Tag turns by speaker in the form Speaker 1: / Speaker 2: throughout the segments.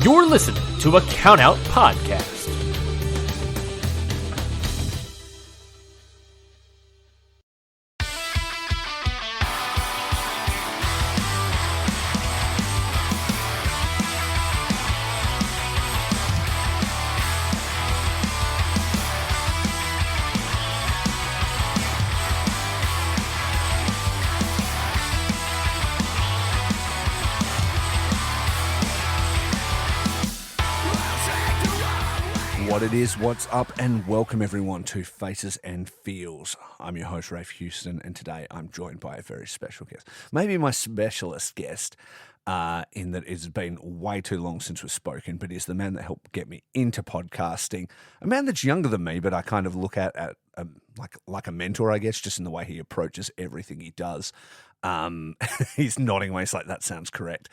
Speaker 1: You're listening to a Countout Podcast.
Speaker 2: What it is, what's up, and welcome everyone to Faces and Feels. I'm your host, Rafe Houston, and today I'm joined by a very special guest. Maybe my specialist guest, in that it's been way too long since we've spoken, but is the man that helped get me into podcasting. A man that's younger than me, but I kind of look at like a mentor, I guess, just in the way he approaches everything he does. He's nodding away, he's like, that sounds correct.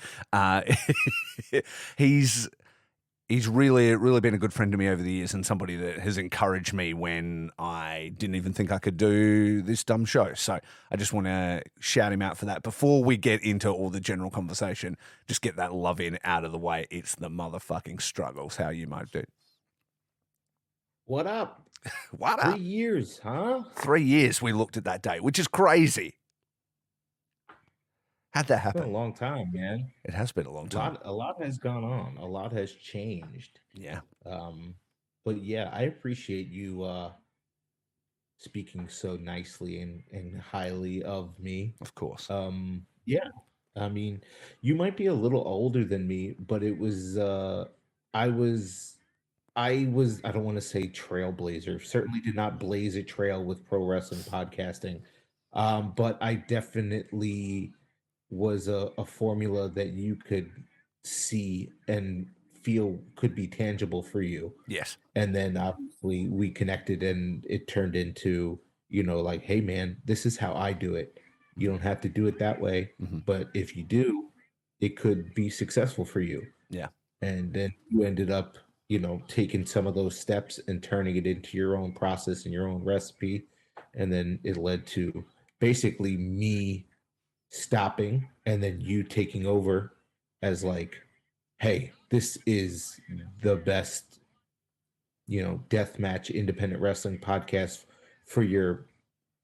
Speaker 2: He's really been a good friend to me over the years and somebody that has encouraged me when I didn't even think I could do this dumb show. So I just want to shout him out for that. Before we get into all the general conversation, just get that love in out of the way. It's the motherfucking struggles. How are you, my dude?
Speaker 3: What up?
Speaker 2: What up?
Speaker 3: 3 years, huh?
Speaker 2: 3 years we looked at that date, which is crazy. How'd that
Speaker 3: It's been
Speaker 2: happen?
Speaker 3: a long time, man.
Speaker 2: It has been a long time.
Speaker 3: A lot has gone on. A lot has changed.
Speaker 2: Yeah.
Speaker 3: But yeah, I appreciate you speaking so nicely and highly of me.
Speaker 2: Of course.
Speaker 3: Yeah. I mean, you might be a little older than me, but it was I was I don't want to say trailblazer. Certainly did not blaze a trail with pro wrestling podcasting. But I definitely was a formula that you could see and feel could be tangible for you.
Speaker 2: Yes.
Speaker 3: And then obviously we connected and it turned into, like, hey man, this is how I do it. You don't have to do it that way, but if you do, it could be successful for you.
Speaker 2: Yeah.
Speaker 3: And then you ended up, taking some of those steps and turning it into your own process and your own recipe. And then it led to basically me stopping and then you taking over as like, hey, this is the best, deathmatch independent wrestling podcast for your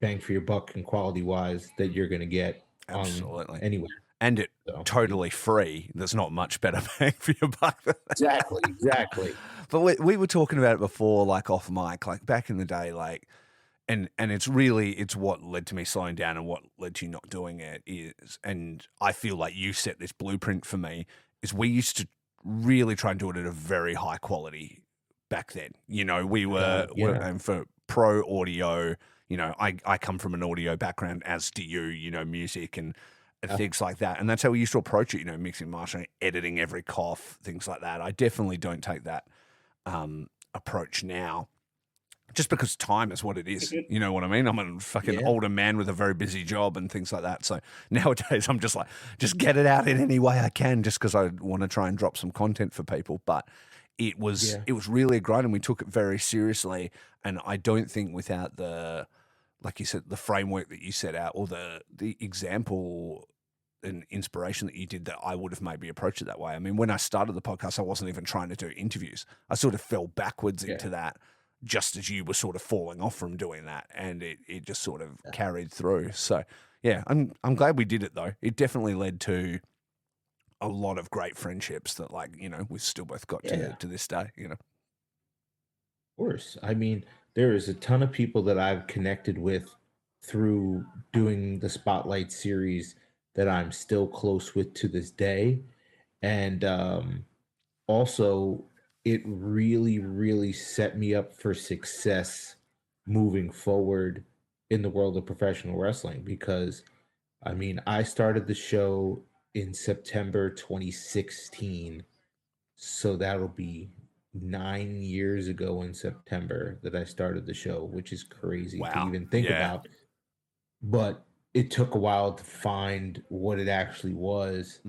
Speaker 3: bang for your buck and quality wise that you're going to get
Speaker 2: Absolutely.
Speaker 3: anywhere.
Speaker 2: And it totally free. There's not much better bang for your buck than that.
Speaker 3: Exactly.
Speaker 2: But we were talking about it before, like off mic, like back in the day, like, and it's what led to me slowing down and what led to you not doing it is, and I feel like you set this blueprint for me, is we used to really try and do it at a very high quality back then. We were and for pro audio, I come from an audio background, as do you, music and things like that. And that's how we used to approach it, mixing, mastering, editing every cough, things like that. I definitely don't take that approach now. Just because time is what it is. You know what I mean? I'm a fucking older man with a very busy job and things like that. So nowadays I'm just like, just get it out in any way I can just because I want to try and drop some content for people. But it was really a grind and we took it very seriously. And I don't think without the, like you said, the framework that you set out or the example and inspiration that you did, that I would have maybe approached it that way. I mean, when I started the podcast, I wasn't even trying to do interviews. I sort of fell backwards into that, just as you were sort of falling off from doing that, and it just sort of carried through. So yeah, I'm glad we did it though. It definitely led to a lot of great friendships that, like, we've still both got to this day,
Speaker 3: Of course. I mean, there is a ton of people that I've connected with through doing the Spotlight series that I'm still close with to this day. And also it really, really set me up for success moving forward in the world of professional wrestling, because I mean, I started the show in September 2016. So that'll be 9 years ago in September that I started the show, which is crazy to even think about. But it took a while to find what it actually was.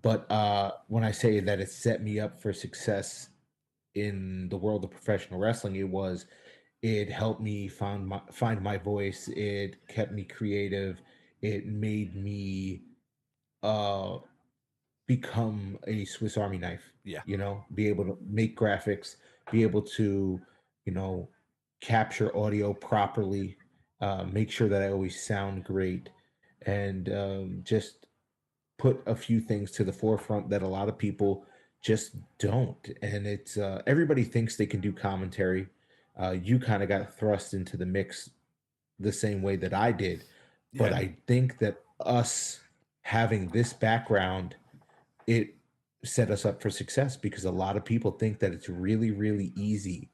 Speaker 3: But when I say that it set me up for success in the world of professional wrestling, it helped me find my voice. It kept me creative. It made me become a Swiss Army knife.
Speaker 2: Yeah.
Speaker 3: You know, be able to make graphics, be able to, you know, capture audio properly, make sure that I always sound great, and just put a few things to the forefront that a lot of people just don't. And it's everybody thinks they can do commentary. You kind of got thrust into the mix the same way that I did, but
Speaker 2: Yeah.
Speaker 3: I think that us having this background, it set us up for success because a lot of people think that it's really, really easy.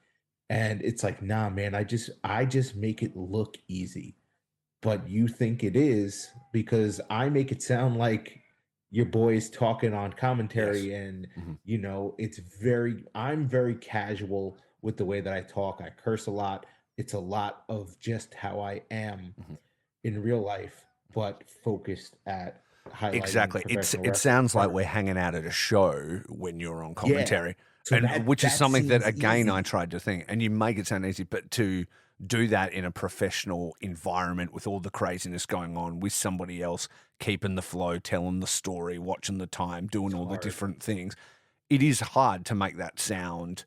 Speaker 3: And it's like, nah, man, I just make it look easy. But you think it is because I make it sound like your boy's talking on
Speaker 2: Yes.
Speaker 3: commentary, and
Speaker 2: Mhm.
Speaker 3: you know, I'm very casual with the way that I talk. I curse a lot. It's a lot of just how I am
Speaker 2: Mhm.
Speaker 3: in real life, but focused at highlighting
Speaker 2: Exactly.
Speaker 3: professional
Speaker 2: It
Speaker 3: wrestling.
Speaker 2: sounds like
Speaker 3: But
Speaker 2: we're hanging out at a show when you're on
Speaker 3: yeah,
Speaker 2: commentary,
Speaker 3: so
Speaker 2: and which is
Speaker 3: that
Speaker 2: something that
Speaker 3: seems
Speaker 2: again I
Speaker 3: easy.
Speaker 2: tried to think. And you make it sound easy, but to do that in a professional environment with all the craziness going on, with somebody else keeping the flow, telling the story, watching the time, doing
Speaker 3: It's
Speaker 2: all the
Speaker 3: hard.
Speaker 2: different things, it is hard to make that sound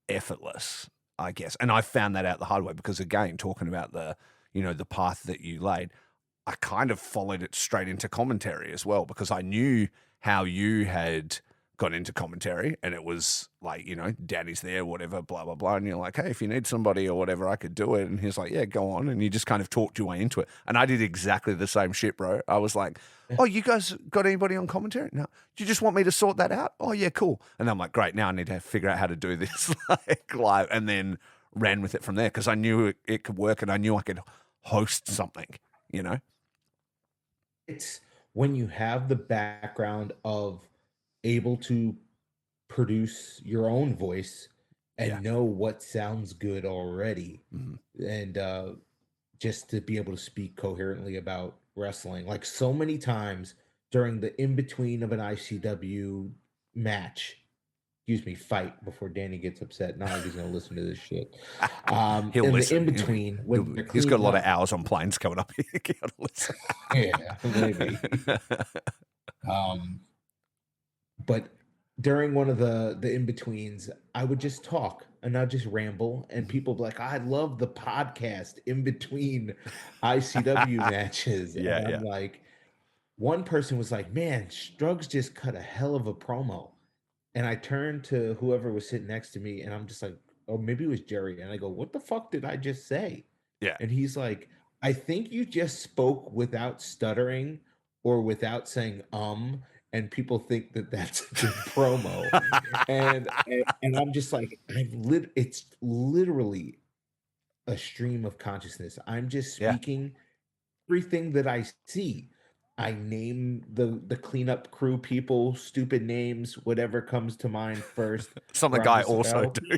Speaker 2: effortless, I guess. And I found that out the hard way because again, talking about the path that you laid, I kind of followed it straight into commentary as well because I knew how you had got into commentary and it was like, Danny's there, whatever, blah, blah, blah. And you're like, hey, if you need somebody or whatever, I could do it. And he's like, yeah, go on. And you just kind of talked your way into it. And I did exactly the same shit, bro. I was like, oh, you guys got anybody on commentary? No. Do you just want me to sort that out? Oh, yeah, cool. And I'm like, great. Now I need to figure out how to do this like live, and then ran with it from there because I knew it could work and I knew I could host something, you know?
Speaker 3: It's when you have the background of able to produce your own voice
Speaker 2: Yeah.
Speaker 3: and know what sounds good already,
Speaker 2: Mhm.
Speaker 3: and just to be able to speak coherently about wrestling. Like so many times during the in between of an ICW match, excuse me, fight before Danny gets upset. Not like he's going to listen to this shit.
Speaker 2: He'll
Speaker 3: In the
Speaker 2: listen.
Speaker 3: in between when they're
Speaker 2: He's got a
Speaker 3: cleaning
Speaker 2: lot of
Speaker 3: up.
Speaker 2: hours on planes coming up. He can't listen.
Speaker 3: Yeah, maybe. Um, but during one of the in-betweens, I would just talk and I'd just ramble, and people be like, I love the podcast in between ICW matches. And
Speaker 2: Yeah,
Speaker 3: I'm like, one person was like, man, Struggs just cut a hell of a promo. And I turned to whoever was sitting next to me, and I'm just like, oh, maybe it was Jerry. And I go, what the fuck did I just say?
Speaker 2: yeah.
Speaker 3: And he's like, I think you just spoke without stuttering or without saying and people think that that's a good promo. And I'm just like, it's literally a stream of consciousness. I'm just
Speaker 2: Yeah.
Speaker 3: speaking everything that I see. I name the cleanup crew people, stupid names, whatever comes to mind first.
Speaker 2: Something
Speaker 3: Where I'm
Speaker 2: I
Speaker 3: just like,
Speaker 2: also
Speaker 3: oh,
Speaker 2: do.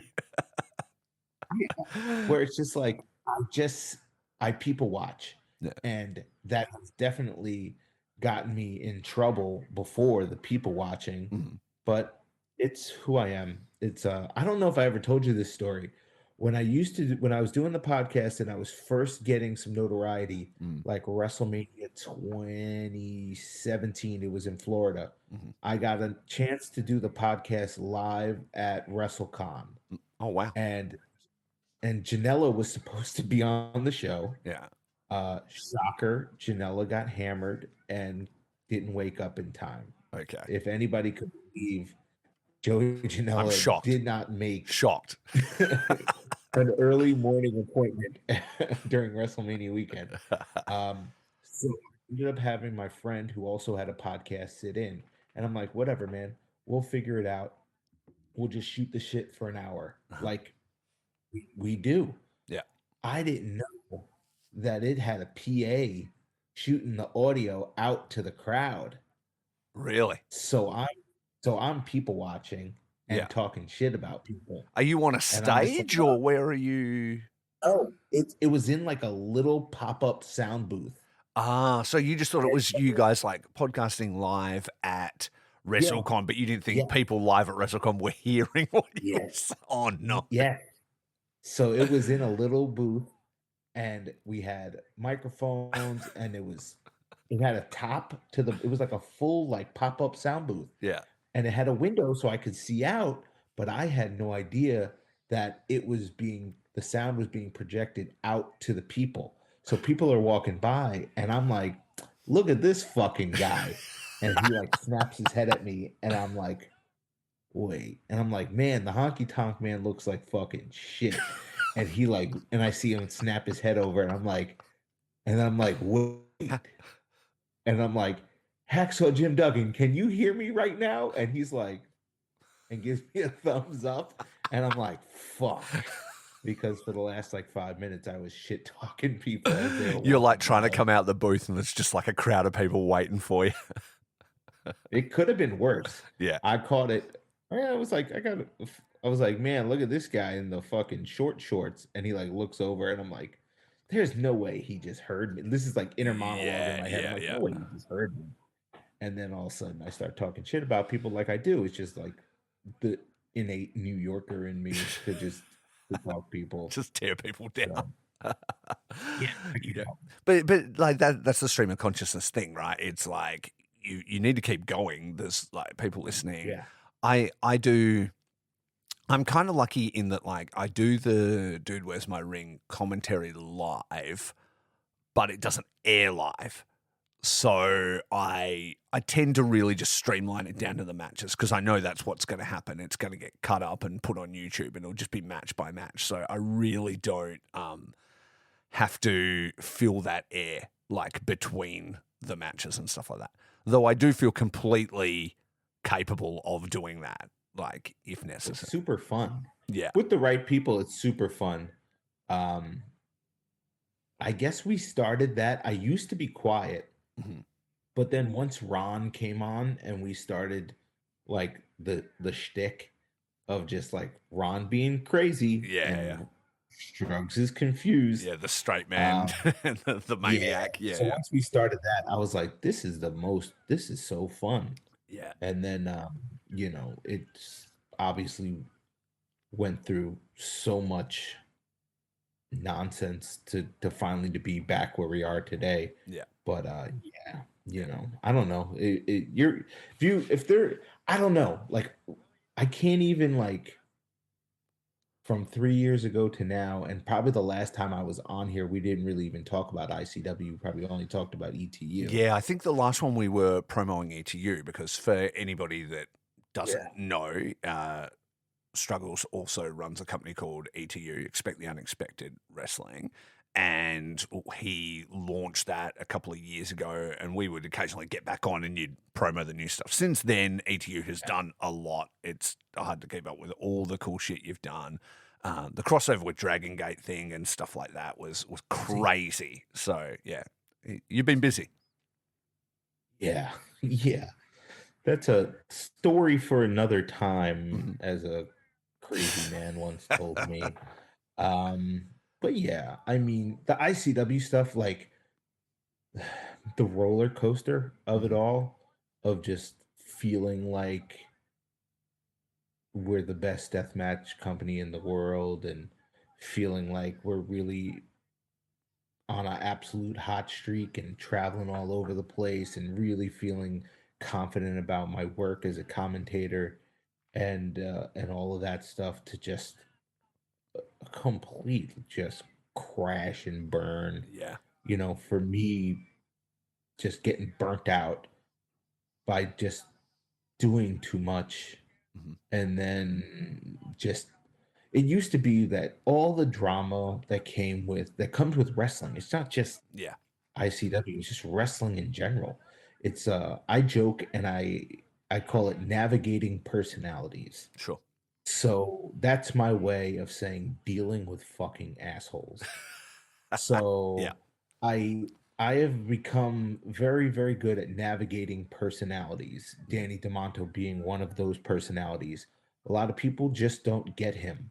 Speaker 3: where it's just like I people watch,
Speaker 2: Yeah.
Speaker 3: and that has definitely gotten me in trouble before, the people watching,
Speaker 2: Mhm.
Speaker 3: but it's who I am. It's I don't know if I ever told you this story. When I was doing the podcast and I was first getting some notoriety,
Speaker 2: Mm.
Speaker 3: like WrestleMania 2017, it was in Florida.
Speaker 2: Mhm.
Speaker 3: I got a chance to do the podcast live at WrestleCon,
Speaker 2: Oh, wow.
Speaker 3: and Janela was supposed to be on the show.
Speaker 2: Yeah.
Speaker 3: Shocker, Janela got hammered and didn't wake up in time.
Speaker 2: Okay.
Speaker 3: If anybody could believe, Joey
Speaker 2: I'm
Speaker 3: Janela
Speaker 2: shocked.
Speaker 3: did not make
Speaker 2: Shocked.
Speaker 3: an early morning appointment during WrestleMania weekend. So I ended up having my friend who also had a podcast sit in. And I'm like, whatever, man, we'll figure it out. We'll just shoot the shit for an hour. Like we do.
Speaker 2: Yeah.
Speaker 3: I didn't know that it had a PA shooting the audio out to the crowd.
Speaker 2: Really?
Speaker 3: So I'm people watching
Speaker 2: Yeah.
Speaker 3: and talking shit about people.
Speaker 2: Are you on a
Speaker 3: And I'm just
Speaker 2: stage
Speaker 3: like,
Speaker 2: or where are you?
Speaker 3: oh, it was in like a little pop-up sound booth.
Speaker 2: So you just thought it was you guys like podcasting live at
Speaker 3: Yeah,
Speaker 2: WrestleCon, but you didn't think
Speaker 3: yeah,
Speaker 2: people live at WrestleCon were hearing what you were
Speaker 3: yeah,
Speaker 2: saying? Oh, no.
Speaker 3: yeah. So it was in a little booth, and we had microphones, and it it had a top to it was like a full like pop-up sound booth.
Speaker 2: Yeah.
Speaker 3: And it had a window so I could see out, but I had no idea that the sound was being projected out to the people. So people are walking by and I'm like, look at this fucking guy. And he like snaps his head at me and I'm like, wait. And I'm like, man, the honky tonk man looks like fucking shit. And he like, and I see him snap his head over and I'm like, wait. And I'm like, Hacksaw Jim Duggan, can you hear me right now? And he's like, and gives me a thumbs up. And I'm like, fuck. Because for the last like 5 minutes, I was shit talking people as they were
Speaker 2: You're like
Speaker 3: walking
Speaker 2: trying to
Speaker 3: by.
Speaker 2: come out the booth and it's just like a crowd of people waiting for you.
Speaker 3: It could have been worse.
Speaker 2: Yeah.
Speaker 3: I caught it. I was like, man, look at this guy in the fucking shorts. And he like looks over and I'm like, there's no way he just heard me. This is like inner monologue in my head. I'm like, no way he just heard me. And then all of a sudden I start talking shit about people like I do. It's just like the innate New Yorker in me to talk people.
Speaker 2: Just tear people down.
Speaker 3: So, yeah.
Speaker 2: But like that's the stream of consciousness thing, right? It's like you need to keep going. There's like people listening.
Speaker 3: Yeah.
Speaker 2: I do. I'm kind of lucky in that like I do the Dude Where's My Ring commentary live, but it doesn't air live. So I tend to really just streamline it down to the matches because I know that's what's going to happen. It's going to get cut up and put on YouTube, and it'll just be match by match. So I really don't have to fill that air like between the matches and stuff like that. Though I do feel completely capable of doing that, like if necessary.
Speaker 3: It's super fun.
Speaker 2: Yeah.
Speaker 3: With the right people, it's super fun. I guess we started that. I used to be quiet.
Speaker 2: Mm-hmm.
Speaker 3: But then once Ron came on and we started like the shtick of just like Ron being crazy, and Shrugs is confused.
Speaker 2: Yeah, the straight man, the maniac. Yeah.
Speaker 3: So once we started that, I was like, this is so fun.
Speaker 2: Yeah.
Speaker 3: And then it's obviously went through so much nonsense to finally to be back where we are today.
Speaker 2: Yeah.
Speaker 3: But I don't know. I don't know. Like, I can't even like from 3 years ago to now, and probably the last time I was on here, we didn't really even talk about ICW. We probably only talked about ETU.
Speaker 2: Yeah, I think the last one we were promoting ETU because for anybody that doesn't know, Struggles also runs a company called ETU, Expect the Unexpected Wrestling. And he launched that a couple of years ago, and we would occasionally get back on and you'd promo the new stuff. Since then, ETU has done a lot. It's hard to keep up with all the cool shit you've done. The crossover with Dragon Gate thing and stuff like that was crazy. So, yeah, you've been busy.
Speaker 3: Yeah. That's a story for another time, as a crazy man once told me. But yeah, I mean, the ICW stuff, like the roller coaster of it all, of just feeling like we're the best deathmatch company in the world and feeling like we're really on an absolute hot streak and traveling all over the place and really feeling confident about my work as a commentator and all of that stuff, to just complete just crash and burn.
Speaker 2: Yeah.
Speaker 3: For me, just getting burnt out by just doing too much. And then just, it used to be that all the drama that comes with wrestling, it's not just ICW, it's just wrestling in general. It's I joke and I call it navigating personalities.
Speaker 2: Sure.
Speaker 3: So that's my way of saying dealing with fucking assholes. So I have become very, very good at navigating personalities. Danny DeMonto being one of those personalities. A lot of people just don't get him.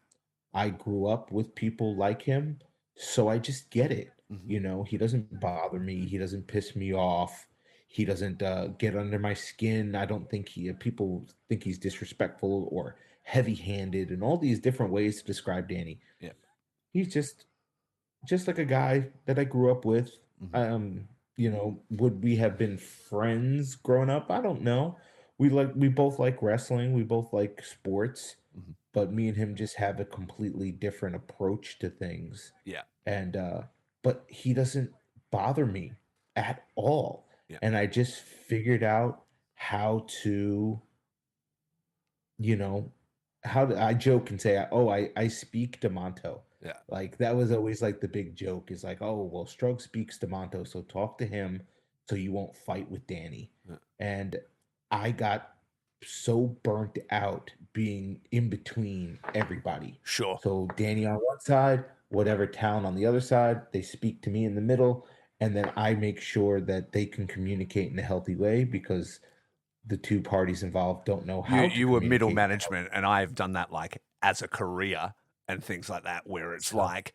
Speaker 3: I grew up with people like him, so I just get it. He doesn't bother me. He doesn't piss me off. He doesn't get under my skin. I don't think people think he's disrespectful or heavy-handed and all these different ways to describe Danny.
Speaker 2: Yeah.
Speaker 3: He's just like a guy that I grew up with. would we have been friends growing up? I don't know. We both like wrestling, we both like sports,
Speaker 2: Mhm.
Speaker 3: but me and him just have a completely different approach to things.
Speaker 2: Yeah.
Speaker 3: And but he doesn't bother me at all.
Speaker 2: Yeah.
Speaker 3: And I just figured out how to, you know, I joke and say, oh, I speak Demonto.
Speaker 2: Yeah.
Speaker 3: Like that was always like the big joke is like, oh, well, Stroke speaks Demonto, so talk to him so you won't fight with Danny.
Speaker 2: Yeah.
Speaker 3: And I got so burnt out being in between everybody.
Speaker 2: Sure.
Speaker 3: So Danny on one side, whatever town on the other side, they speak to me in the middle, and then I make sure that they can communicate in a healthy way because the two parties involved don't know
Speaker 2: You
Speaker 3: how to
Speaker 2: you were middle
Speaker 3: communicate.
Speaker 2: management, and I've done that like as a career and things like that, where it's
Speaker 3: So,
Speaker 2: like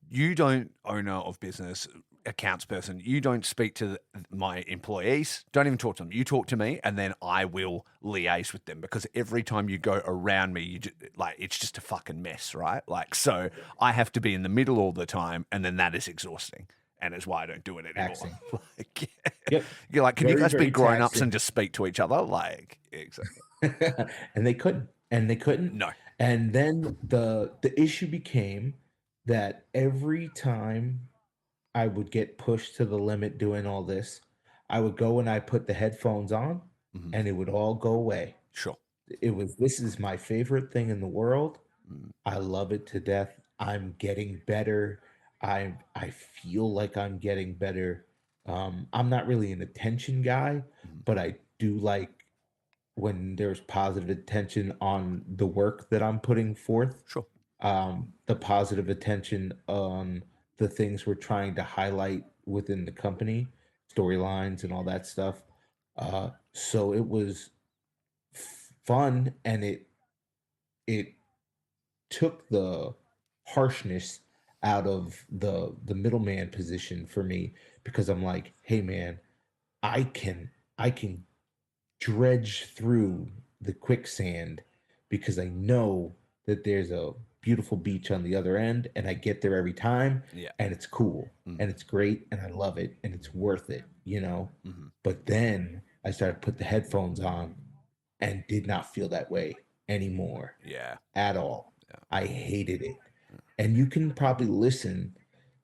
Speaker 2: you don't owner of business, accounts person, you don't speak to my employees, don't even talk to them. You talk to me, and then I will liaise with them because every time you go around me, like it's just a fucking mess, right? Like so, I have to be in the middle all the time, and then that is exhausting. And is why I don't do it anymore.
Speaker 3: taxing.
Speaker 2: Like,
Speaker 3: Yep.
Speaker 2: you're like, can you
Speaker 3: Very,
Speaker 2: guys be
Speaker 3: very
Speaker 2: grown ups
Speaker 3: taxing.
Speaker 2: and just speak to each other? Like, exactly.
Speaker 3: And they couldn't. And they couldn't.
Speaker 2: No.
Speaker 3: And then the issue became that every time I would get pushed to the limit doing all this, I would go and I put the headphones on
Speaker 2: Mhm.
Speaker 3: and it would all go away.
Speaker 2: Sure.
Speaker 3: This is my favorite thing in the world.
Speaker 2: Mm.
Speaker 3: I love it to death. I'm getting better. I feel like I'm getting better. I'm not really an attention guy,
Speaker 2: Mhm.
Speaker 3: but I do like when there's positive attention on the work that I'm putting forth,
Speaker 2: Sure.
Speaker 3: the positive attention on the things we're trying to highlight within the company, storylines and all that stuff. So it was fun, and it took the harshness out of the middleman position for me because I'm like, hey man, I can dredge through the quicksand because I know that there's a beautiful beach on the other end and I get there every time
Speaker 2: Yeah.
Speaker 3: and it's cool
Speaker 2: Mm.
Speaker 3: and it's great and I love it and it's worth it.
Speaker 2: Mhm.
Speaker 3: But then I started to put the headphones on and did not feel that way anymore
Speaker 2: Yeah.
Speaker 3: at all.
Speaker 2: Yeah.
Speaker 3: I hated it. And you can probably listen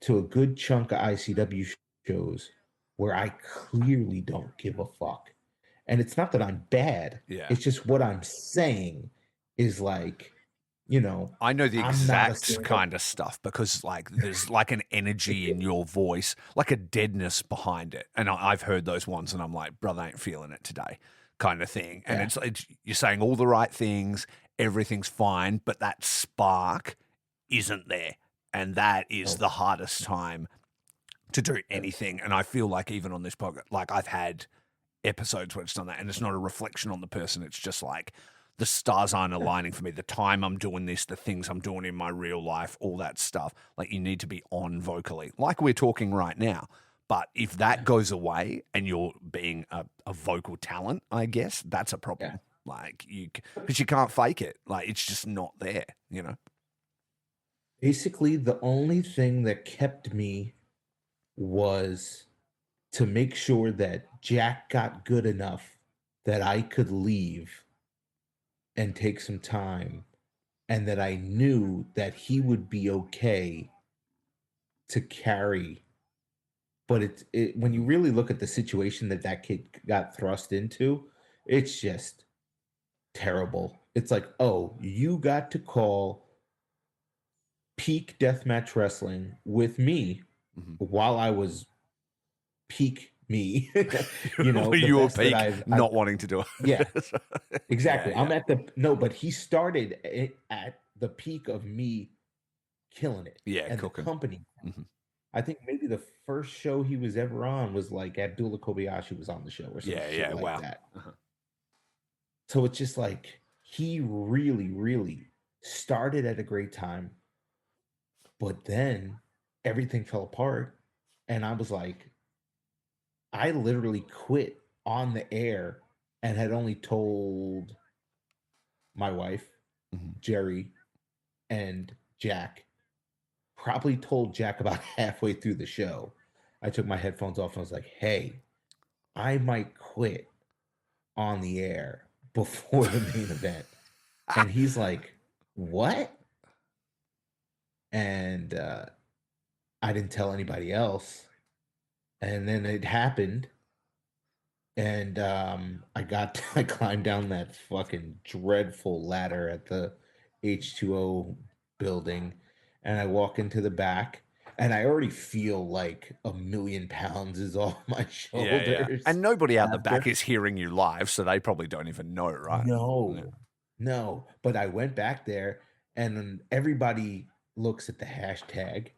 Speaker 3: to a good chunk of ICW shows where I clearly don't give a fuck. And it's not that I'm bad.
Speaker 2: Yeah.
Speaker 3: It's just what I'm saying is like,
Speaker 2: I know the
Speaker 3: I'm not a
Speaker 2: exact
Speaker 3: single.
Speaker 2: kind of stuff because like there's like an energy in your voice, like a deadness behind it. And I've heard those ones and I'm like, brother, I ain't feeling it today kind of thing. And
Speaker 3: Yeah.
Speaker 2: it's you're saying all the right things, everything's fine, but that spark isn't there. And that is
Speaker 3: No.
Speaker 2: the hardest time to do anything. And I feel like even on this podcast, like I've had episodes where it's done that, and it's not a reflection on the person. It's just like the stars aren't aligning for me. The time I'm doing this, the things I'm doing in my real life, all that stuff. Like you need to be on vocally, like we're talking right now. But if that goes away and you're being a vocal talent, I guess that's a problem.
Speaker 3: Yeah.
Speaker 2: Like because you can't fake it. Like it's just not there.
Speaker 3: Basically, the only thing that kept me was to make sure that Jack got good enough that I could leave and take some time and that I knew that he would be okay to carry. But when you really look at the situation that kid got thrust into, it's just terrible. It's like, oh, you got to call peak deathmatch wrestling with me
Speaker 2: Mm-hmm.
Speaker 3: while I was peak me.
Speaker 2: Were
Speaker 3: The
Speaker 2: you were
Speaker 3: best that
Speaker 2: peak
Speaker 3: I've
Speaker 2: not wanting to do it?
Speaker 3: yeah, exactly.
Speaker 2: Yeah,
Speaker 3: I'm at the no, but he started at the peak of me killing it
Speaker 2: yeah,
Speaker 3: and the
Speaker 2: cooking.
Speaker 3: company.
Speaker 2: Mm-hmm.
Speaker 3: I think maybe the first show he was ever on was like Abdullah Kobayashi was on the show or some shit like
Speaker 2: Wow.
Speaker 3: that.
Speaker 2: Uh-huh.
Speaker 3: So it's just like he really, really started at a great time, but then everything fell apart. And I was like, I literally quit on the air and had only told my wife,
Speaker 2: Mm-hmm.
Speaker 3: Jerry, and Jack. Probably told Jack about halfway through the show. I took my headphones off and I was like, hey, I might quit on the air before the main event. And he's like, what? And I didn't tell anybody else. And then it happened. And I climbed down that fucking dreadful ladder at the H2O building, and I walk into the back, and I already feel like 1,000,000 pounds is off my
Speaker 2: Yeah, yeah.
Speaker 3: shoulders.
Speaker 2: And nobody out the
Speaker 3: After
Speaker 2: back is hearing you live, so they probably don't even know, right? Yeah.
Speaker 3: no, but I went back there, and then everybody looks at the hashtag,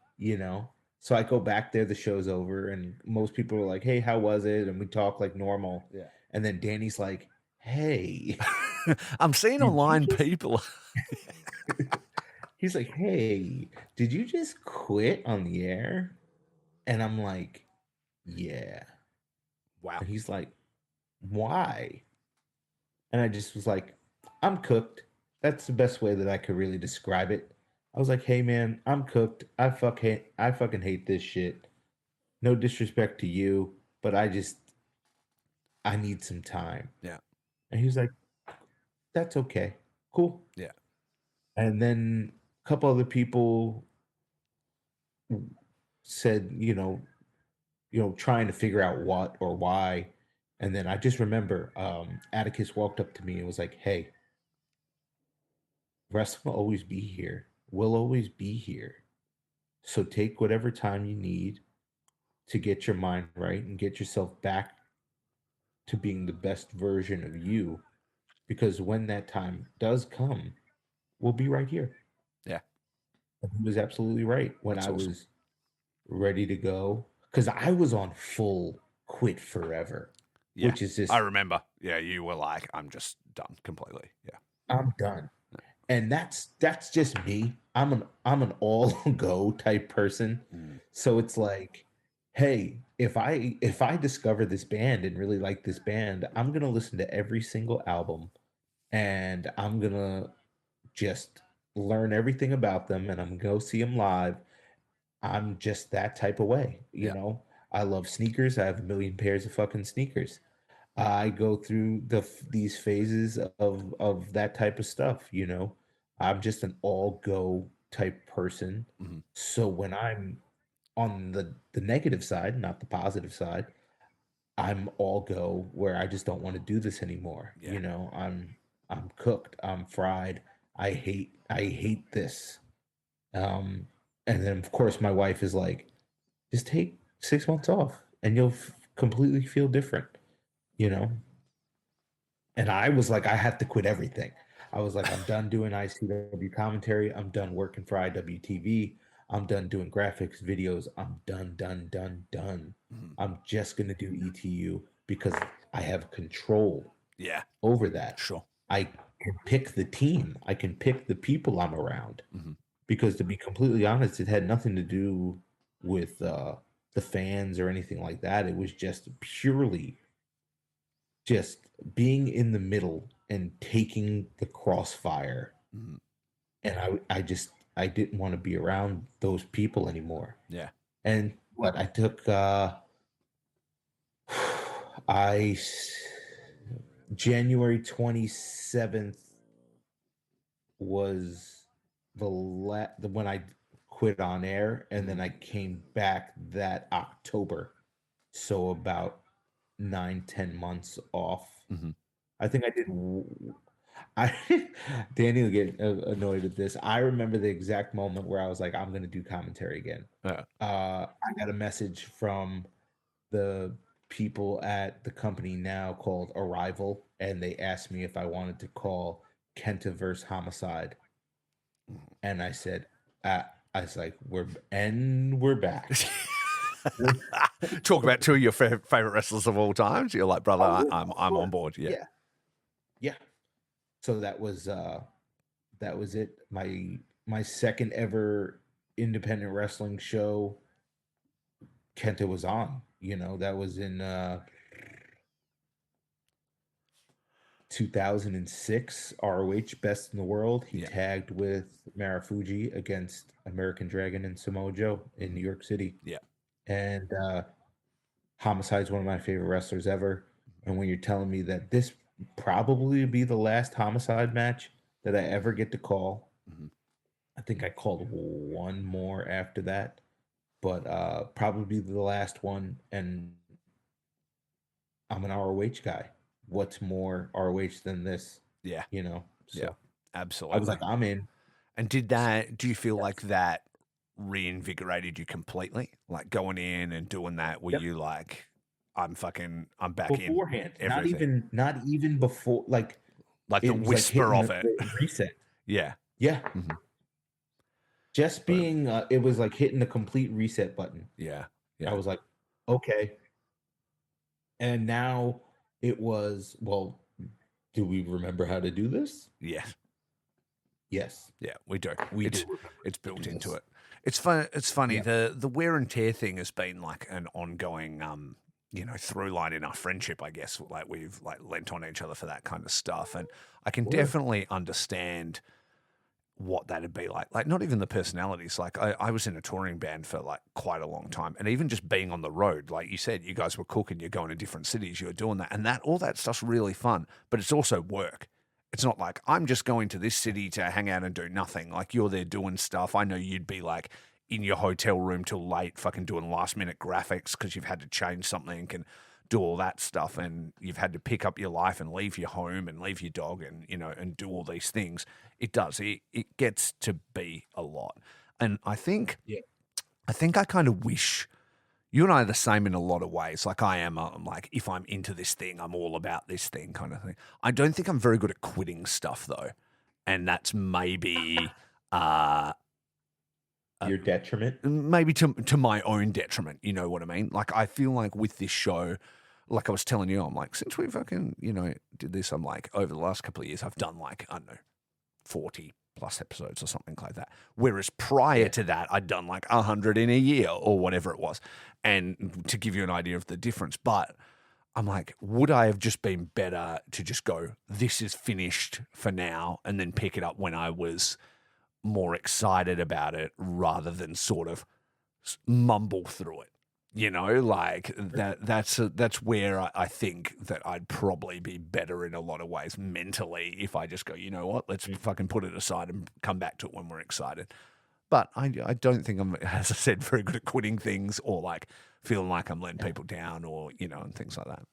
Speaker 3: So I go back there, the show's over, and most people are like, "Hey, how was it?" And we talk like normal.
Speaker 2: Yeah.
Speaker 3: And then Danny's like, "Hey,
Speaker 2: I'm seeing
Speaker 3: did you
Speaker 2: online
Speaker 3: just?"
Speaker 2: people.
Speaker 3: He's like, "Hey, did you just quit on the air?" And I'm like, "Yeah."
Speaker 2: Wow.
Speaker 3: And he's like, "Why?" And I just was like, "I'm cooked." That's the best way that I could really describe it. I was like, "Hey man, I'm cooked. I fucking hate this shit. No disrespect to you, but I need some time."
Speaker 2: Yeah.
Speaker 3: And he was like, "That's okay. Cool."
Speaker 2: Yeah.
Speaker 3: And then a couple other people said, trying to figure out what or why. And then I just remember Atticus walked up to me and was like, "Hey, wrestling will always be here. We'll always be here. So take whatever time you need to get your mind right and get yourself back to being the best version of you. Because when that time does come, we'll be right here."
Speaker 2: Yeah.
Speaker 3: And he was absolutely right. When
Speaker 2: That's
Speaker 3: I
Speaker 2: awesome.
Speaker 3: was ready to go, because I was on full quit forever,
Speaker 2: Yeah.
Speaker 3: which is just,
Speaker 2: I remember. Yeah, you were like, I'm just done completely. Yeah.
Speaker 3: I'm done. And that's just me. I'm an all go type person. So it's like, hey, if I discover this band and really like this band, I'm gonna listen to every single album, and I'm gonna just learn everything about them, and I'm gonna go see them live. I'm just that type of way.
Speaker 2: Yeah.
Speaker 3: I love sneakers. I have a million pairs of fucking sneakers. I go through these phases of that type of stuff. I'm just an all go type person.
Speaker 2: Mm-hmm.
Speaker 3: So when I'm on the negative side, not the positive side, I'm all go where I just don't want to do this anymore.
Speaker 2: Yeah.
Speaker 3: I'm cooked. I'm fried. I hate this. And then of course my wife is like, just take 6 months off and you'll completely feel different, you know? And I was like, I had to quit everything. I was like, I'm done doing ICW commentary. I'm done working for IWTV. I'm done doing graphics, videos. I'm done, done, done, done.
Speaker 2: Mm-hmm.
Speaker 3: I'm just going to do ETU because I have control
Speaker 2: Yeah.
Speaker 3: over that.
Speaker 2: Sure.
Speaker 3: I can pick the team. I can pick the people I'm around.
Speaker 2: Mm-hmm.
Speaker 3: Because to be completely honest, it had nothing to do with the fans or anything like that. It was just purely just being in the middle and taking the crossfire.
Speaker 2: Mm-hmm.
Speaker 3: And I didn't want to be around those people anymore.
Speaker 2: Yeah.
Speaker 3: And what I took I January 27th was when I quit on air, and then I came back that October. So about 9-10 months off.
Speaker 2: Mm-hmm.
Speaker 3: I think I did. I Danny will get annoyed at this. I remember the exact moment where I was like, I'm going to do commentary again.
Speaker 2: Yeah.
Speaker 3: I got a message from the people at the company now called Arrival, and they asked me if I wanted to call Kenta versus Homicide, and I said, I was like, we're back.
Speaker 2: Talk about two of your favorite wrestlers of all time. So you're like, brother, I'm on board. Yeah.
Speaker 3: Yeah. So that was it. My second ever independent wrestling show Kenta was on. That was in 2006 ROH Best in the World. He tagged with Marufuji against American Dragon and Samoa Joe in New York City.
Speaker 2: Yeah.
Speaker 3: And Homicide's one of my favorite wrestlers ever. And when you're telling me that this probably be the last Homicide match that I ever get to call,
Speaker 2: Mhm.
Speaker 3: I think I called one more after that, but probably the last one. And I'm an ROH guy. What's more ROH than this?
Speaker 2: Yeah,
Speaker 3: You know?
Speaker 2: yeah,
Speaker 3: So I
Speaker 2: absolutely.
Speaker 3: was like, I'm in.
Speaker 2: And do you feel like that reinvigorated you completely? Like going in and doing that, were
Speaker 3: Yep.
Speaker 2: you like, I'm back
Speaker 3: Beforehand,
Speaker 2: in everything?
Speaker 3: not even before, like
Speaker 2: Like the
Speaker 3: it was like
Speaker 2: whisper
Speaker 3: hitting
Speaker 2: of it.
Speaker 3: the reset.
Speaker 2: Yeah.
Speaker 3: Yeah.
Speaker 2: Mhm.
Speaker 3: Just
Speaker 2: But
Speaker 3: being it was like hitting the complete reset button.
Speaker 2: yeah.
Speaker 3: I
Speaker 2: Yeah.
Speaker 3: was like, okay. And now it was, well, do we remember how to do this?
Speaker 2: Yeah.
Speaker 3: Yes,
Speaker 2: Yeah, we do.
Speaker 3: we
Speaker 2: It's
Speaker 3: do remember
Speaker 2: it's
Speaker 3: to
Speaker 2: built
Speaker 3: do
Speaker 2: into
Speaker 3: this.
Speaker 2: it. It's fun. It's funny.
Speaker 3: Yeah.
Speaker 2: The wear and tear thing has been like an ongoing, through line in our friendship. I guess like we've like lent on each other for that kind of stuff, and I can
Speaker 3: Sure.
Speaker 2: definitely understand what that'd be like. Like not even the personalities. Like I was in a touring band for like quite a long time, and even just being on the road, like you said, you guys were cooking, you're going to different cities, you're doing that, and that all that stuff's really fun, but it's also work. It's not like I'm just going to this city to hang out and do nothing. Like you're there doing stuff. I know you'd be like in your hotel room till late, fucking doing last minute graphics because you've had to change something and do all that stuff, and you've had to pick up your life and leave your home and leave your dog and and do all these things. It does. It gets to be a lot, and
Speaker 3: Yeah.
Speaker 2: I think I kind of wish you and I are the same in a lot of ways. Like I am, I'm like, if I'm into this thing, I'm all about this thing kind of thing. I don't think I'm very good at quitting stuff though. And that's maybe, uh,
Speaker 3: Your detriment.
Speaker 2: maybe to my own detriment. You know what I mean? Like I feel like with this show, like I was telling you, I'm like, since we fucking, did this, I'm like, over the last couple of years, I've done like, I don't know, 40 plus episodes or something like that. Whereas prior
Speaker 3: Yeah.
Speaker 2: to that, I'd done like 100 in a year or whatever it was. And to give you an idea of the difference, but I'm like, would I have just been better to just go, this is finished for now, and then pick it up when I was more excited about it rather than sort of mumble through it? Like that's where I think that I'd probably be better in a lot of ways mentally if I just go, you know what, let's fucking put it aside and come back to it when we're excited. But I don't think I'm, as I said, very good at quitting things or like feeling like I'm letting people down or, and things like that.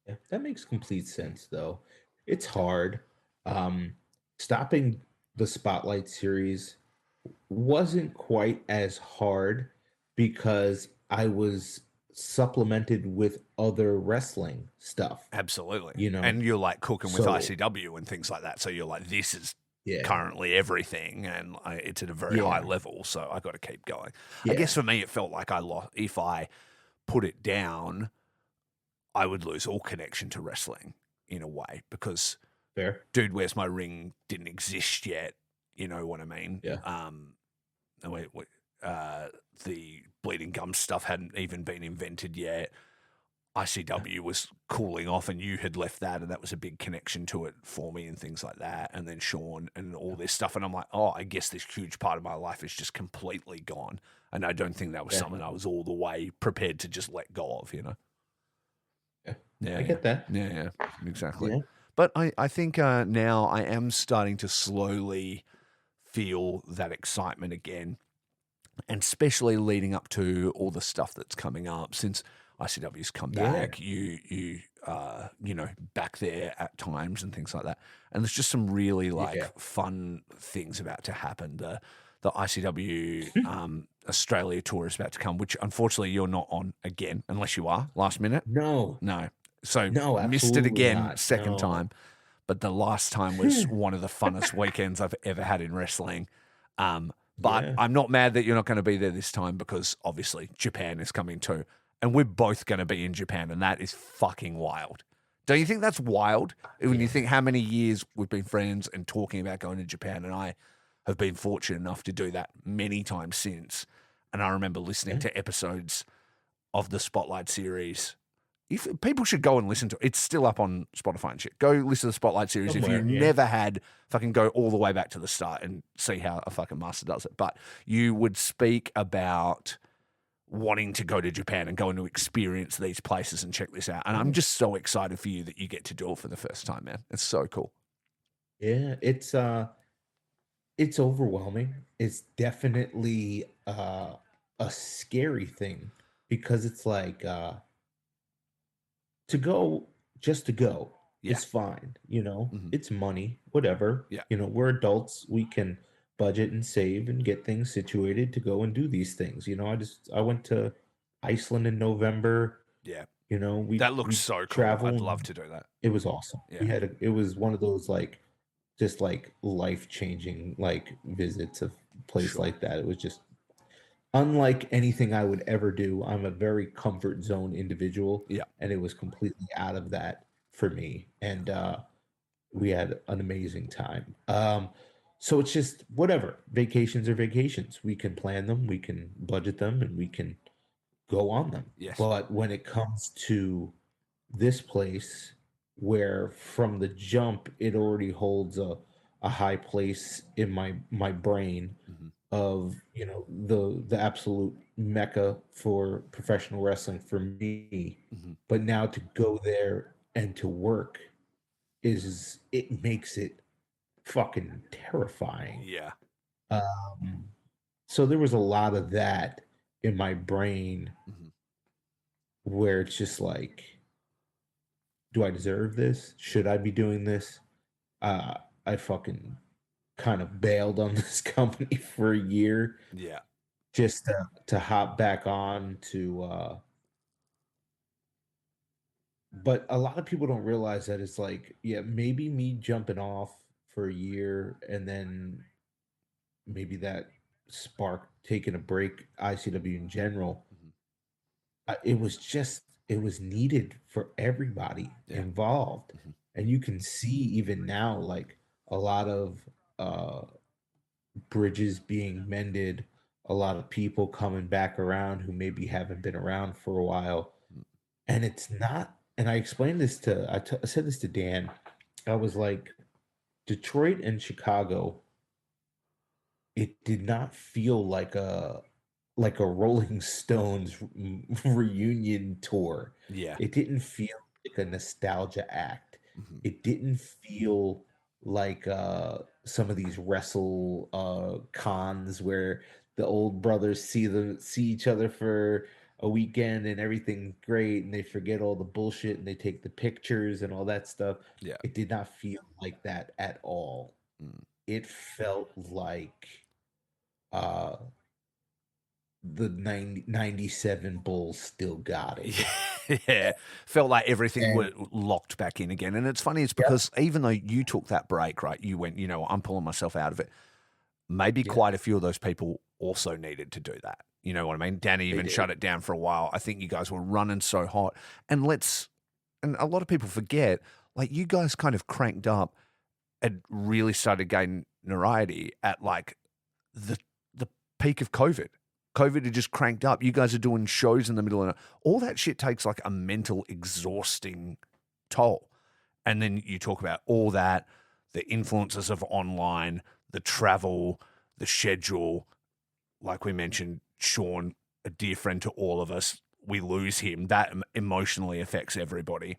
Speaker 3: Yeah, that makes complete sense, though. It's hard. Stopping the Spotlight series wasn't quite as hard because I was supplemented with other wrestling stuff,
Speaker 2: Absolutely.
Speaker 3: you know?
Speaker 2: And you're like cooking with
Speaker 3: So,
Speaker 2: ICW and things like that. So you're like, this is
Speaker 3: yeah,
Speaker 2: currently everything and it's at a very high
Speaker 3: yeah,
Speaker 2: level. So I got to keep going. I guess
Speaker 3: yeah,
Speaker 2: for me, it felt like I lost, if I put it down, I would lose all connection to wrestling in a way because
Speaker 3: fair.
Speaker 2: Dude, Where's My Ring didn't exist yet. You know what I mean?
Speaker 3: Yeah.
Speaker 2: And the Bleeding Gum stuff hadn't even been invented yet. ICW was cooling off, and you had left that, and that was a big connection to it for me, and things like that. And then Sean and all this stuff, and I'm like, oh, I guess this huge part of my life is just completely gone. And I don't think that was something I was all the way prepared to just let go of.
Speaker 3: Yeah, I get that.
Speaker 2: Yeah, exactly.
Speaker 3: Yeah.
Speaker 2: But I think now I am starting to slowly feel that excitement again, and especially leading up to all the stuff that's coming up since ICW's come back. You back there at times and things like that. And there's just some really fun things about to happen. The ICW Australia tour is about to come, which unfortunately you're not on again, unless you are last minute.
Speaker 3: No.
Speaker 2: So
Speaker 3: No,
Speaker 2: missed it again,
Speaker 3: not.
Speaker 2: second
Speaker 3: No.
Speaker 2: time. But the last time was one of the funnest weekends I've ever had in wrestling. But I'm not mad that you're not going to be there this time because obviously Japan is coming too. And we're both going to be in Japan, and that is fucking wild. Don't you think that's wild? When you think how many years we've been friends and talking about going to Japan, and I have been fortunate enough to do that many times since. And I remember listening to episodes of the Spotlight series. If people should go and listen to it. It's still up on Spotify and shit. Go listen to the Spotlight series.
Speaker 3: Somewhere,
Speaker 2: if you never had, fucking go all the way back to the start and see how a fucking master does it. But you would speak about wanting to go to Japan and going to experience these places and check this out. And I'm just so excited for you that you get to do it for the first time, man. It's so cool.
Speaker 3: Yeah, it's overwhelming. It's definitely a scary thing because it's like to go just to go
Speaker 2: Yeah.
Speaker 3: is fine, you know.
Speaker 2: Mhm.
Speaker 3: It's money, whatever.
Speaker 2: Yeah.
Speaker 3: You know, we're adults. We can budget and save and get things situated to go and do these things. You know, I went to Iceland in November.
Speaker 2: Yeah.
Speaker 3: You know,
Speaker 2: That
Speaker 3: we
Speaker 2: looks so cool.
Speaker 3: travel.
Speaker 2: I'd love to do that.
Speaker 3: It was awesome.
Speaker 2: Yeah.
Speaker 3: We had it was one of those like just like life-changing like visits of a place
Speaker 2: Sure.
Speaker 3: like that. It was just unlike anything I would ever do. I'm a very comfort zone individual.
Speaker 2: Yeah.
Speaker 3: And it was completely out of that for me. And we had an amazing time. So it's just whatever. Vacations are vacations. We can plan them, we can budget them, and we can go on them.
Speaker 2: Yes.
Speaker 3: But when it comes to this place, where from the jump it already holds a high place in my brain of, you know, the absolute mecca for professional wrestling for me, but now to go there and to work it makes it fucking terrifying.
Speaker 2: Yeah.
Speaker 3: So there was a lot of that in my brain where it's just like, do I deserve this? Should I be doing this? I fucking kind of bailed on this company for a year
Speaker 2: Yeah.
Speaker 3: just to hop back on to but a lot of people don't realize that it's like, yeah, maybe me jumping off for a year and then maybe that spark taking a break, ICW in general, it was needed for everybody involved. And you can see even now like a lot of bridges being mended, a lot of people coming back around who maybe haven't been around for a while. And it's not, and I explained this I said this to Dan. I was like, Detroit and Chicago, it did not feel like a Rolling Stones reunion tour.
Speaker 2: Yeah.
Speaker 3: It didn't feel like a nostalgia act. It didn't feel like some of these wrestle cons where the old brothers see each other for a weekend and everything's great and they forget all the bullshit and they take the pictures and all that stuff.
Speaker 2: Yeah.
Speaker 3: It did not feel like that at all. It felt like the 97 Bulls still got it.
Speaker 2: Yeah. Felt like everything was locked back in again. And it's funny, it's because even though you took that break, right, you went, you know, I'm pulling myself out of it. Maybe quite a few of those people also needed to do that. You know what I mean? Danny even shut it down for a while. I think you guys were running so hot. And a lot of people forget, like, you guys kind of cranked up and really started gaining notoriety at like the peak of COVID. COVID had just cranked up. You guys are doing shows in the middle of it. All that shit takes like a mental exhausting toll. And then you talk about all that, the influences of online, the travel, the schedule. Like we mentioned, Sean, a dear friend to all of us, we lose him. That emotionally affects everybody.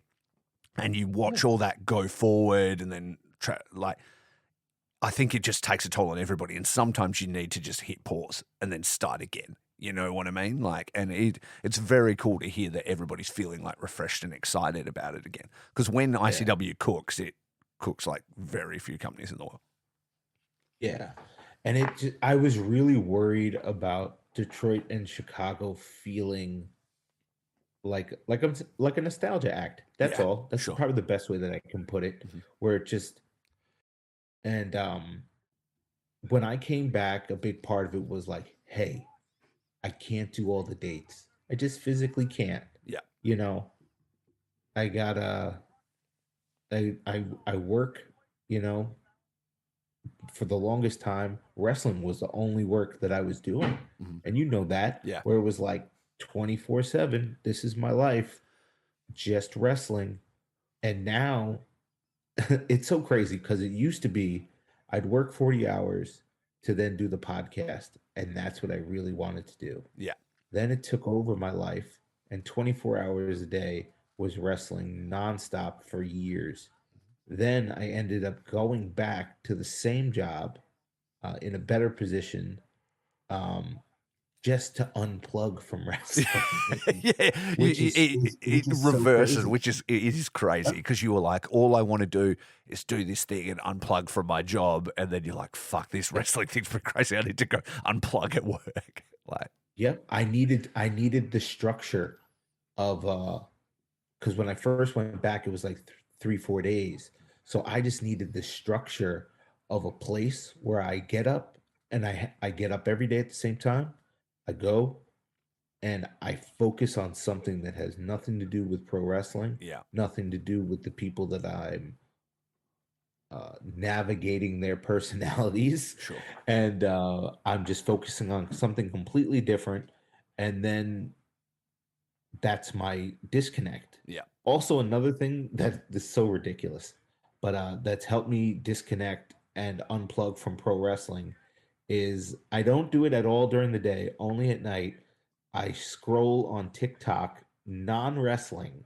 Speaker 2: And you watch all that go forward and then I think it just takes a toll on everybody. And sometimes you need to just hit pause and then start again. You know what I mean? Like, and it's very cool to hear that everybody's feeling like refreshed and excited about it again. Because when ICW cooks, it cooks like very few companies in the world.
Speaker 3: Yeah. And I was really worried about Detroit and Chicago feeling like a nostalgia act. That's all. That's probably the best way that I can put it. Where it just, and when I came back, a big part of it was like, hey, I can't do all the dates. I just physically can't.
Speaker 2: Yeah.
Speaker 3: You know, I gotta I work, you know, for the longest time, wrestling was the only work that I was doing. And you know that.
Speaker 2: Yeah.
Speaker 3: Where it was like 24/7, this is my life, just wrestling. And now it's so crazy because it used to be I'd work 40 hours to then do the podcast. And that's what I really wanted to do.
Speaker 2: Yeah.
Speaker 3: Then it took over my life, and 24 hours a day was wrestling nonstop for years. Then I ended up going back to the same job in a better position, um, just to unplug from wrestling,
Speaker 2: Yeah,
Speaker 3: which is
Speaker 2: it
Speaker 3: which is so
Speaker 2: reverses,
Speaker 3: crazy.
Speaker 2: which is it is crazy
Speaker 3: Yep.
Speaker 2: because you were like, all I want to do is do this thing and unplug from my job, and then you're like, fuck, this
Speaker 3: Yep.
Speaker 2: wrestling thing's pretty crazy. I need to go unplug at work. Like,
Speaker 3: Yep. I needed the structure of because when I first went back, it was like 3, 4 days. So I just needed the structure of a place where I get up and I get up every day at the same time. I go and I focus on something that has nothing to do with pro wrestling,
Speaker 2: yeah,
Speaker 3: nothing to do with the people that I'm navigating their personalities,
Speaker 2: sure,
Speaker 3: and I'm just focusing on something completely different. And then that's my disconnect.
Speaker 2: yeah,
Speaker 3: Also, another thing that is so ridiculous, but that's helped me disconnect and unplug from pro wrestling is I don't do it at all during the day, only at night. I scroll on TikTok, non wrestling.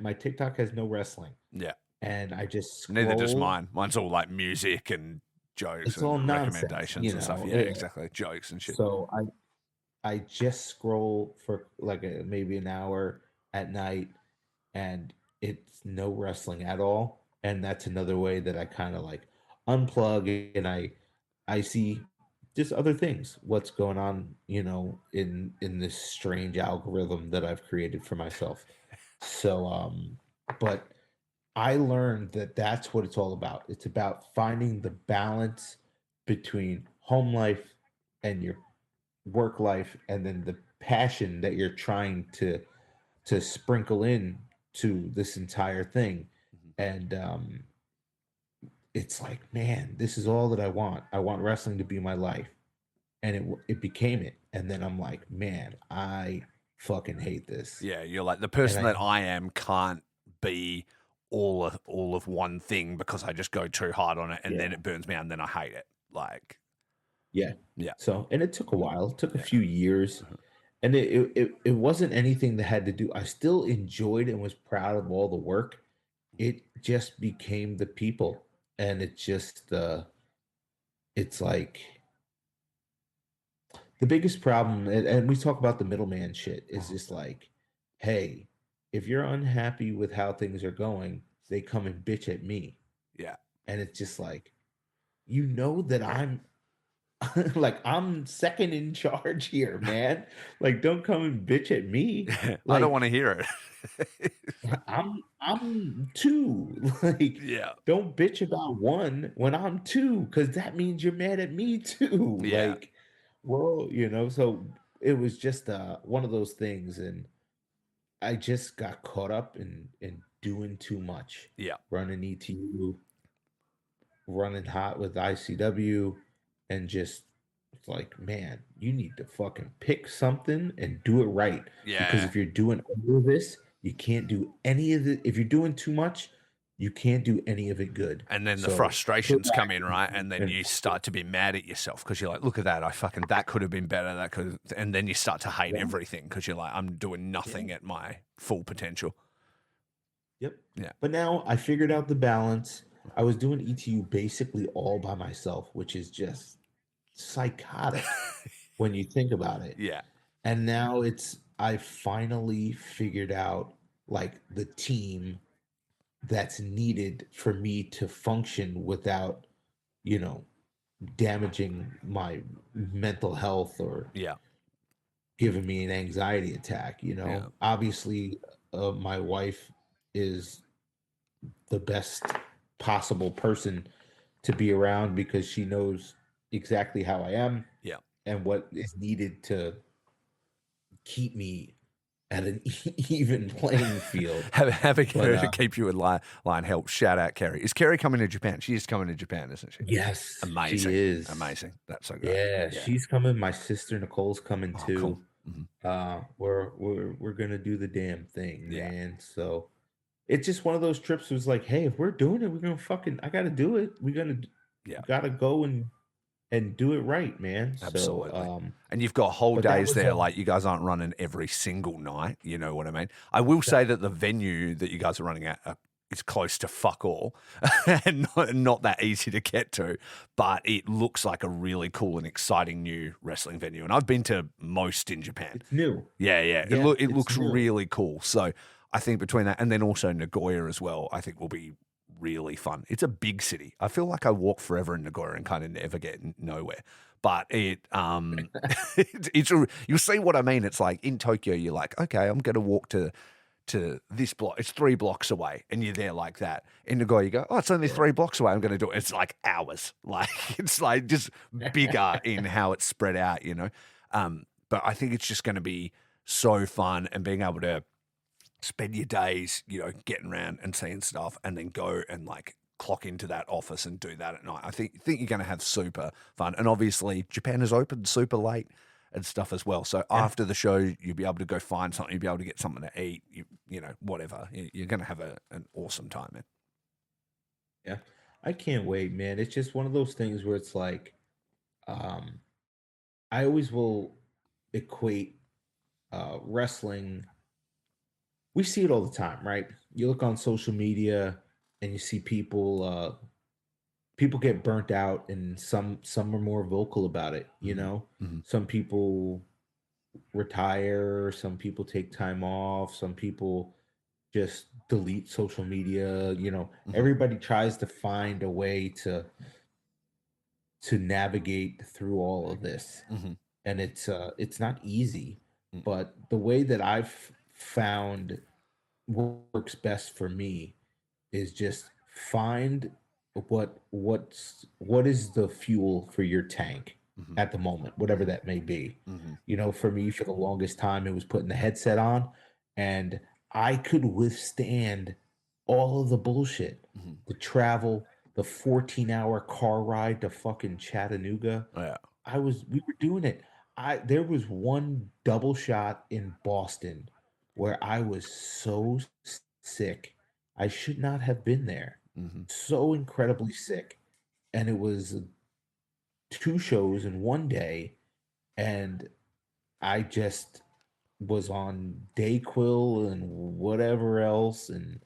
Speaker 3: My TikTok has no wrestling,
Speaker 2: yeah.
Speaker 3: and I just
Speaker 2: Neither does
Speaker 3: scroll.
Speaker 2: mine. Mine's all like music and jokes
Speaker 3: It's all
Speaker 2: and
Speaker 3: nonsense,
Speaker 2: recommendations and stuff. Yeah, exactly. Jokes and shit.
Speaker 3: So I just scroll for like maybe an hour at night, and it's no wrestling at all. And that's another way that I kind of like unplug, and I see just other things, what's going on, in this strange algorithm that I've created for myself. So but I learned that that's what it's all about. It's about finding the balance between home life and your work life, and then the passion that you're trying to sprinkle in to this entire thing.
Speaker 2: Mhm.
Speaker 3: And it's like, man, this is all that I want. I want wrestling to be my life, and it became it. And then I'm like, man, I fucking hate this.
Speaker 2: Yeah, you're like the
Speaker 3: And
Speaker 2: person
Speaker 3: I
Speaker 2: that I am can't be all of one thing because I just go too hard on it and then
Speaker 3: Yeah,
Speaker 2: it burns me out and then I hate it. Like,
Speaker 3: yeah.
Speaker 2: yeah,
Speaker 3: So, and it took a while. It took a
Speaker 2: yeah,
Speaker 3: few years,
Speaker 2: uh-huh,
Speaker 3: and it wasn't anything that had to do. I still enjoyed and was proud of all the work. It just became the people, and it just it's like the biggest problem, and we talk about the middleman shit, is
Speaker 2: uh-huh.
Speaker 3: just like, hey, if you're unhappy with how things are going, they come and bitch at me.
Speaker 2: Yeah.
Speaker 3: And it's just like, that I'm like, I'm second in charge here, man. Like, don't come and bitch at me.
Speaker 2: I don't want to
Speaker 3: Like,
Speaker 2: hear it.
Speaker 3: I'm two. Like,
Speaker 2: Yeah,
Speaker 3: don't bitch about one when I'm two, because that means you're mad at me too.
Speaker 2: yeah,
Speaker 3: Like, well, so it was just one of those things, and I just got caught up in doing too much,
Speaker 2: yeah,
Speaker 3: running ETU, running hot with ICW, and just it's like, man, you need to fucking pick something and do it right. Because
Speaker 2: yeah.
Speaker 3: if you're doing all of this, you can't do any of it. If you're doing too much, you can't do any of it good.
Speaker 2: And then the
Speaker 3: So chill
Speaker 2: frustrations come
Speaker 3: back
Speaker 2: in, right? And then
Speaker 3: and
Speaker 2: you start to be mad at yourself because you're like, look at that. That could have been better. That could, and then you start to hate
Speaker 3: yeah,
Speaker 2: everything because you're like, I'm doing
Speaker 3: yeah,
Speaker 2: nothing at my full potential.
Speaker 3: yep.
Speaker 2: Yeah.
Speaker 3: But now I figured out the balance. I was doing ETU basically all by myself, which is just psychotic when you think about it.
Speaker 2: Yeah.
Speaker 3: And now I finally figured out like the team that's needed for me to function without, you know, damaging my mental health or
Speaker 2: Yeah.
Speaker 3: giving me an anxiety attack.
Speaker 2: Yeah.
Speaker 3: Obviously, my wife is the best possible person to be around because she knows exactly how I am
Speaker 2: Yeah.
Speaker 3: and what is needed to keep me at an even playing field.
Speaker 2: Having
Speaker 3: But
Speaker 2: her keep you in line helps. Shout out Kerry. Is Kerry coming to Japan? She is coming to Japan, isn't she?
Speaker 3: yes, she
Speaker 2: Amazing.
Speaker 3: is.
Speaker 2: Amazing. That's so great.
Speaker 3: Yeah,
Speaker 2: Yeah.
Speaker 3: she's coming. My sister Nicole's coming
Speaker 2: Oh, cool.
Speaker 3: too.
Speaker 2: Hmm.
Speaker 3: We're gonna do the damn thing,
Speaker 2: Yeah.
Speaker 3: man. So it's just one of those trips. Was like, hey, if we're doing it, we're gonna fucking. I gotta do it.
Speaker 2: Yeah.
Speaker 3: Gotta go and and do it right, man. So,
Speaker 2: Absolutely. And you've got whole
Speaker 3: but that
Speaker 2: days
Speaker 3: was
Speaker 2: there, like you guys aren't running every single night. You know what I mean? I will say that the venue that you guys are running at is close to fuck all and not that easy to get to, but it looks like a really cool and exciting new wrestling venue. And I've been to most in Japan.
Speaker 3: it's new.
Speaker 2: Yeah.
Speaker 3: Yeah,
Speaker 2: It
Speaker 3: it's
Speaker 2: looks
Speaker 3: new.
Speaker 2: really cool. So I think between that and then also Nagoya as well, I think will be really fun. It's a big city. I feel like I walk forever in Nagoya and kind of never get nowhere. But you'll see what I mean. It's like in Tokyo, you're like, okay, I'm going to walk to this block. It's 3 blocks away, and you're there like that. In Nagoya, you go, oh, it's only 3 blocks away. I'm going to do it. It's like hours. Like it's like just bigger in how it's spread out, you know. But I think it's just going to be so fun, and being able to spend your days, you know, getting around and seeing stuff, and then go and like clock into that office and do that at night. I think you're going to have super fun, and obviously Japan is open super late and stuff as well. So after the show, you'll be able to go find something. You'll be able to get something to eat. You know, whatever. You're going to have an awesome time, man.
Speaker 3: Yeah, I can't wait, man. It's just one of those things where it's like, um, I always will equate wrestling. We see it all the time, right? You look on social media and you see people get burnt out, and some are more vocal about it. You know, some people retire, some people take time off, some people just delete social media. You know, everybody tries to find a way to navigate through all of this, and it's not easy. But the way that I've found works best for me is just find what is the fuel for your tank at the moment, whatever that may be. You know, for me, for the longest time, it was putting the headset on, and I could withstand all of the bullshit, the travel, the 14-hour car ride to fucking Chattanooga.
Speaker 2: Yeah.
Speaker 3: We were doing it. There was one double shot in Boston where I was so sick. I should not have been there. So incredibly sick. And it was 2 shows in one day, and I just was on Dayquil and whatever else, and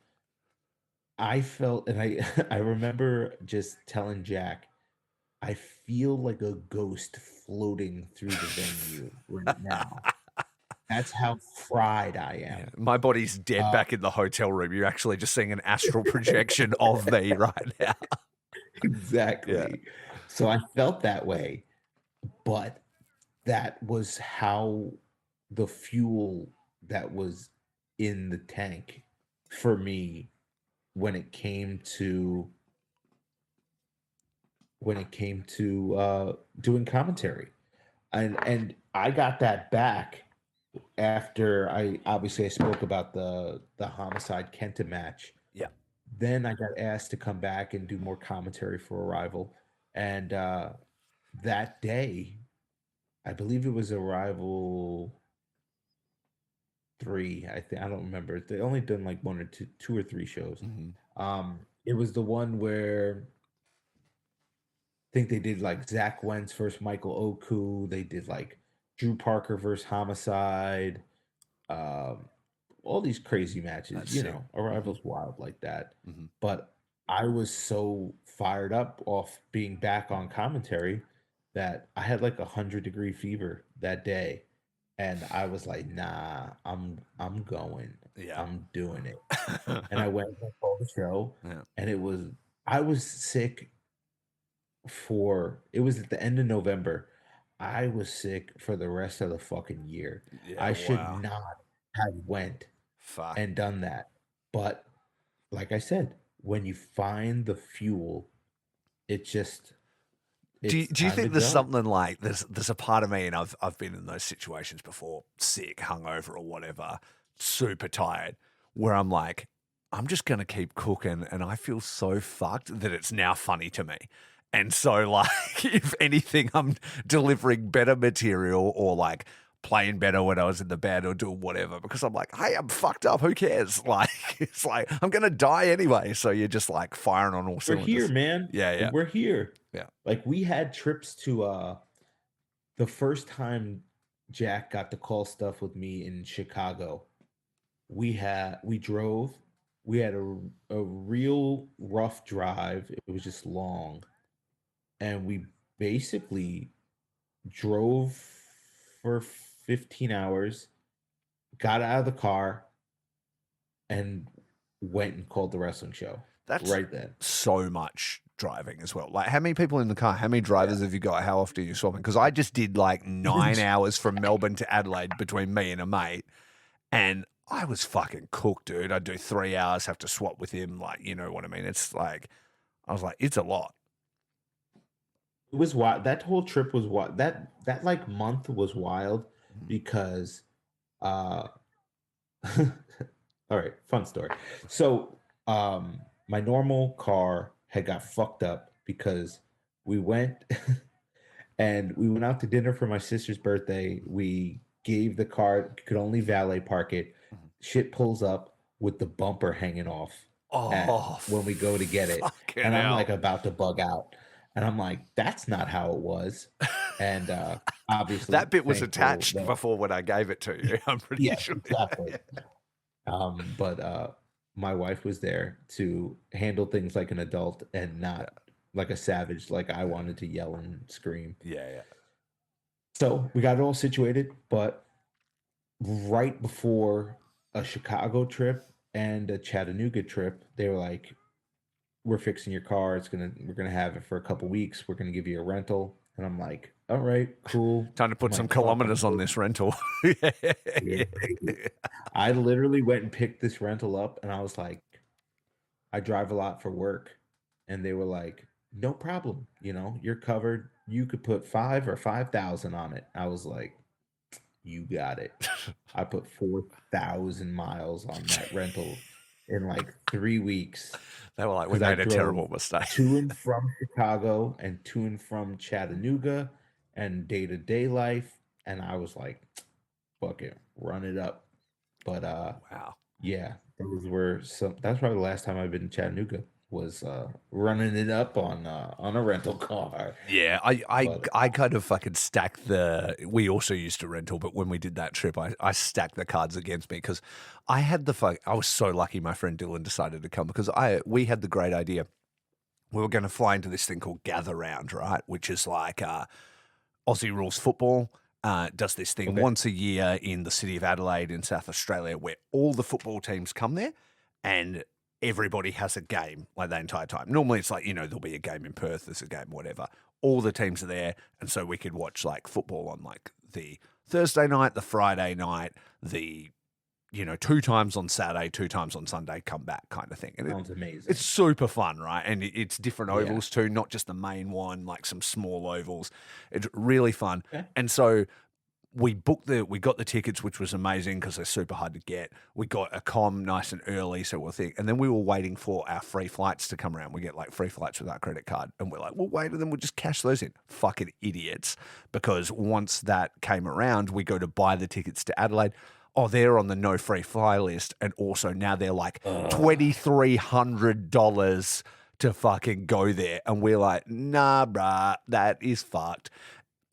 Speaker 3: I felt, and I I remember just telling Jack, I feel like a ghost floating through the venue right now. That's how fried I am.
Speaker 2: My body's dead back in the hotel room. You're actually just seeing an astral projection of me right now.
Speaker 3: Exactly. So I felt that way, but that was how the fuel that was in the tank for me when it came to doing commentary. And I got that back after I spoke about the Homicide Kenta match.
Speaker 2: Yeah.
Speaker 3: Then I got asked to come back and do more commentary for Arrival. And that day, I believe it was Arrival 3. I don't remember. They only done like 1 or 2 or 3 shows. It was the one where I think they did like Zach Wentz versus Michael Oku. They did like Drew Parker versus Homicide. All these crazy matches.
Speaker 2: That's
Speaker 3: you
Speaker 2: sick.
Speaker 3: know, Arrival's wild like that. But I was so fired up off being back on commentary that I had like 100-degree fever that day. And I was like, nah, I'm going.
Speaker 2: Yeah.
Speaker 3: I'm doing it. And I went and saw the show.
Speaker 2: Yeah.
Speaker 3: And I was sick it was at the end of November. I was sick for the rest of the fucking year.
Speaker 2: Yeah,
Speaker 3: I should
Speaker 2: wow.
Speaker 3: not have went
Speaker 2: Fuck.
Speaker 3: and done that. But like I said, when you find the fuel, it just
Speaker 2: Do you
Speaker 3: it's time
Speaker 2: think
Speaker 3: to
Speaker 2: there's
Speaker 3: go.
Speaker 2: something like there's a part of me, and I've been in those situations before, sick, hungover, or whatever, super tired, where I'm like, I'm just gonna keep cooking, and I feel so fucked that it's now funny to me. And so, like, if anything, I'm delivering better material or like playing better when I was in the bed or doing whatever because I'm like, hey, I'm fucked up. Who cares? Like, it's like, I'm going to die anyway. So you're just like firing on all
Speaker 3: We're
Speaker 2: cylinders.
Speaker 3: here, man.
Speaker 2: Yeah.
Speaker 3: We're here.
Speaker 2: Yeah.
Speaker 3: Like we had trips to the first time Jack got to call stuff with me in Chicago. We drove. We had a real rough drive. It was just long. And we basically drove for 15 hours, got out of the car, and went and called the wrestling show.
Speaker 2: That's
Speaker 3: right then.
Speaker 2: So much driving as well. Like, how many people in the car? How many drivers have you got? How often are you swapping? Because I just did like 9 hours from Melbourne to Adelaide between me and a mate, and I was fucking cooked, dude. I'd do 3 hours, have to swap with him. Like, you know what I mean? It's like, I was like, it's a lot.
Speaker 3: It was wild. That whole trip was wild. That like month was wild because all right, fun story. So my normal car had got fucked up because we went and we went out to dinner for my sister's birthday. We gave the car, could only valet park it. Shit pulls up with the bumper hanging off when we go to get it. And I'm like about to bug out. And I'm like, that's not how it was. And obviously
Speaker 2: that bit was attached before when I gave it to you. I'm pretty sure.
Speaker 3: Exactly. But my wife was there to handle things like an adult and not like a savage, like I wanted to yell and scream.
Speaker 2: Yeah.
Speaker 3: So we got it all situated, but right before a Chicago trip and a Chattanooga trip, they were like, we're fixing your car. We're gonna have it for a couple weeks. We're gonna give you a rental. And I'm like, all right, cool.
Speaker 2: Time to put some kilometers on this rental.
Speaker 3: Yeah. I literally went and picked this rental up and I was like, I drive a lot for work. And they were like, no problem. You know, you're covered. You could put 5 or 5,000 on it. I was like, you got it. I put 4,000 miles on that rental in like 3 weeks.
Speaker 2: They were like, we made a terrible mistake.
Speaker 3: To and from Chicago and to and from Chattanooga and day-to-day life. And I was like, fuck it, run it up. But
Speaker 2: wow.
Speaker 3: Yeah, that's probably the last time I've been in Chattanooga was running it up on a rental car.
Speaker 2: Yeah, I kind of fucking stacked we also used to rental, but when we did that trip, I stacked the cards against me because I was so lucky my friend Dylan decided to come because we had the great idea. We were going to fly into this thing called Gather Round, right? Which is like Aussie Rules Football. Does this thing once a year in the city of Adelaide in South Australia where all the football teams come there and everybody has a game like that entire time. Normally it's like, there'll be a game in Perth, there's a game, whatever. All the teams are there. And so we could watch like football on like the Thursday night, the Friday night, the 2 times on Saturday, 2 times on Sunday, come back kind of thing. And
Speaker 3: sounds amazing.
Speaker 2: It's super fun, right? And it's different ovals too, not just the main one, like some small ovals. It's really fun. Yeah. And so we got the tickets, which was amazing because they're super hard to get. We got a comm nice and early, so we'll think. And then we were waiting for our free flights to come around. We get like free flights with our credit card. And we're like, we'll wait and then we'll just cash those in. Fucking idiots. Because once that came around, we go to buy the tickets to Adelaide. Oh, they're on the no free fly list. And also now they're like $2,300 to fucking go there. And we're like, nah, bruh, that is fucked.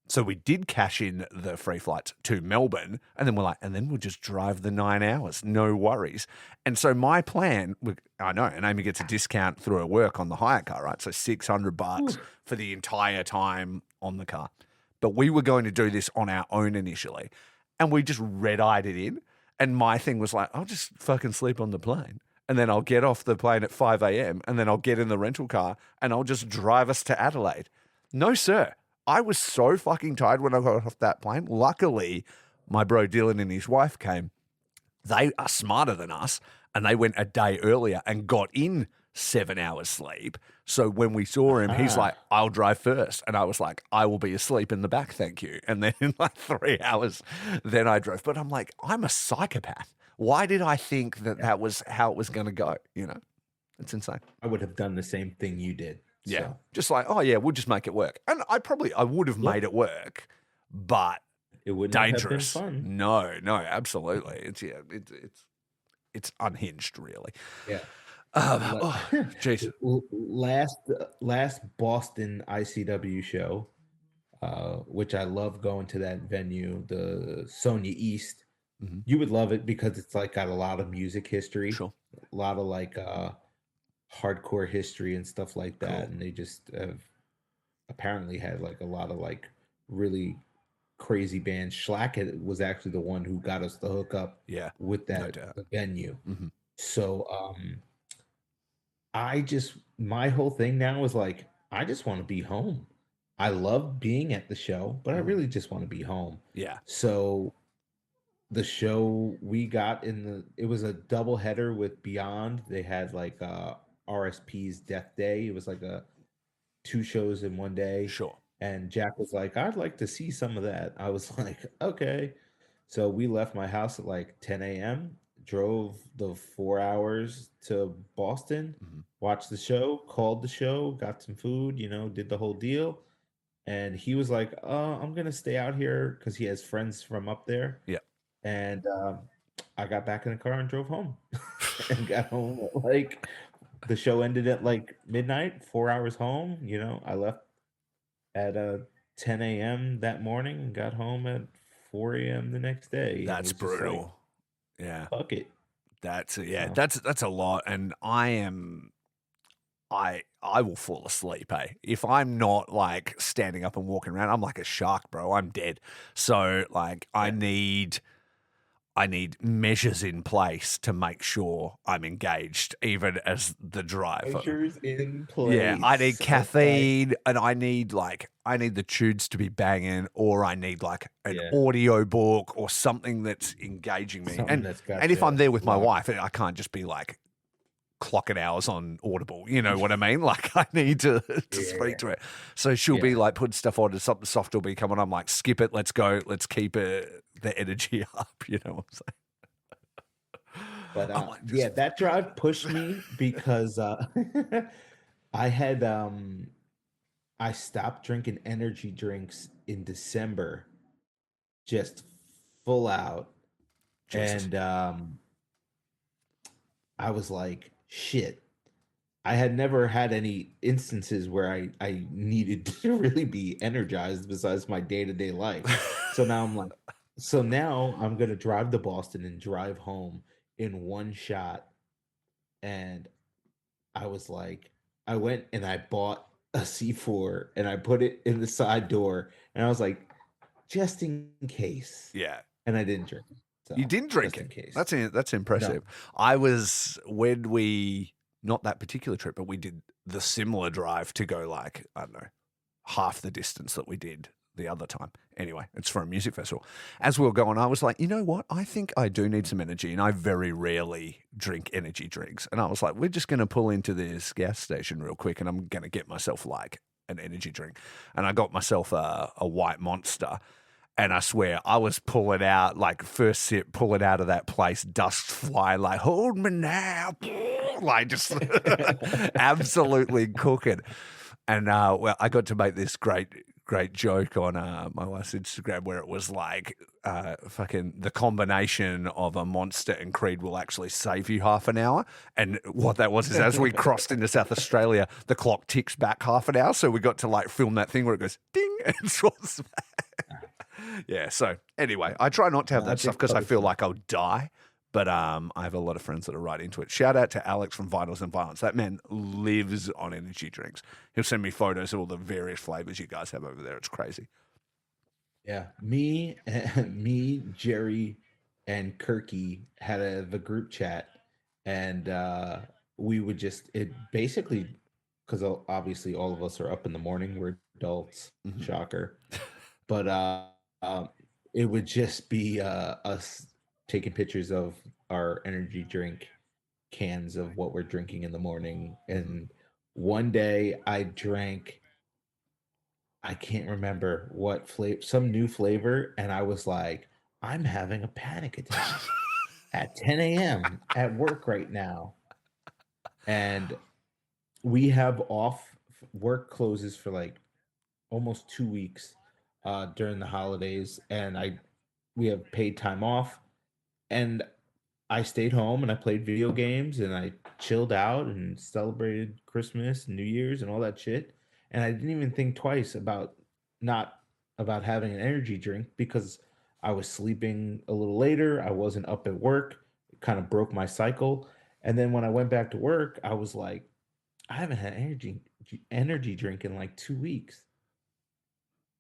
Speaker 2: So we did cash in the free flights to Melbourne. And then we're like, and then we'll just drive the 9 hours. No worries. And so my plan, I know, and Amy gets a discount through her work on the hire car, right? So $600 for the entire time on the car. But we were going to do this on our own initially. And we just red-eyed it in. And my thing was like, I'll just fucking sleep on the plane. And then I'll get off the plane at 5 a.m. And then I'll get in the rental car and I'll just drive us to Adelaide. No, sir. I was so fucking tired when I got off that plane. Luckily, my bro Dylan and his wife came. They are smarter than us. And they went a day earlier and got in 7 hours sleep. So when we saw him, he's like, I'll drive first. And I was like, I will be asleep in the back, thank you. And then in like 3 hours, then I drove. But I'm like, I'm a psychopath. Why did I think that was how it was going to go? It's insane.
Speaker 3: I would have done the same thing you did.
Speaker 2: Yeah.
Speaker 3: So.
Speaker 2: Just like, oh yeah, we'll just make it work. And I would have made it work, but
Speaker 3: it would not have been
Speaker 2: dangerous.
Speaker 3: fun.
Speaker 2: No, absolutely. It's unhinged, really.
Speaker 3: Yeah.
Speaker 2: Jeez.
Speaker 3: Last Boston ICW show, which I love going to that venue, the Sonia East.
Speaker 2: Mhm.
Speaker 3: You would love it because it's like got a lot of music history,
Speaker 2: Sure.
Speaker 3: a lot of like hardcore history and stuff like that,
Speaker 2: Cool.
Speaker 3: and they just have apparently had like a lot of like really crazy bands. Was actually the one who got us the hook up
Speaker 2: Yeah.
Speaker 3: with
Speaker 2: No
Speaker 3: that
Speaker 2: doubt.
Speaker 3: the venue.
Speaker 2: Mhm.
Speaker 3: So my whole thing now is like I just want to be home. I love being at the show, but I really just want to be home.
Speaker 2: Yeah.
Speaker 3: So the show we got it was a double header with Beyond. They had like RSP's Death Day. It was like a 2 shows in one day.
Speaker 2: Sure.
Speaker 3: And Jack was like, I'd like to see some of that. I was like, okay. So we left my house at like 10 a.m., drove the 4 hours to Boston,
Speaker 2: Mhm.
Speaker 3: watched the show, called the show, got some food, did the whole deal. And he was like, I'm going to stay out here because he has friends from up there.
Speaker 2: Yeah.
Speaker 3: And I got back in the car and drove home and got home. Like the show ended at like midnight, 4 hours home. I left at 10 a.m. that morning and got home at 4 a.m. the next day. And it
Speaker 2: That's
Speaker 3: was just like,
Speaker 2: brutal. Yeah.
Speaker 3: fuck it.
Speaker 2: That's
Speaker 3: So,
Speaker 2: that's a lot, and I will fall asleep, if I'm not like standing up and walking around, I'm like a shark, bro. I'm dead. So like I
Speaker 3: yeah.
Speaker 2: need measures in place to make sure I'm engaged, even as the driver.
Speaker 3: Measures in
Speaker 2: Yeah, I need
Speaker 3: place. Okay.
Speaker 2: caffeine, and I need the tunes to be banging, or I need like an
Speaker 3: Yeah.
Speaker 2: audio book or something that's engaging me.
Speaker 3: Something
Speaker 2: And
Speaker 3: that's got
Speaker 2: and if I'm
Speaker 3: you
Speaker 2: there with my
Speaker 3: locked.
Speaker 2: wife, I can't just be like clocking hours on Audible. You know what I mean? Like I need to speak to it. So she'll be
Speaker 3: Yeah.
Speaker 2: like putting stuff on, and something soft will be coming. I'm like, skip it, let's go, let's keep the energy up. You know what I'm saying?
Speaker 3: But
Speaker 2: I'm like,
Speaker 3: yeah, that drive pushed me because I had I stopped drinking energy drinks in December, just full out.
Speaker 2: Jesus.
Speaker 3: And I was like, shit. I had never had any instances where I needed to really be energized besides my day-to-day life. So now I'm gonna drive to Boston and drive home in one shot. And I was like, I went and I bought a C4 and I put it in the side door, and I was like, just in case.
Speaker 2: Yeah.
Speaker 3: And I didn't drink it. So
Speaker 2: You didn't drink
Speaker 3: just in
Speaker 2: it.
Speaker 3: case.
Speaker 2: That's impressive. I was when we not that particular trip, but we did the similar drive to go like, I don't know, half the distance that we did the other time. Anyway, it's for a music festival. As we were going, I was like, you know what? I think I do need some energy, and I very rarely drink energy drinks. And I was like, we're just going to pull into this gas station real quick, and I'm going to get myself like an energy drink. And I got myself a white Monster. And I swear, I was pulling out, like, first sip, pulling out of that place, dust flying, like, hold me now. Like, just absolutely cooking. And, well, I got to make this great joke on my wife's Instagram where it was like, fucking the combination of a Monster and Creed will actually save you half an hour. And what that was is as we crossed into South Australia, the clock ticks back half an hour. So we got to, like, film that thing where it goes ding and swaps back. Yeah, so anyway, I try not to have that stuff because I feel like I'll die. But I have a lot of friends that are right into it. Shout out to Alex from Vitals and Violence. That man lives on energy drinks. He'll send me photos of all the various flavors you guys have over there. It's crazy.
Speaker 3: Yeah, me, Jerry, and Kirky had the group chat, and we would it basically because obviously all of us are up in the morning. We're adults, shocker, but it would just be us taking pictures of our energy drink cans of what we're drinking in the morning. And one day I drank, I can't remember what flavor, some new flavor, and I was like, I'm having a panic attack at 10 a.m. at work right now. And we have work closes for like almost 2 weeks. during the holidays, and we have paid time off, and I stayed home and I played video games and I chilled out and celebrated Christmas and New Year's and all that shit. And I didn't even think twice not about having an energy drink because I was sleeping a little later. I wasn't up at work. It kind of broke my cycle. And then when I went back to work, I was like, I haven't had energy drink in like 2 weeks.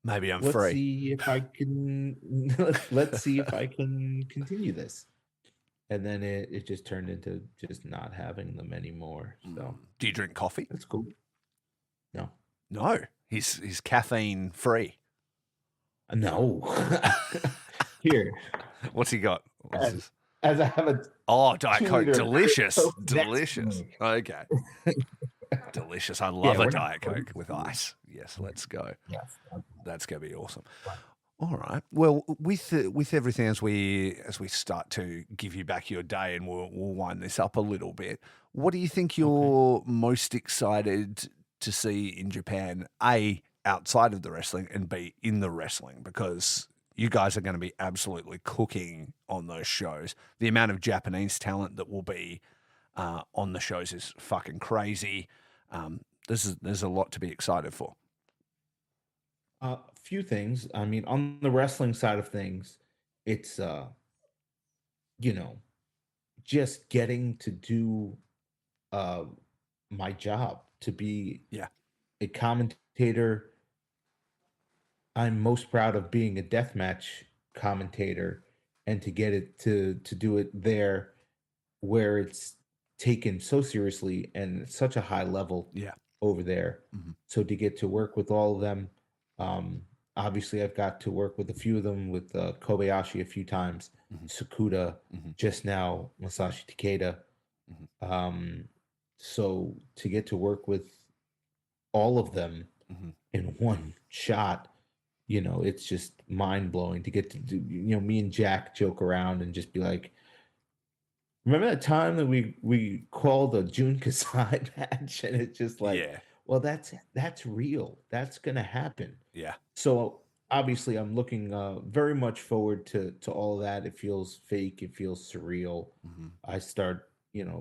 Speaker 2: Maybe I'm
Speaker 3: Let's
Speaker 2: free.
Speaker 3: see if I can let's see if I can continue this. And then it just turned into just not having them anymore. So
Speaker 2: Do you drink coffee?
Speaker 3: that's cool. No.
Speaker 2: No. He's caffeine free.
Speaker 3: No. Here.
Speaker 2: What's he got? What's this?
Speaker 3: As I have a
Speaker 2: Diet Coke.
Speaker 3: 2-liter
Speaker 2: Delicious.
Speaker 3: Coke next to
Speaker 2: Delicious.
Speaker 3: me.
Speaker 2: Okay. Delicious. I love a
Speaker 3: we're
Speaker 2: Diet
Speaker 3: not
Speaker 2: Coke with ice. Yes, let's go.
Speaker 3: Yes.
Speaker 2: That's going to be awesome. All right. Well, with everything as we start to give you back your day, and we'll wind this up a little bit. What do you think you're most excited to see in Japan? A, outside of the wrestling, and B, in the wrestling, because you guys are going to be absolutely cooking on those shows. The amount of Japanese talent that will be on the shows is fucking crazy. There's a lot to be excited for.
Speaker 3: A few things. I mean, on the wrestling side of things, it's you know, just getting to do uh my job, to be
Speaker 2: Yeah.
Speaker 3: a commentator. I'm most proud of being a deathmatch commentator and to get it to do it there where it's taken so seriously and at such a high level
Speaker 2: Yeah.
Speaker 3: over there.
Speaker 2: Mhm.
Speaker 3: So to get to work with all of them, um, obviously I've got to work with a few of them, with Kobayashi a few times, Sakuda, just now Masashi Takeda. So to get to work with all of them in one shot, it's just mind blowing to get to do. Me and Jack joke around and just be like, remember that time that we called a June Kasai match, and it's just like,
Speaker 2: Yeah.
Speaker 3: well, that's real. That's gonna happen.
Speaker 2: Yeah.
Speaker 3: So obviously, I'm looking very much forward to all of that. It feels fake. It feels surreal. I start,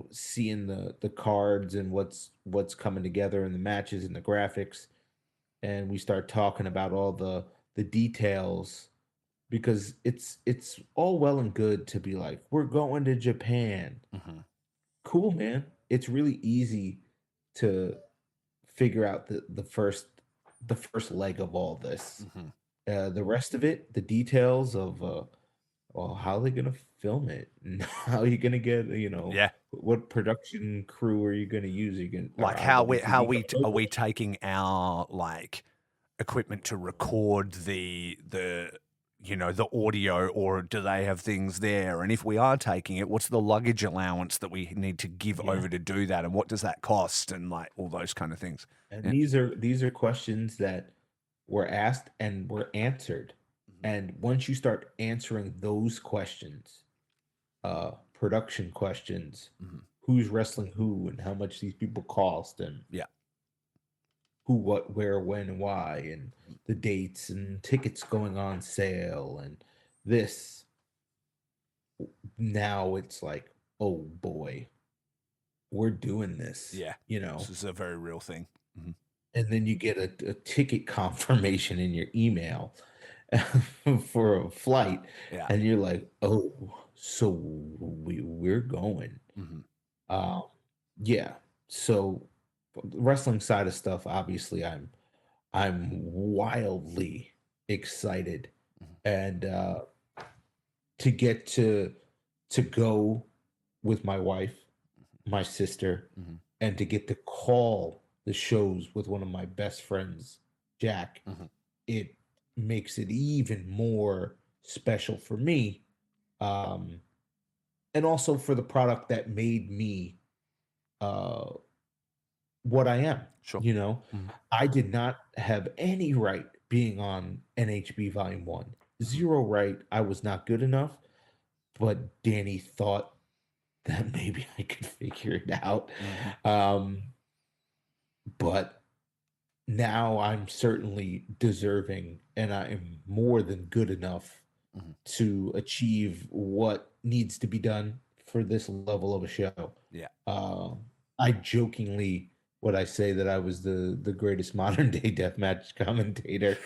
Speaker 3: seeing the cards and what's coming together in the matches and the graphics, and we start talking about all the details, because it's all well and good to be like, we're going to Japan. Cool, man. It's really easy to figure out the first leg of all this. The rest of it, the details of well, how are they gonna film it? And how are you gonna get,
Speaker 2: Yeah.
Speaker 3: what production crew are you gonna use? Are you gonna,
Speaker 2: Like
Speaker 3: or
Speaker 2: how
Speaker 3: IWTV
Speaker 2: are we taking our like equipment to record the the audio, or do they have things there? And if we are taking it, what's the luggage allowance that we need to give over to do that, and what does that cost, and like all those kind of things.
Speaker 3: And
Speaker 2: Yeah.
Speaker 3: these are questions that were asked and were answered. And once you start answering those questions, production questions, who's wrestling who, and how much these people cost, and
Speaker 2: Yeah.
Speaker 3: who, what, where, when, and why, and the dates and tickets going on sale, and this, now it's like, oh boy, we're doing this.
Speaker 2: Yeah. This is a very real thing.
Speaker 3: And then you get a ticket confirmation in your email for a flight,
Speaker 2: Yeah.
Speaker 3: and you're like, oh, so we're going. Yeah. So the wrestling side of stuff, obviously, I'm wildly excited, and to get to go with my wife, my sister, and to get to call the shows with one of my best friends, Jack, it makes it even more special for me, and also for the product that made me what I am.
Speaker 2: Sure.
Speaker 3: I did not have any right being on NHB Volume 1. Zero right. I was not good enough, but Danny thought that maybe I could figure it out. But now I'm certainly deserving, and I am more than good enough
Speaker 2: Mhm.
Speaker 3: to achieve what needs to be done for this level of a show.
Speaker 2: Yeah.
Speaker 3: I jokingly would I say that I was the greatest modern day deathmatch commentator.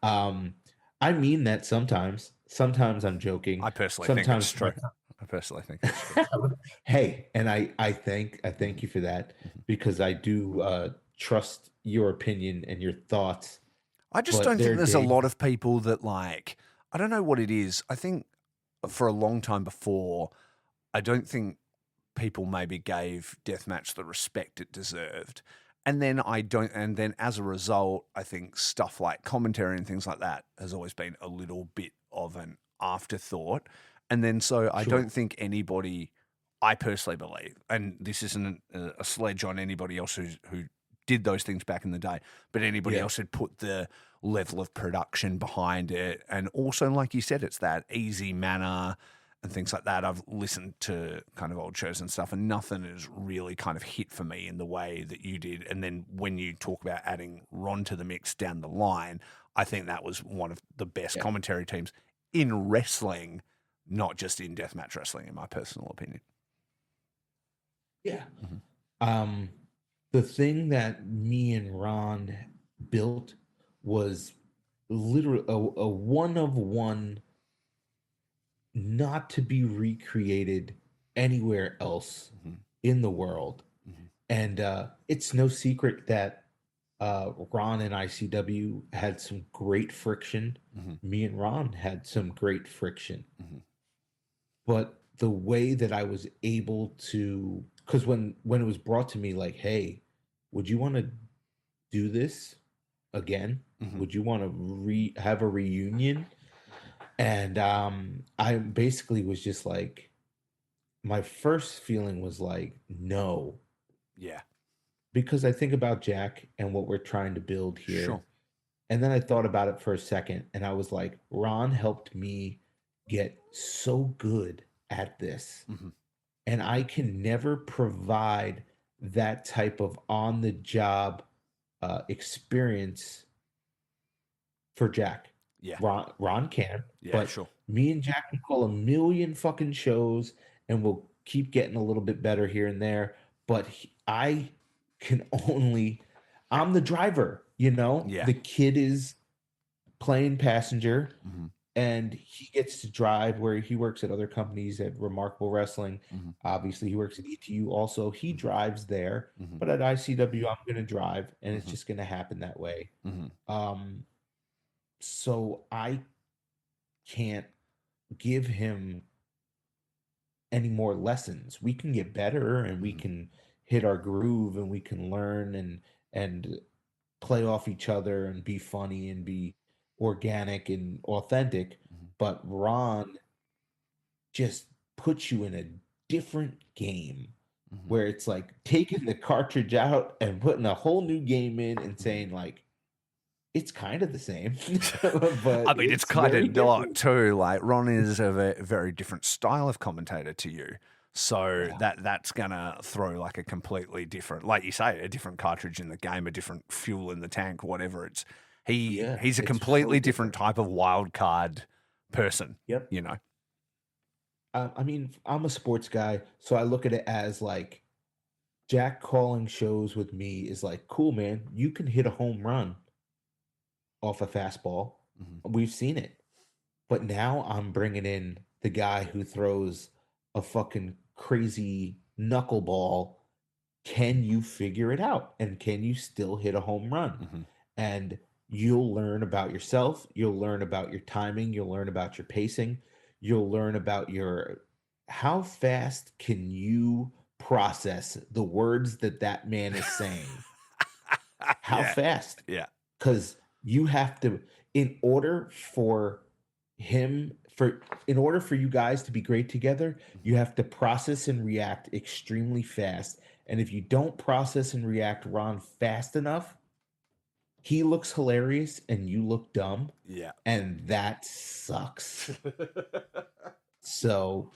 Speaker 3: Um, I mean that sometimes. Sometimes I'm joking.
Speaker 2: I personally think it's
Speaker 3: Sometimes
Speaker 2: true. I personally think it's true.
Speaker 3: hey, and I thank you for that,
Speaker 2: Mhm.
Speaker 3: because I do trust your opinion and your thoughts.
Speaker 2: I just
Speaker 3: But
Speaker 2: don't
Speaker 3: there
Speaker 2: think
Speaker 3: are
Speaker 2: there's a
Speaker 3: days,
Speaker 2: lot of people that like, I don't know what it is. I think for a long time before, I don't think people maybe gave deathmatch the respect it deserved. And then as a result, I think stuff like commentary and things like that has always been a little bit of an afterthought. And then so I
Speaker 3: sure,
Speaker 2: don't think anybody, I personally believe, and this isn't a sledge on anybody else who did those things back in the day, but anybody
Speaker 3: yeah,
Speaker 2: else had put the level of production behind it. And also, like you said, it's that easy manner and things like that. I've listened to kind of old shows and stuff, and nothing has really kind of hit for me in the way that you did. And then when you talk about adding Ron to the mix down the line, I think that was one of the best
Speaker 3: yeah,
Speaker 2: commentary teams in wrestling, not just in deathmatch wrestling, in my personal opinion.
Speaker 3: yeah.
Speaker 2: Mm-hmm.
Speaker 3: Um, the thing that me and Ron built was literally a one of one, not to be recreated anywhere else
Speaker 2: Mm-hmm.
Speaker 3: in the world.
Speaker 2: Mm-hmm.
Speaker 3: And it's no secret that Ron and ICW had some great friction.
Speaker 2: Mm-hmm.
Speaker 3: Me and Ron had some great friction.
Speaker 2: Mm-hmm.
Speaker 3: But the way that I was able to, because when it was brought to me, like, hey, would you want to do this again?
Speaker 2: Mm-hmm.
Speaker 3: Would you want to have a reunion? And I basically was just like, my first feeling was like, no,
Speaker 2: Yeah,
Speaker 3: because I think about Jack and what we're trying to build
Speaker 2: sure.
Speaker 3: here. And then I thought about it for a second, and I was like, Ron helped me get so good at this.
Speaker 2: Mm-hmm.
Speaker 3: And I can never provide that type of on the job experience for Jack.
Speaker 2: Yeah,
Speaker 3: Ron can,
Speaker 2: yeah,
Speaker 3: but
Speaker 2: sure.
Speaker 3: me and Jack can call a million fucking shows, and we'll keep getting a little bit better here and there. But I can only, I'm the driver, you know?
Speaker 2: Yeah.
Speaker 3: The kid is playing passenger,
Speaker 2: Mm-hmm.
Speaker 3: and he gets to drive where he works at other companies at Remarkable Wrestling.
Speaker 2: Mm-hmm.
Speaker 3: Obviously, he works at ETU also. He drives there,
Speaker 2: Mm-hmm.
Speaker 3: but at ICW, I'm going to drive, and it's
Speaker 2: Mm-hmm.
Speaker 3: just going to happen that way.
Speaker 2: Mm-hmm.
Speaker 3: Um, so I can't give him any more lessons. We can get better, and we
Speaker 2: Mm-hmm.
Speaker 3: can hit our groove, and we can learn and play off each other and be funny and be organic and authentic.
Speaker 2: Mm-hmm.
Speaker 3: But Ron just puts you in a different game
Speaker 2: Mm-hmm.
Speaker 3: where it's like taking the cartridge out and putting a whole new game in and saying like it's kind of the same,
Speaker 2: I
Speaker 3: but
Speaker 2: mean, it's
Speaker 3: it's
Speaker 2: kind
Speaker 3: very
Speaker 2: of not
Speaker 3: different.
Speaker 2: too. Like Ron is a very different style of commentator to you, so
Speaker 3: Yeah.
Speaker 2: that's gonna throw like a completely different, like you say, a different cartridge in the game, a different fuel in the tank, whatever. It's
Speaker 3: Yeah,
Speaker 2: he's a
Speaker 3: it's so
Speaker 2: completely different
Speaker 3: different.
Speaker 2: type of wild card person,
Speaker 3: Yep.
Speaker 2: you know.
Speaker 3: I mean, I'm a sports guy, so I look at it as like Jack calling shows with me is like, cool, man. You can hit a home run off a fastball.
Speaker 2: Mm-hmm.
Speaker 3: We've seen it. But now I'm bringing in the guy who throws a fucking crazy knuckleball. Can you figure it out? And can you still hit a home run?
Speaker 2: Mm-hmm.
Speaker 3: And you'll learn about yourself. You'll learn about your timing. You'll learn about your pacing. You'll learn about your how fast can you process the words that that man is saying? How
Speaker 2: Yeah,
Speaker 3: fast?
Speaker 2: yeah,
Speaker 3: Because you have to, in order for him, in order for you guys to be great together,
Speaker 2: mm-hmm.
Speaker 3: you have to process and react extremely fast. And if you don't process and react Ron fast enough, he looks hilarious and you look dumb,
Speaker 2: Yeah.
Speaker 3: and that sucks. So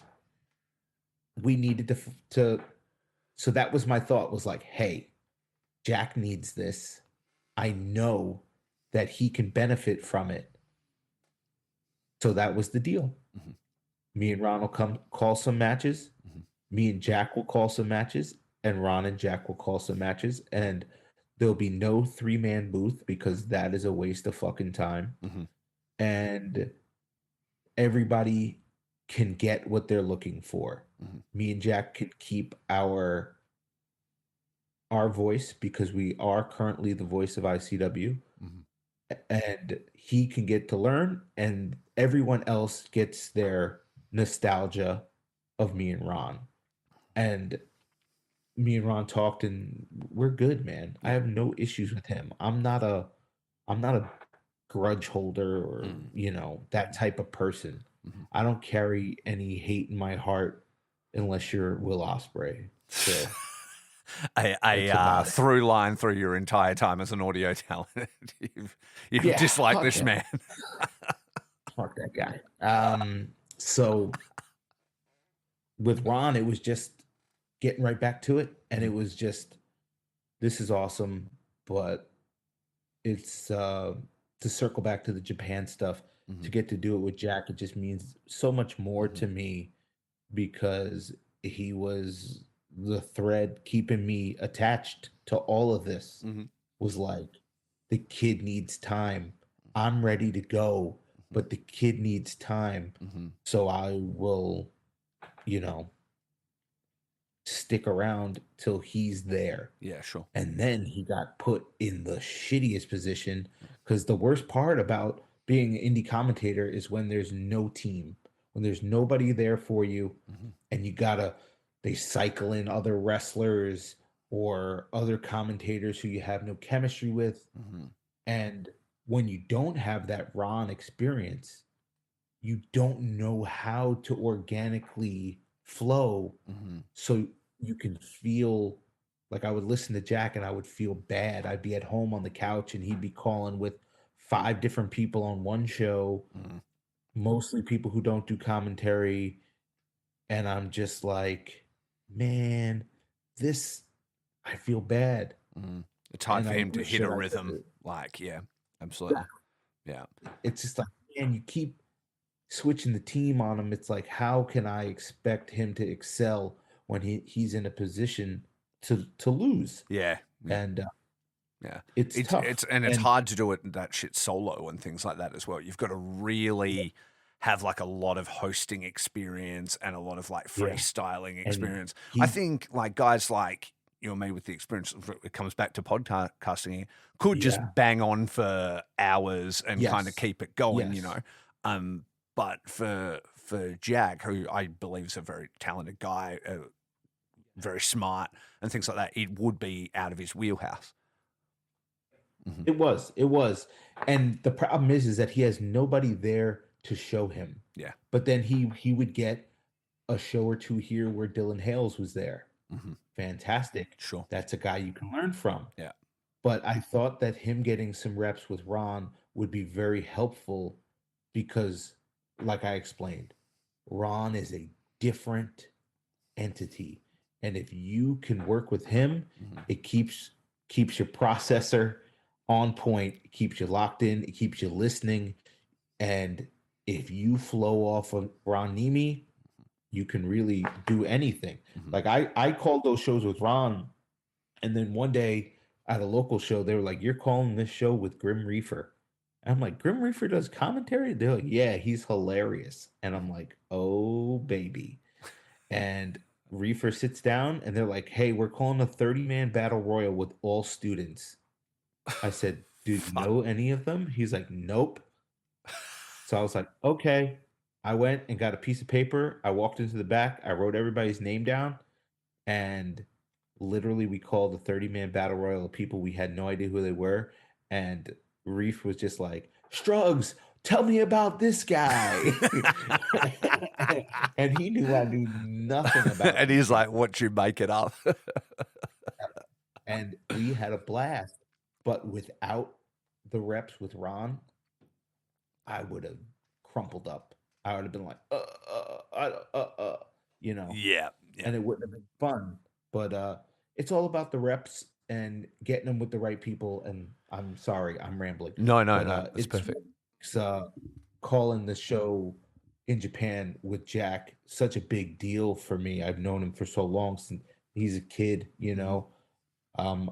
Speaker 3: we needed to so that was my thought, was like, hey, Jack needs this. I know that he can benefit from it. So that was the deal.
Speaker 2: Mhm.
Speaker 3: Me and Ron will come call some matches.
Speaker 2: Mhm.
Speaker 3: Me and Jack will call some matches, and Ron and Jack will call some matches, and there'll be no 3-man booth because that is a waste of fucking time.
Speaker 2: Mhm.
Speaker 3: And everybody can get what they're looking for.
Speaker 2: Mhm.
Speaker 3: Me and Jack can keep our voice because we are currently the voice of ICW,
Speaker 2: Mhm.
Speaker 3: and he can get to learn, and everyone else gets their nostalgia of me and Ron. And me and Ron talked, and we're good, man. I
Speaker 2: Yeah.
Speaker 3: have no issues with him. I'm not a grudge holder or that type of person.
Speaker 2: Mhm.
Speaker 3: I don't carry any hate in my heart unless you're Will Ospreay. So that's
Speaker 2: a
Speaker 3: about it.
Speaker 2: through line through your entire time as an audio talent. You've
Speaker 3: Yeah,
Speaker 2: disliked
Speaker 3: fuck
Speaker 2: this
Speaker 3: him.
Speaker 2: man.
Speaker 3: Fuck that guy. So with Ron, it was just getting right back to it, and it was just, this is awesome, but it's to circle back to the Japan stuff, to
Speaker 2: Mhm.
Speaker 3: get to do it with Jack, it just means so much more
Speaker 2: Mhm.
Speaker 3: to me because he was the thread keeping me attached to all of this.
Speaker 2: Mhm.
Speaker 3: Was like, the kid needs time. I'm ready to go, but the kid needs time.
Speaker 2: Mhm.
Speaker 3: So I will, you know, stick around till he's there.
Speaker 2: Yeah, sure.
Speaker 3: And then he got put in the shittiest position, because the worst part about being an indie commentator is when there's no team, when there's nobody there for you,
Speaker 2: Mhm.
Speaker 3: and they cycle in other wrestlers or other commentators who you have no chemistry with.
Speaker 2: Mhm.
Speaker 3: And when you don't have that Ron experience, you don't know how to organically flow,
Speaker 2: Mhm.
Speaker 3: so you can feel like, I would listen to Jack and I would feel bad. I'd be at home on the couch and he'd be calling with 5 different people on one show,
Speaker 2: Mhm.
Speaker 3: mostly people who don't do commentary, and I'm just like, "Man, this I feel bad."
Speaker 2: Mhm. It's hard
Speaker 3: And
Speaker 2: for
Speaker 3: I
Speaker 2: him to
Speaker 3: wish
Speaker 2: hit a
Speaker 3: that I could
Speaker 2: rhythm. Like, yeah,
Speaker 3: yeah,
Speaker 2: absolutely. Yeah.
Speaker 3: it's just like, man, you keep switching the team on him. It's like, how can I expect him to excel when he's in a position to lose?
Speaker 2: Yeah. Yeah.
Speaker 3: And
Speaker 2: Yeah.
Speaker 3: it's
Speaker 2: It's
Speaker 3: tough.
Speaker 2: and it's
Speaker 3: And
Speaker 2: hard to do it that shit solo and things like that as well. You've got to really have like a lot of hosting experience and a lot of like
Speaker 3: yeah,
Speaker 2: freestyling
Speaker 3: and
Speaker 2: experience. I
Speaker 3: he
Speaker 2: think like guys like you and me with the experience, it comes back to podcasting, could
Speaker 3: yeah,
Speaker 2: just bang on for hours and kind of
Speaker 3: yes,
Speaker 2: keep it going, you
Speaker 3: yes,
Speaker 2: know. But for Jack, who I believe is a very talented guy, very smart and things like that, it would be out of his wheelhouse. Mhm.
Speaker 3: it was, and the problem is that he has nobody there to show him.
Speaker 2: Yeah.
Speaker 3: But then he would get a show or two here where Dylan Hales was there.
Speaker 2: Hmm.
Speaker 3: Fantastic.
Speaker 2: Sure.
Speaker 3: That's a guy you can learn from.
Speaker 2: Yeah.
Speaker 3: But I thought that him getting some reps with Ron would be very helpful because, like I explained, Ron is a different entity. And if you can work with him,
Speaker 2: Hmm.
Speaker 3: it keeps your processor on point, it keeps you locked in, it keeps you listening. And if you flow off of Ron Nemi, you can really do anything.
Speaker 2: Hmm.
Speaker 3: Like I called those shows with Ron, and then one day at a local show, they were like, "You're calling this show with Grim Reaper." And I'm like, "Grim Reaper does commentary?" They're like, "Yeah, he's hilarious." And I'm like, "Oh, baby." And Reefer sits down and they're like, "Hey, we're calling a 30-man battle royal with all students." I said, "Do you
Speaker 2: Fuck.
Speaker 3: know any of them?" He's like, "Nope." So I was like, "Okay." I went and got a piece of paper. I walked into the back. I wrote everybody's name down, and literally we called a 30-man battle royal of people we had no idea who they were. And Reef was just like, "Strugs, tell me about this guy." And he knew I knew nothing about
Speaker 2: And
Speaker 3: these
Speaker 2: he's like,
Speaker 3: people.
Speaker 2: "What you make it up?"
Speaker 3: And we had a blast. But without the reps with Ron, I would have crumpled up. I would have been like, you know,
Speaker 2: Yeah. Yeah.
Speaker 3: and it wouldn't have been fun. But it's all about the reps. and getting them with the right people. And I'm sorry, I'm rambling.
Speaker 2: No,
Speaker 3: But
Speaker 2: that's perfect.
Speaker 3: it's calling the show in Japan with Jack such a big deal for me. I've known him for so long since he's a kid, Um,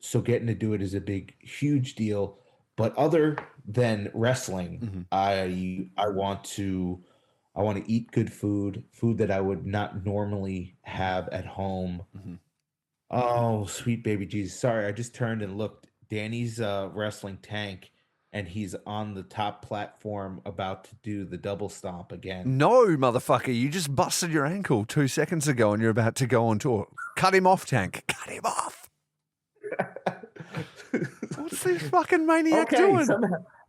Speaker 3: so getting to do it is a huge deal. But other than wrestling, I want to eat good food that I would not normally have at home. Oh, sweet baby Jesus. Sorry, I just turned and looked. Danny's wrestling tank, and he's on the top platform about to do the double stomp again.
Speaker 2: No, motherfucker, you just busted your ankle 2 seconds ago and you're about to go on tour. Cut him off, Tank. Cut him off. What's this fucking maniac doing?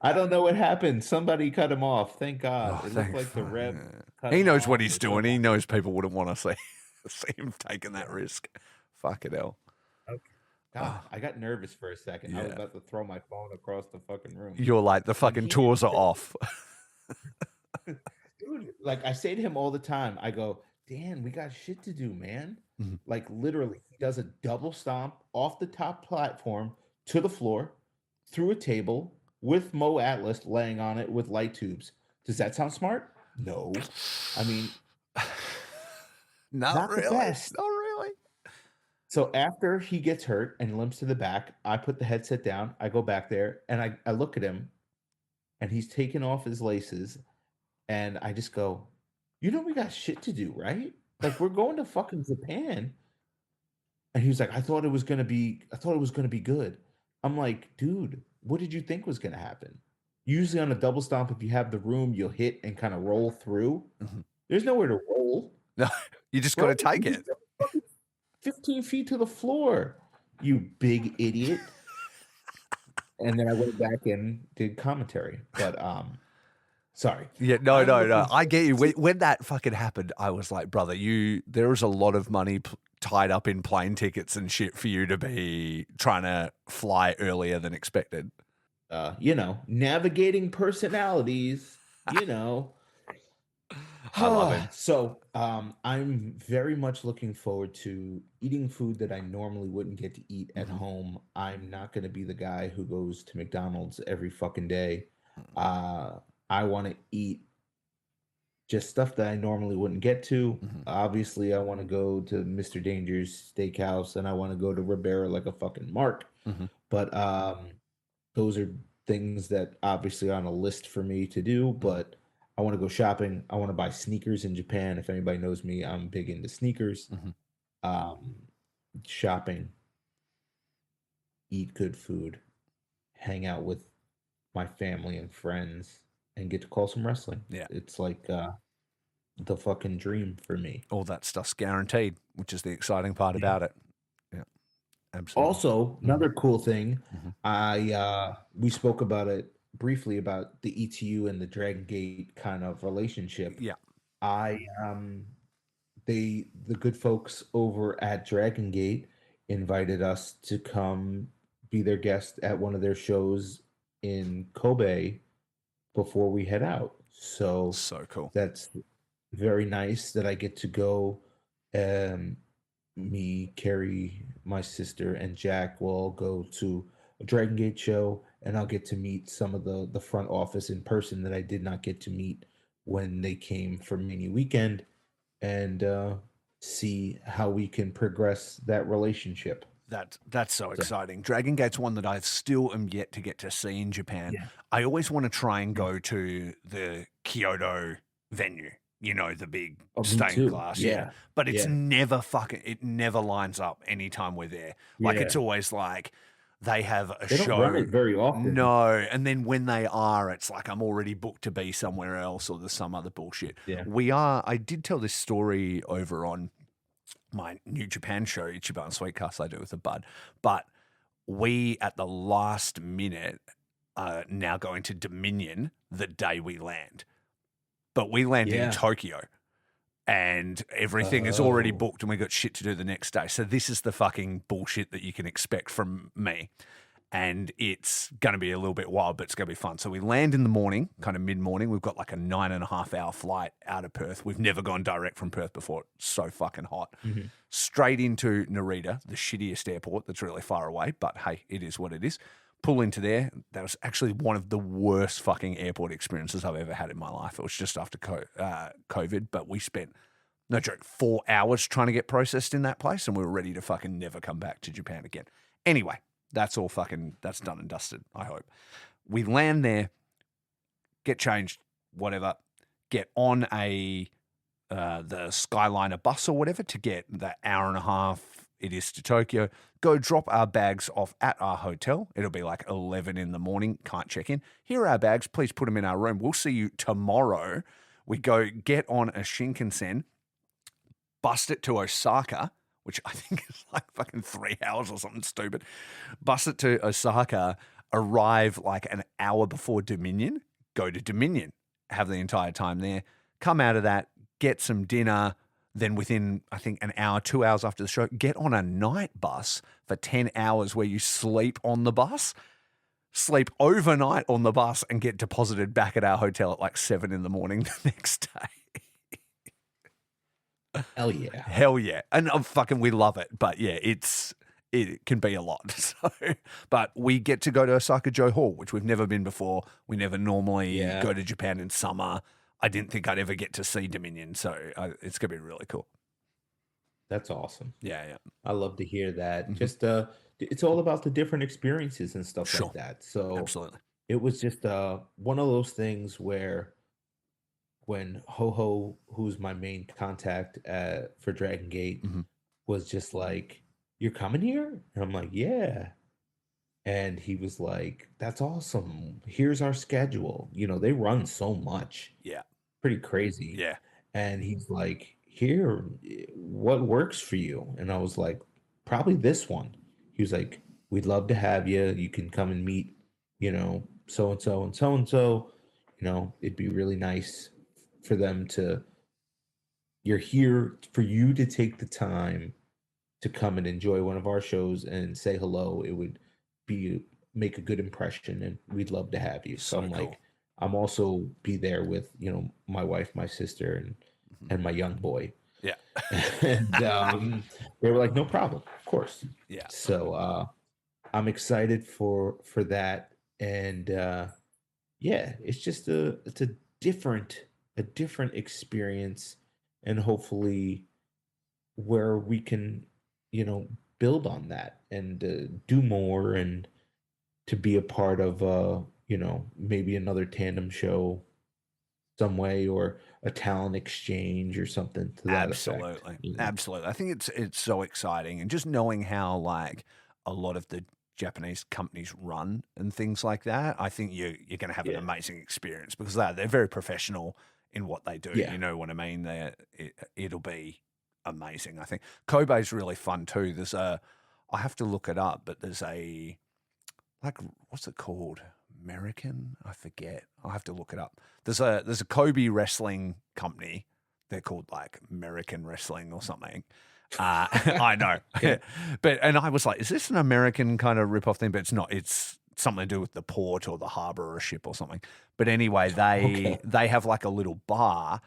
Speaker 3: I don't know what happened. Somebody cut him off. Thank God.
Speaker 2: Oh,
Speaker 3: It looked like the Rev.
Speaker 2: He knows what he's doing. He knows people wouldn't want to see him taking that risk. Fuck it, hell.
Speaker 3: Okay. God, I got nervous for a second. I was about to throw my phone across the fucking room.
Speaker 2: You're like, the fucking tours are off.
Speaker 3: Dude, like I say to him all the time, I go, Dan, we got shit to do, man. Like literally, he does a double stomp off the top platform to the floor, through a table with Mo Atlas laying on it with light tubes. Does that sound smart? No. I mean,
Speaker 2: not really.
Speaker 3: The best.
Speaker 2: Not really.
Speaker 3: So after he gets hurt and limps to the back, I put the headset down. I go back there and I look at him, and he's taking off his laces, and I just go, we got shit to do, right? Like, we're going to fucking Japan. And he was like, I thought it was gonna be good. I'm like, dude, what did you think was gonna happen? Usually on a double stomp, if you have the room, you'll hit and kind of roll through. There's nowhere to roll.
Speaker 2: No, you just got to take it.
Speaker 3: 15 feet to the floor, you big idiot. And then I went back and did commentary. But sorry.
Speaker 2: Yeah, no. I get you. When that fucking happened, I was like, brother, there was a lot of money tied up in plane tickets and shit for you to be trying to fly earlier than expected.
Speaker 3: Navigating personalities,
Speaker 2: I love it.
Speaker 3: So I'm very much looking forward to eating food that I normally wouldn't get to eat at home. I'm not going to be the guy who goes to McDonald's every fucking day. I want to eat just stuff that I normally wouldn't get to. Obviously, I want to go to Mr. Danger's Steakhouse, and I want to go to Ribera like a fucking mark. But those are things that obviously are on a list for me to do. But I want to go shopping. I want to buy sneakers in Japan. If anybody knows me, I'm big into sneakers. Shopping, eat good food, hang out with my family and friends, and get to call some wrestling.
Speaker 2: Yeah.
Speaker 3: It's like the fucking dream for me.
Speaker 2: All that stuff's guaranteed, which is the exciting part about it. Yeah, absolutely.
Speaker 3: Also, another cool thing, we spoke about it briefly about the ETU and the Dragon Gate kind of relationship.
Speaker 2: Yeah.
Speaker 3: The good folks over at Dragon Gate invited us to come be their guest at one of their shows in Kobe before we head out. So
Speaker 2: cool.
Speaker 3: That's very nice that I get to go. Me, Carrie, my sister, and Jack will all go to a Dragon Gate show, and I'll get to meet some of the front office in person that I did not get to meet when they came for Mania Weekend, and see how we can progress that relationship.
Speaker 2: That's so exciting. Dragon Gate's one that I still am yet to get to see in Japan.
Speaker 3: Yeah.
Speaker 2: I always want to try and go to the Kyoto venue, the big stained glass.
Speaker 3: Yeah.
Speaker 2: But it's it never lines up anytime we're there. Like it's always like they have a
Speaker 3: they
Speaker 2: show.
Speaker 3: Don't run it very often.
Speaker 2: No. And then when they are, it's like I'm already booked to be somewhere else or there's some other bullshit.
Speaker 3: Yeah.
Speaker 2: I did tell this story over on my New Japan show, Ichiban Sweetcast, I do with a bud. But we, at the last minute, are now going to Dominion the day we land. But we land in Tokyo, and everything is already booked, and we got shit to do the next day. So this is the fucking bullshit that you can expect from me. and it's going to be a little bit wild, but it's going to be fun. So we land in the morning, kind of mid-morning. We've got like a 9.5-hour flight out of Perth. We've never gone direct from Perth before. It's so fucking hot.
Speaker 3: Mm-hmm.
Speaker 2: Straight into Narita, the shittiest airport that's really far away, but hey, it is what it is. Pull into there. That was actually one of the worst fucking airport experiences I've ever had in my life. It was just after COVID, but we spent, no joke, 4 hours trying to get processed in that place, and we were ready to fucking never come back to Japan again. Anyway, that's done and dusted, I hope. We land there, get changed, whatever, get on the Skyliner bus or whatever to get the hour and a half it is to Tokyo, go drop our bags off at our hotel. It'll be like 11 in the morning, can't check in. Here are our bags, please put them in our room. We'll see you tomorrow. We go get on a Shinkansen, bust it to Osaka, which I think is like fucking 3 hours or something stupid. Bust it to Osaka, arrive like an hour before Dominion, go to Dominion, have the entire time there, come out of that, get some dinner, then within, I think, an hour, 2 hours after the show, get on a night bus for 10 hours where you sleep on the bus, sleep overnight on the bus, and get deposited back at our hotel at like 7 in the morning the next day.
Speaker 3: Hell yeah.
Speaker 2: Hell yeah. And we love it. But yeah, it can be a lot. So, but we get to go to Osaka Joe Hall, which we've never been before. We never normally go to Japan in summer. I didn't think I'd ever get to see Dominion. So it's going to be really cool.
Speaker 3: That's awesome.
Speaker 2: Yeah.
Speaker 3: I love to hear that.
Speaker 2: Mm-hmm.
Speaker 3: Just it's all about the different experiences and stuff like that. So
Speaker 2: absolutely.
Speaker 3: It was just one of those things where when Ho, who's my main contact for Dragon Gate, was just like, "You're coming here?" And I'm like, "Yeah." And he was like, "That's awesome. Here's our schedule." You know, they run so much.
Speaker 2: Yeah.
Speaker 3: Pretty crazy.
Speaker 2: Yeah.
Speaker 3: And he's like, "Here, what works for you?" And I was like, "Probably this one." He was like, "We'd love to have you. You can come and meet, so and so and so and so. It'd be really nice for them to, you're here for you to take the time to come and enjoy one of our shows and say hello. It would make a good impression, and we'd love to have you." So I'm
Speaker 2: cool.
Speaker 3: like, I'm also be there with, my wife, my sister, and my young boy.
Speaker 2: Yeah.
Speaker 3: And they were like, "No problem, of course."
Speaker 2: Yeah.
Speaker 3: So I'm excited for that. And it's just it's a different experience, and hopefully where we can, build on that and do more, and to be a part of maybe another tandem show some way, or a talent exchange or something to that effect.
Speaker 2: Absolutely. I think it's so exciting, and just knowing how like a lot of the Japanese companies run and things like that, I think you're going to have an amazing experience, because they're very professional in what they do.
Speaker 3: Yeah.
Speaker 2: You know what I mean? It'll be amazing. I think Kobe's really fun too. I have to look it up, but there's what's it called? American? I forget. I'll have to look it up. There's a Kobe wrestling company. They're called like American Wrestling or something. I know. And I was like, is this an American kind of rip-off thing? But it's not. It's something to do with the port or the harbor or a ship or something. But anyway, they have like a little bar,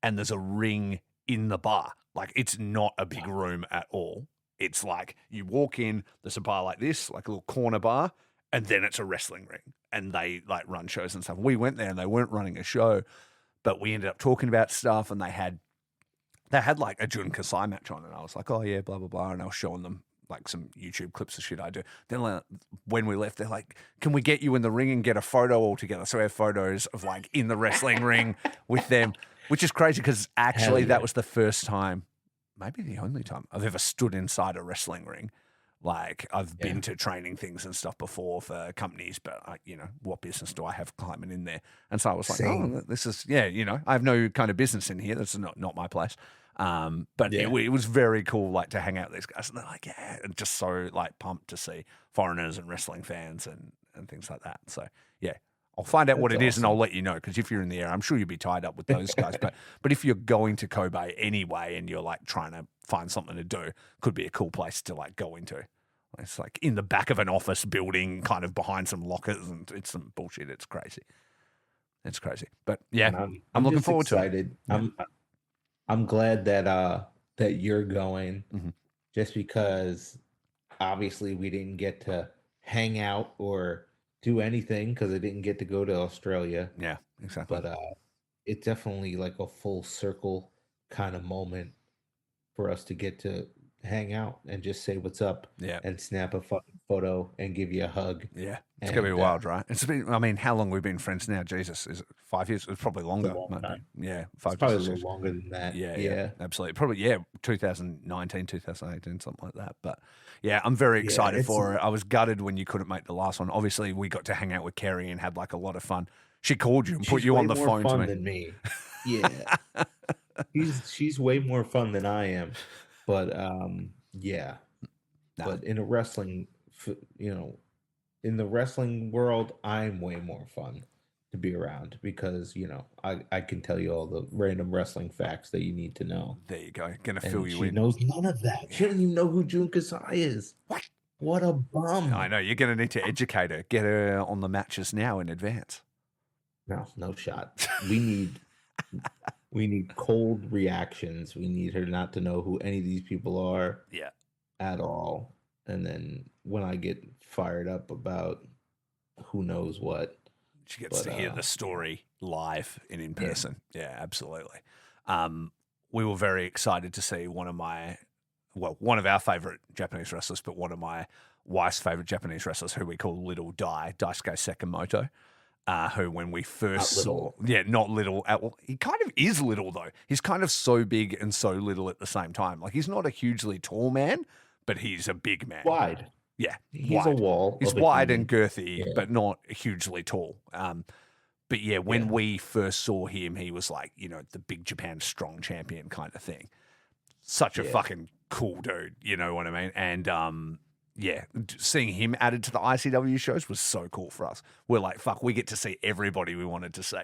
Speaker 2: and there's a ring in the bar. Like, it's not a big room at all. It's like you walk in, there's a bar like this, like a little corner bar, and then it's a wrestling ring, and they like run shows and stuff. We went there and they weren't running a show, but we ended up talking about stuff, and they had like a Jun Kasai match on, and I was like, "Oh yeah, blah blah blah," and I was showing them like some YouTube clips of shit I do. Then when we left, they're like, "Can we get you in the ring and get a photo all together?" So we have photos of like in the wrestling ring with them, which is crazy, because actually that was the first time, maybe the only time, I've ever stood inside a wrestling ring. Like, I've been to training things and stuff before for companies, but what business do I have climbing in there? And so I was like, "Oh, this is, I have no kind of business in here. That's not my place." But it was very cool, like, to hang out with these guys, and they're like, and just so like pumped to see foreigners and wrestling fans and things like that. So I'll find out what it is, and I'll let you know, because if you're in the area, I'm sure you'll be tied up with those guys. But if you're going to Kobe anyway, and you're like trying to find something to do, could be a cool place to like go into. It's like in the back of an office building, kind of behind some lockers, and it's some bullshit. It's crazy. It's crazy. But yeah,
Speaker 3: And
Speaker 2: I'm looking
Speaker 3: just
Speaker 2: forward
Speaker 3: excited.
Speaker 2: to it.
Speaker 3: I'm glad that you're going,
Speaker 2: Mhm.
Speaker 3: just because obviously we didn't get to hang out or do anything because I didn't get to go to Australia.
Speaker 2: Yeah, exactly.
Speaker 3: But it's definitely like a full circle kind of moment for us to get to hang out and just say what's up
Speaker 2: Yeah.
Speaker 3: and snap a fucking photo and give you a hug.
Speaker 2: Yeah. It's going to be
Speaker 3: And
Speaker 2: wild, right? It's been, I mean, how long we've been friends now? Jesus, is it 5 years? It's probably
Speaker 3: it's a
Speaker 2: longer.
Speaker 3: long
Speaker 2: Might be.
Speaker 3: time.
Speaker 2: Yeah,
Speaker 3: It's
Speaker 2: 5 to
Speaker 3: probably a
Speaker 2: 6
Speaker 3: little
Speaker 2: years.
Speaker 3: longer than that.
Speaker 2: Yeah,
Speaker 3: Yeah.
Speaker 2: absolutely. Probably, 2019, 2018, something like that. But yeah, I'm very
Speaker 3: Yeah,
Speaker 2: excited for it. I was gutted when you couldn't make the last one. Obviously, we got to hang out with Kerry and had like a lot of fun. She called you and put
Speaker 3: She's
Speaker 2: you
Speaker 3: way
Speaker 2: on the
Speaker 3: more
Speaker 2: phone to
Speaker 3: fun
Speaker 2: me.
Speaker 3: than me. Yeah. She's way more fun than I am. But yeah.
Speaker 2: Nah.
Speaker 3: But in a wrestling, in the wrestling world, I'm way more fun to be around because, I can tell you all the random wrestling facts that you need to know.
Speaker 2: There you go. Gonna fill
Speaker 3: And
Speaker 2: you
Speaker 3: she
Speaker 2: in.
Speaker 3: knows none of that. She doesn't even know who Jun Kasai is.
Speaker 2: What?
Speaker 3: What a bum.
Speaker 2: I know. You're going to need to educate her. Get her on the matches now in advance.
Speaker 3: No shot. We need cold reactions. We need her not to know who any of these people are
Speaker 2: Yeah.
Speaker 3: at all. And then when I get fired up about who knows what,
Speaker 2: She gets to hear the story live and in person. Yeah, absolutely. We were very excited to see one of our favorite Japanese wrestlers, but one of my wife's favorite Japanese wrestlers, who we call Little Daisuke Sakamoto, who when we first saw, not little. Well, he kind of is little though. He's kind of so big and so little at the same time. Like he's not a hugely tall man, but he's a big man.
Speaker 3: Wide.
Speaker 2: Yeah,
Speaker 3: He's a wall.
Speaker 2: He's
Speaker 3: of a
Speaker 2: wide
Speaker 3: human.
Speaker 2: and girthy,
Speaker 3: Yeah.
Speaker 2: but not hugely tall. But yeah, when we first saw him, he was like, the big Japan strong champion kind of thing. Such a fucking cool dude, you know what I mean? And seeing him added to the ICW shows was so cool for us. We're like, fuck, we get to see everybody we wanted to see.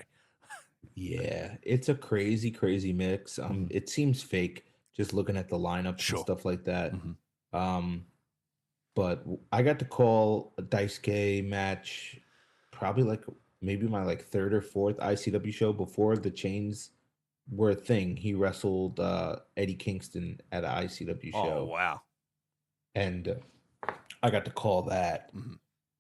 Speaker 3: Yeah, it's a crazy, crazy mix. It seems fake just looking at the lineups and stuff like that. But I got to call a Daisuke match probably like maybe my like third or fourth ICW show before the chains were a thing. He wrestled Eddie Kingston at an ICW show.
Speaker 2: Oh, wow.
Speaker 3: And I got to call that.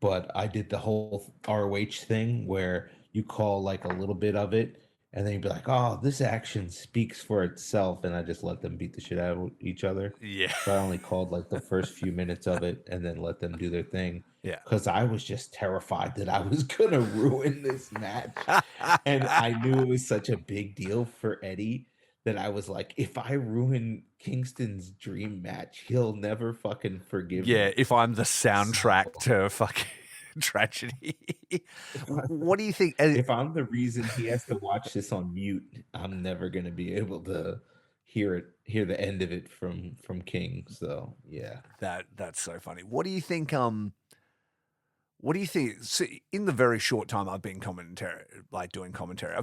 Speaker 3: But I did the whole ROH thing where you call like a little bit of it and then you'd be like, oh, this action speaks for itself. And I just let them beat the shit out of each other.
Speaker 2: Yeah.
Speaker 3: So I only called like the first few minutes of it and then let them do their thing.
Speaker 2: Yeah.
Speaker 3: Because I was just terrified that I was going to ruin this match. And I knew it was such a big deal for Eddie that I was like, if I ruin Kingston's dream match, he'll never fucking forgive me.
Speaker 2: Yeah, if I'm the soundtrack to fucking tragedy. What do you think?
Speaker 3: If I'm the reason he has to watch this on mute, I'm never going to be able to hear the end of it from King. So yeah,
Speaker 2: that's so funny. What do you think? What do you think? See, in the very short time I've been doing commentary,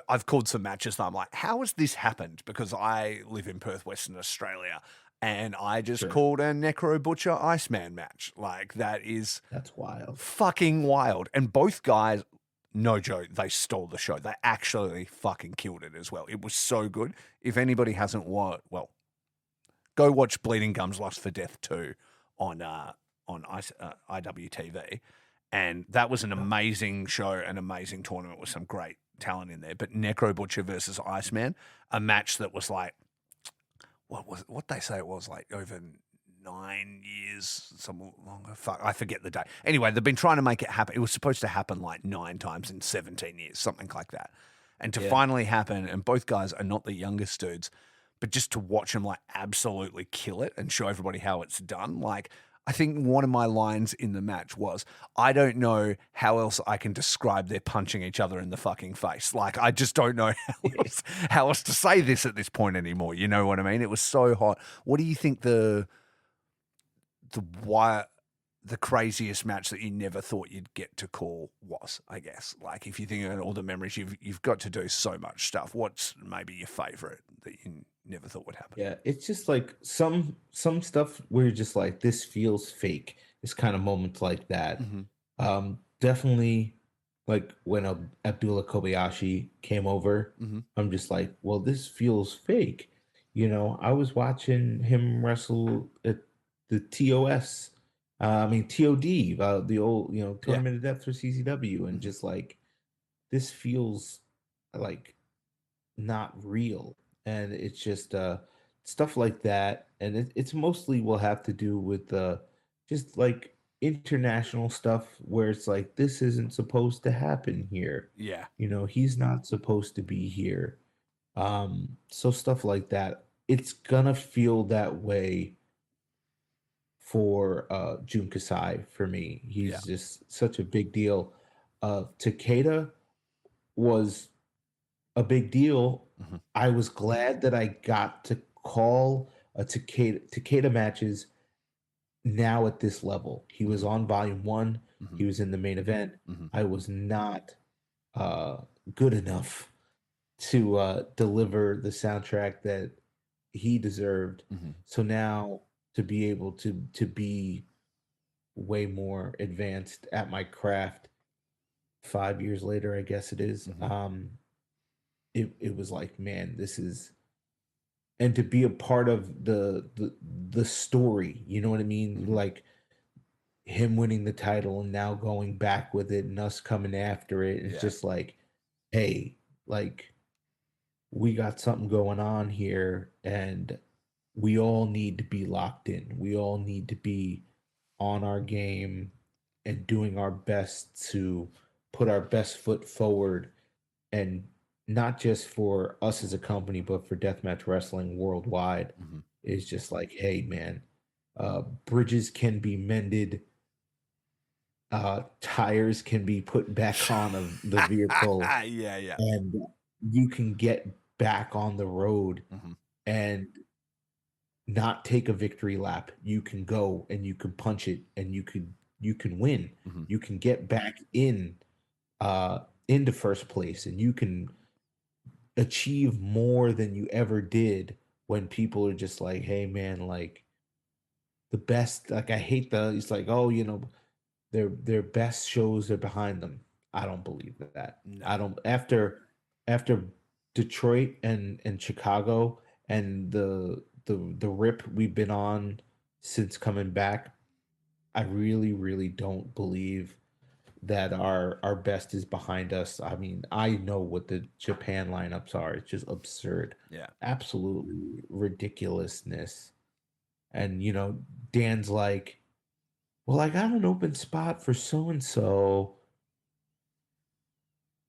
Speaker 2: I've called some matches that I'm like, how has this happened? Because I live in Perth, Western Australia, and I just called a Necro Butcher Iceman match. Like that's
Speaker 3: wild,
Speaker 2: fucking wild. And both guys, no joke, they stole the show. They actually fucking killed it as well. It was so good. If anybody hasn't watched, go watch Bleeding Gums Lust for Death 2 on IWTV. And that was an amazing show, an amazing tournament with some great talent in there. But Necro Butcher versus Iceman, a match that was like, what they say it was like over 9 years, some longer. Fuck, I forget the date. Anyway, they've been trying to make it happen. It was supposed to happen like 9 times in 17 years, something like that. And to finally happen, and both guys are not the youngest dudes, but just to watch them like absolutely kill it and show everybody how it's done. Like, I think one of my lines in the match was, I don't know how else I can describe their punching each other in the fucking face. Like, I just don't know how else to say this at this point anymore. You know what I mean? It was so hot. What do you think the craziest match that you never thought you'd get to call was, I guess? Like, if you think of all the memories, you've got to do so much stuff. What's maybe your favorite that you never thought would happen.
Speaker 3: Yeah, it's just like some stuff where you're just like, this feels fake. It's kind of moments like that. Definitely like when Abdullah Kobayashi came over, I'm just like, well, this feels fake. I was watching him wrestle at the TOS, TOD, the old, Tournament of Death for CCW, and just like, this feels like not real. And it's just stuff like that, and it's mostly will have to do with just like international stuff where it's like, this isn't supposed to happen here.
Speaker 2: Yeah.
Speaker 3: He's not supposed to be here. So stuff like that, it's gonna feel that way for Jun Kasai for me. He's just such a big deal. Takeda was a big deal. I was glad that I got to call a Takeda matches now at this level. He was on volume 1. He was in the main event. I was not good enough to deliver the soundtrack that he deserved. So now to be able to be way more advanced at my craft 5 years later, I guess it is. It was like, man, this is, and to be a part of the story, you know what I mean? Like him winning the title and now going back with it and us coming after it. It's just like, hey, like, we got something going on here, and we all need to be locked in. We all need to be on our game and doing our best to put our best foot forward, and not just for us as a company, but for deathmatch wrestling worldwide. Is just like, hey, man, bridges can be mended, tires can be put back on of the vehicle,
Speaker 2: Yeah.
Speaker 3: and you can get back on the road and not take a victory lap. You can go and you can punch it, and you can win. You can get back into first place, and you can achieve more than you ever did when people are just like, hey man, like, the best, like, I hate it's like, oh, their best shows are behind them. I don't believe that.
Speaker 2: No.
Speaker 3: I don't, after Detroit and Chicago and the rip we've been on since coming back, I really, really don't believe that our best is behind us. I mean, I know what the Japan lineups are. It's just absurd.
Speaker 2: Yeah.
Speaker 3: Absolutely ridiculousness. And Dan's like, well, I got an open spot for so and so.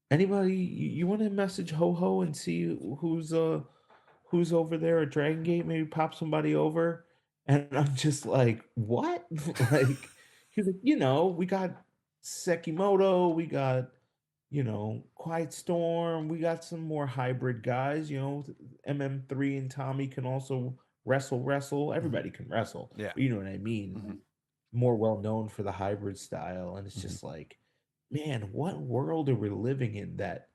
Speaker 3: Anybody, you want to message Ho Ho and see who's over there at Dragon Gate? Maybe pop somebody over. And I'm just like, what? Like, he's like, we got Sekimoto, we got, Quiet Storm, we got some more hybrid guys, MM3 and Tommy can also wrestle. Everybody can wrestle.
Speaker 2: Yeah.
Speaker 3: But you know what I mean? More well known for the hybrid style. And it's just like, man, what world are we living in that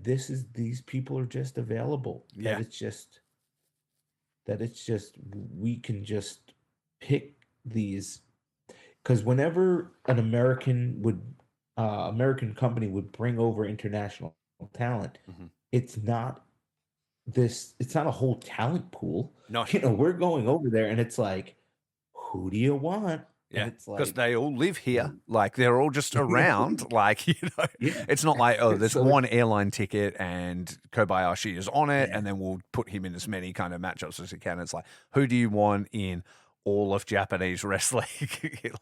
Speaker 3: these people are just available?
Speaker 2: Yeah.
Speaker 3: That it's just we can just pick these, because whenever an American company would bring over international talent, it's not a whole talent pool.
Speaker 2: No.
Speaker 3: We're going over there and it's like, who do you want?
Speaker 2: Yeah,
Speaker 3: And it's
Speaker 2: because
Speaker 3: like,
Speaker 2: they all live here. Like, they're all just around. Like,
Speaker 3: Yeah.
Speaker 2: it's not like, oh, there's
Speaker 3: So
Speaker 2: one airline ticket and Kobayashi is on it,
Speaker 3: Yeah.
Speaker 2: and then we'll put him in as many kind of matchups as we can. It's like, who do you want in all of Japanese wrestling?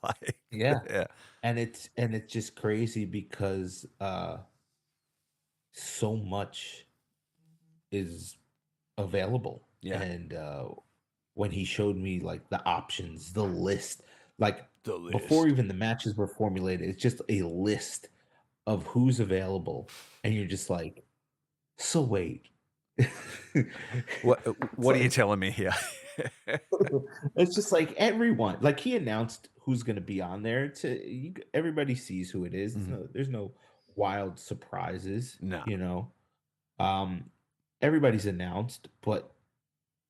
Speaker 2: Like,
Speaker 3: yeah. And it's just crazy because so much is available.
Speaker 2: Yeah.
Speaker 3: And when he showed me like the options, the list, like
Speaker 2: The list.
Speaker 3: before even the matches were formulated, it's just a list of who's available, and you're just like, so wait.
Speaker 2: What are you telling me here?
Speaker 3: It's just like everyone, like, he announced who's going to be on there. Everybody sees who it is. There's no wild surprises.
Speaker 2: No.
Speaker 3: Everybody's announced, but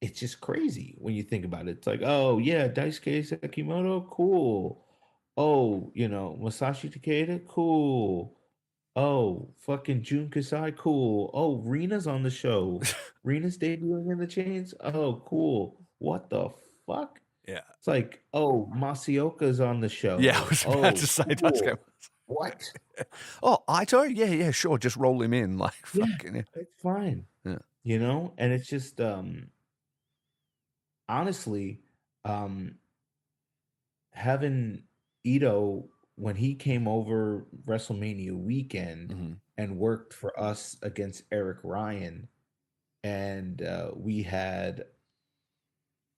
Speaker 3: it's just crazy when you think about it. It's like, oh yeah, Daisuke Sekimoto, cool. Oh, Masashi Takeda, cool. Oh, fucking Jun Kasai, cool. Oh, Rina's on the show. Rina's debuting in the chains. Oh, cool. What the fuck?
Speaker 2: Yeah.
Speaker 3: It's like, oh, Masaoka's on the
Speaker 2: Yeah, I
Speaker 3: show.
Speaker 2: was about to
Speaker 3: Oh,
Speaker 2: say
Speaker 3: cool. What?
Speaker 2: Oh, Ito? Yeah, sure. Just roll him in. Like,
Speaker 3: Yeah,
Speaker 2: fucking,
Speaker 3: it's fine.
Speaker 2: yeah.
Speaker 3: And it's just honestly, um, having Ito when he came over WrestleMania weekend
Speaker 2: Mm-hmm.
Speaker 3: and worked for us against Eric Ryan, and we had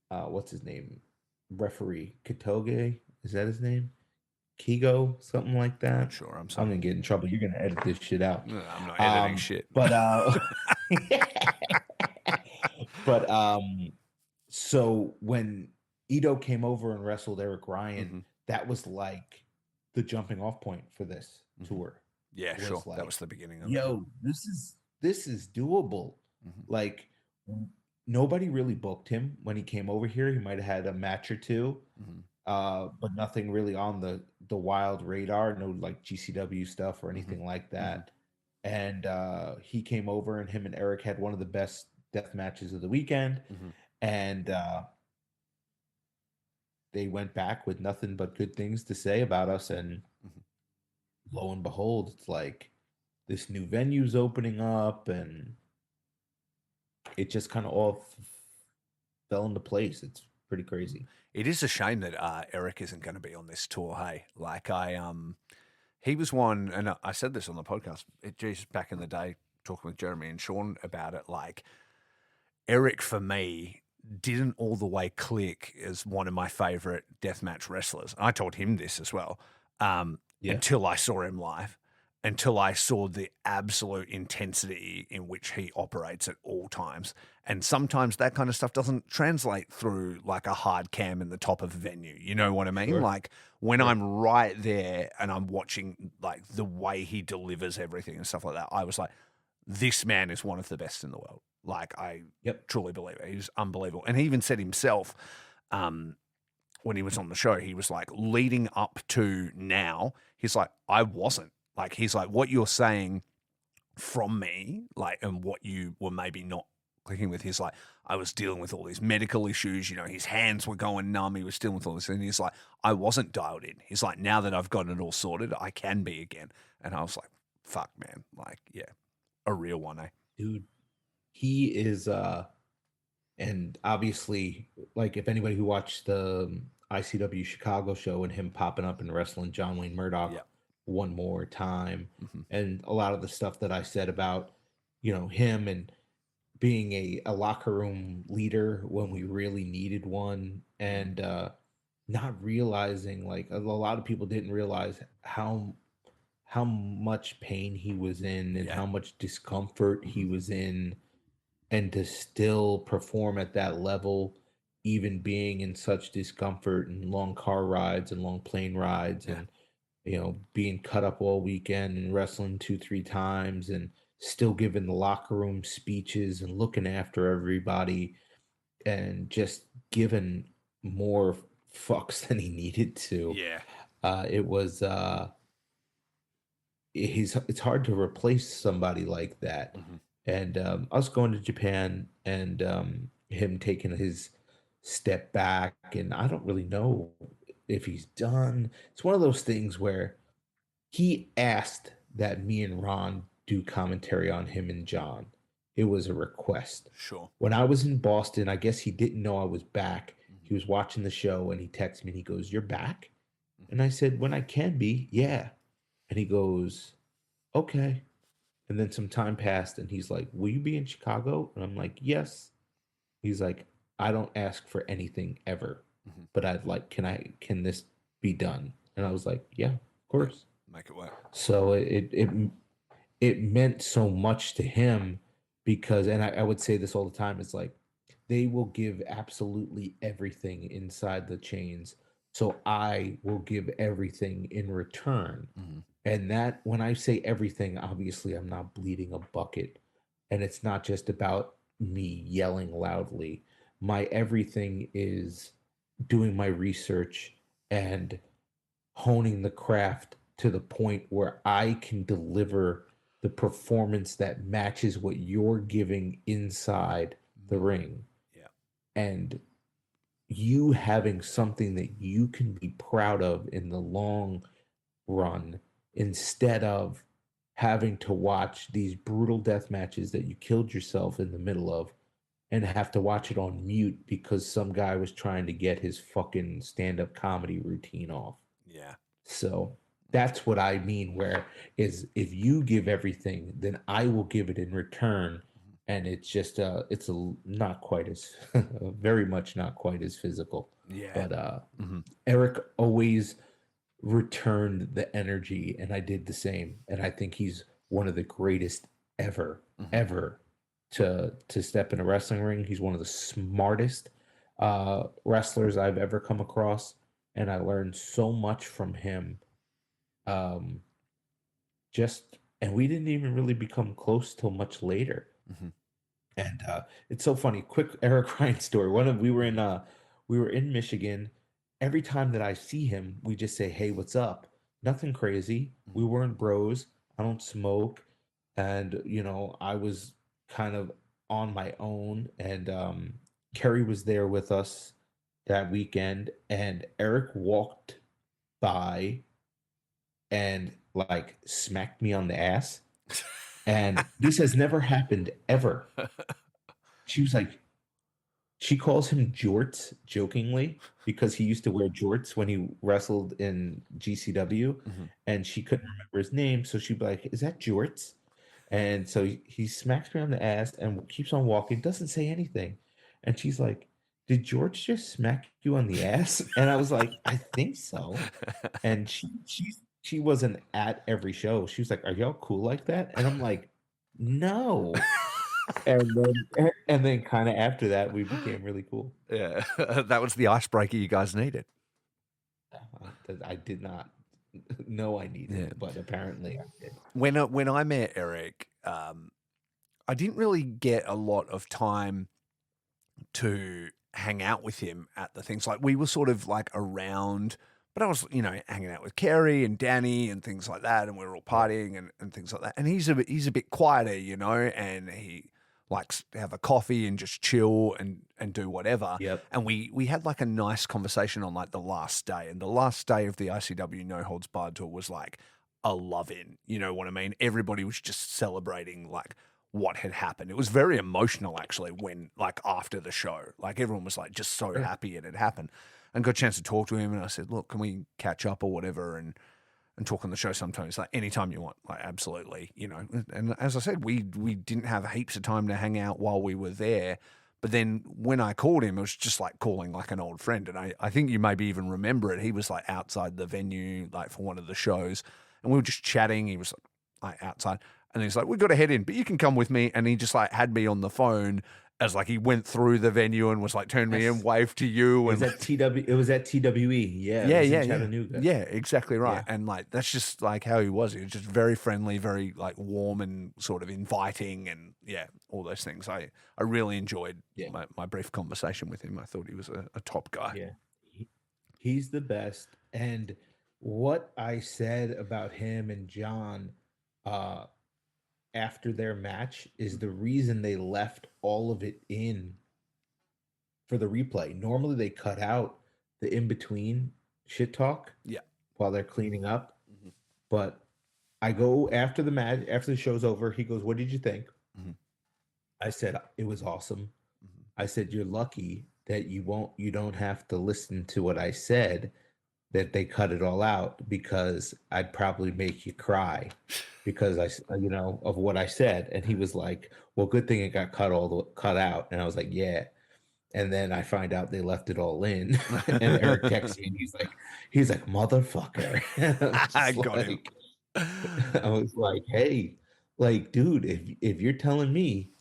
Speaker 3: what's his name, referee Kitoge, is that his name? Kigo, something like
Speaker 2: Not
Speaker 3: that.
Speaker 2: sure. I'm
Speaker 3: I'm
Speaker 2: sorry.
Speaker 3: gonna get in trouble. You're gonna edit this shit out.
Speaker 2: No, I'm not editing
Speaker 3: Um,
Speaker 2: shit.
Speaker 3: but but so when Ito came over and wrestled Eric Ryan,
Speaker 2: Mm-hmm.
Speaker 3: that was like the jumping off point for this
Speaker 2: Mm-hmm.
Speaker 3: tour.
Speaker 2: Yeah,
Speaker 3: Was
Speaker 2: sure.
Speaker 3: like,
Speaker 2: That was the beginning of it.
Speaker 3: yo, this is doable.
Speaker 2: Mm-hmm.
Speaker 3: Like nobody really booked him when he came over here. He might have had a match or two,
Speaker 2: Mm-hmm.
Speaker 3: but nothing really on the wild radar. No like GCW stuff or
Speaker 2: Mm-hmm.
Speaker 3: anything like that. And he came over, and him and Eric had one of the best death matches of the weekend.
Speaker 2: Mm-hmm.
Speaker 3: And they went back with nothing but good things to say about us. And
Speaker 2: Mm-hmm.
Speaker 3: lo and behold, it's like this new venue's opening up, and it just kind of all fell into place. It's pretty crazy.
Speaker 2: It is a shame that Eric isn't going to be on this tour. Hey, like he was one, and I said this on the podcast. Geez, back in the day, talking with Jeremy and Sean about it. Like Eric, for me, didn't all the way click as one of my favorite deathmatch wrestlers. I told him this as well.
Speaker 3: Yeah.
Speaker 2: Until I saw him live, until I saw the absolute intensity in which he operates at all times. And sometimes that kind of stuff doesn't translate through like a hard cam in the top of a venue. You know what I mean?
Speaker 3: Sure.
Speaker 2: Like when
Speaker 3: Sure.
Speaker 2: I'm right there and I'm watching like the way he delivers everything and stuff like that, I was like, this man is one of the best in the world. Like I truly believe it. He's unbelievable. And he even said himself, when he was on the show, he was like, leading up to now, he's like, I wasn't. Like, he's like, what you're saying from me, like, and what you were maybe not clicking with, he's like, I was dealing with all these medical issues, his hands were going numb, he was dealing with all this, and he's like, I wasn't dialed in. He's like, now that I've gotten it all sorted, I can be again. And I was like, fuck, man. Like, yeah, a real one, eh?
Speaker 3: Dude, he is and obviously, like if anybody who watched the ICW Chicago show and him popping up and wrestling John Wayne Murdoch one more time, and a lot of the stuff that I said about, him and being a locker room leader when we really needed one, and not realizing, like a lot of people didn't realize how much pain he was in and how much discomfort he was in, and to still perform at that level, even being in such discomfort and long car rides and long plane rides, and being cut up all weekend and wrestling 2-3 times, and still giving the locker room speeches and looking after everybody, and just giving more fucks than he needed to. It was it's hard to replace somebody like that. And us going to Japan, and him taking his step back, and I don't really know if he's done. It's one of those things where he asked that me and Ron do commentary on him and John. It was a request.
Speaker 2: Sure.
Speaker 3: When I was in Boston, I guess he didn't know I was back. He was watching the show, and he texted me and he goes, "You're back?" And I said, "When I can be, yeah." And he goes, "Okay." And then some time passed, and he's like, "Will you be in Chicago?" And I'm like, "Yes." He's like, "I don't ask for anything ever, but I'd like, can this be done?" And I was like, "Yeah, of course."
Speaker 2: Make it work.
Speaker 3: So it meant so much to him, because, and I would say this all the time, it's like they will give absolutely everything inside the chains, so I will give everything in return. And that, when I say everything, obviously I'm not bleeding a bucket, and it's not just about me yelling loudly. my everything is doing my research and honing the craft to the point where I can deliver the performance that matches what you're giving inside the ring.
Speaker 2: Yeah.
Speaker 3: And you having something that you can be proud of in the long run instead of having to watch these brutal death matches that you killed yourself in the middle of and have to watch it on mute because some guy was trying to get his fucking stand-up comedy routine off.
Speaker 2: Yeah.
Speaker 3: So that's what I mean, where is if you give everything, then I will give it in return. And it's just it's not quite as very much not quite as physical.
Speaker 2: Yeah.
Speaker 3: But
Speaker 2: Mhm.
Speaker 3: Eric always returned the energy, and I did the same. And I think he's one of the greatest ever to step in a wrestling ring. He's one of the smartest wrestlers I've ever come across, and I learned so much from him. Um, and we didn't even really become close till much later.
Speaker 2: Mhm.
Speaker 3: And it's so funny. Quick Eric Ryan story. We were in Michigan. Every time that I see him, we just say, "Hey, what's up?" Nothing crazy. We weren't bros. I don't smoke, and I was kind of on my own. And Kerry was there with us that weekend, and Eric walked by and like smacked me on the ass. And this has never happened ever. She was like, she calls him Jorts jokingly because he used to wear jorts when he wrestled in GCW,
Speaker 2: Mhm.
Speaker 3: and she couldn't remember his name. So she'd be like, "Is that Jorts?" And so he smacks me on the ass and keeps on walking, doesn't say anything. And she's like, "Did George just smack you on the ass?" And I was like, "I think so." And she wasn't at every show. She was like, "Are y'all cool like that?" And I'm like, "No." And then kind of after that, we became really cool.
Speaker 2: Yeah. That was the icebreaker you guys needed.
Speaker 3: I did not know I needed,
Speaker 2: Yeah.
Speaker 3: but apparently I did.
Speaker 2: When I met Eric, I didn't really get a lot of time to hang out with him at the things. Like we were sort of like around, but I was, hanging out with Kerry and Danny and things like that, and we were all partying and things like that. And he's a bit quieter, and he likes to have a coffee and just chill and do whatever.
Speaker 3: Yep.
Speaker 2: And we had like a nice conversation on like the last day. And the last day of the ICW No Holds Barred tour was like a love-in. You know what I mean? Everybody was just celebrating like what had happened. It was very emotional actually when like after the show, like everyone was like just so happy it had happened, and got a chance to talk to him. And I said, "Look, can we catch up or whatever and talk on the show sometimes?" Like anytime you want, like absolutely, And as I said, we didn't have heaps of time to hang out while we were there. But then when I called him, it was just like calling like an old friend. And I think you maybe even remember it. He was like outside the venue, like for one of the shows, and we were just chatting. He was like outside. And he's like, "We've got to head in, but you can come with me." And he just like had me on the phone as like he went through the venue and was like, "Turn me in, wave to you."
Speaker 3: It was at TWE. Yeah.
Speaker 2: Yeah,
Speaker 3: It was
Speaker 2: yeah,
Speaker 3: in Chattanooga.
Speaker 2: yeah, exactly right.
Speaker 3: Yeah.
Speaker 2: And like that's just like how he was. He was just very friendly, very like warm and sort of inviting, and yeah, all those things. I really enjoyed
Speaker 3: Yeah.
Speaker 2: my brief conversation with him. I thought he was a top guy.
Speaker 3: Yeah. He's the best. And what I said about him and John uh after their match is the reason they left all of it in for the replay. Normally they cut out the in between shit talk
Speaker 2: Yeah.
Speaker 3: while they're cleaning up.
Speaker 2: Mhm.
Speaker 3: But I go after the match, after the show's over, he goes, "What did you think?"
Speaker 2: Mhm.
Speaker 3: I said, "It was awesome."
Speaker 2: Mhm.
Speaker 3: I said, "You're lucky that you don't have to listen to what I said, that they cut it all out, because I'd probably make you cry because of what I said." And he was like, "Well, good thing it got cut out." And I was like, "Yeah." And then I find out they left it all in. And Eric texts me and he's like, "Motherfucker." And
Speaker 2: I got him.
Speaker 3: I was like, "Hey, like, dude, if you're telling me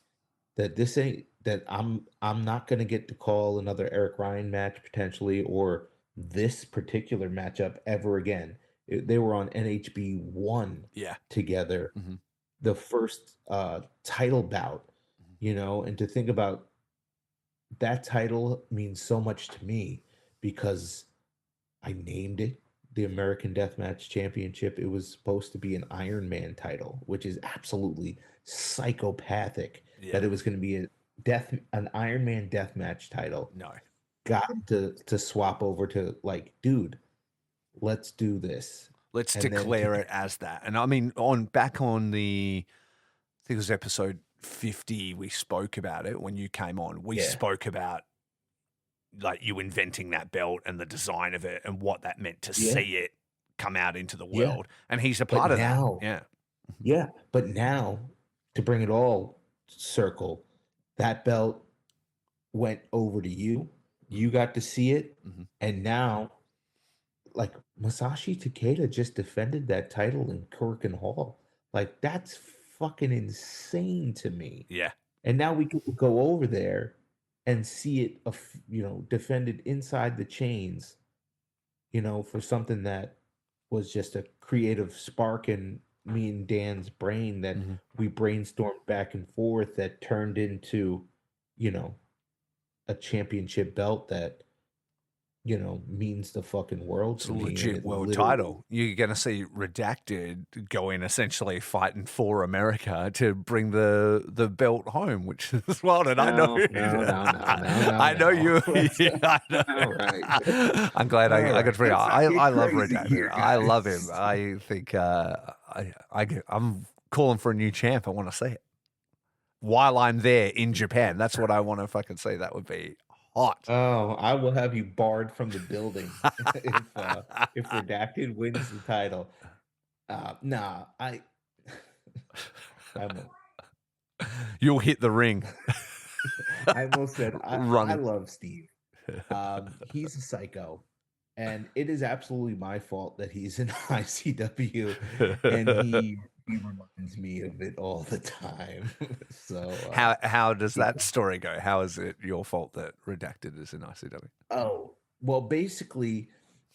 Speaker 3: that this ain't that I'm not gonna get to call another Eric Ryan match potentially, or this particular matchup ever again." They were on NHB 1
Speaker 2: Yeah.
Speaker 3: together,
Speaker 2: Mhm.
Speaker 3: the first title bout, and to think about that title means so much to me because I named it the American Deathmatch Championship. It was supposed to be an Iron Man title, which is absolutely psychopathic
Speaker 2: Yeah.
Speaker 3: that it was going to be an Iron Man deathmatch title.
Speaker 2: No.
Speaker 3: Got him to swap over to like, dude, let's do this.
Speaker 2: Let's
Speaker 3: And then
Speaker 2: declare it as that. And I mean, back on the, I think it was episode 50, we spoke about it when you came on. We spoke about like you inventing that belt and the design of it and what that meant to see it come out into the world. And he's a part of that. Yeah.
Speaker 3: Yeah. But now, to bring it all circle, that belt went over to you. You got to see it. And now, like, Masashi Takeda just defended that title in Korakuen Hall. Like, that's fucking insane to me.
Speaker 2: Yeah.
Speaker 3: And now we can go over there and see it, defended inside the chains, for something that was just a creative spark in me and Dan's brain that we brainstormed back and forth that turned into, a championship belt that, means the fucking world
Speaker 2: It's
Speaker 3: to
Speaker 2: a
Speaker 3: me.
Speaker 2: legit world title. You're going to see Redacted go in essentially fighting for America to bring the belt home, which is wild. And I know, I know you. I know.
Speaker 3: All right.
Speaker 2: I'm glad I could bring. I love Redacted.
Speaker 3: Here,
Speaker 2: I love him. I think I'm calling for a new champ. I want to see it while I'm there in Japan. That's what I want to fucking see. That would be hot.
Speaker 3: Oh, I will have you barred from the building if Redacted wins the title. Nah,
Speaker 2: You'll hit the ring.
Speaker 3: I almost said I love Steve. He's a psycho, and it is absolutely my fault that he's in ICW, and he reminds me of it all the time. So
Speaker 2: how does that story go? How is it your fault that Redacted is in ICW?
Speaker 3: Oh, well, basically,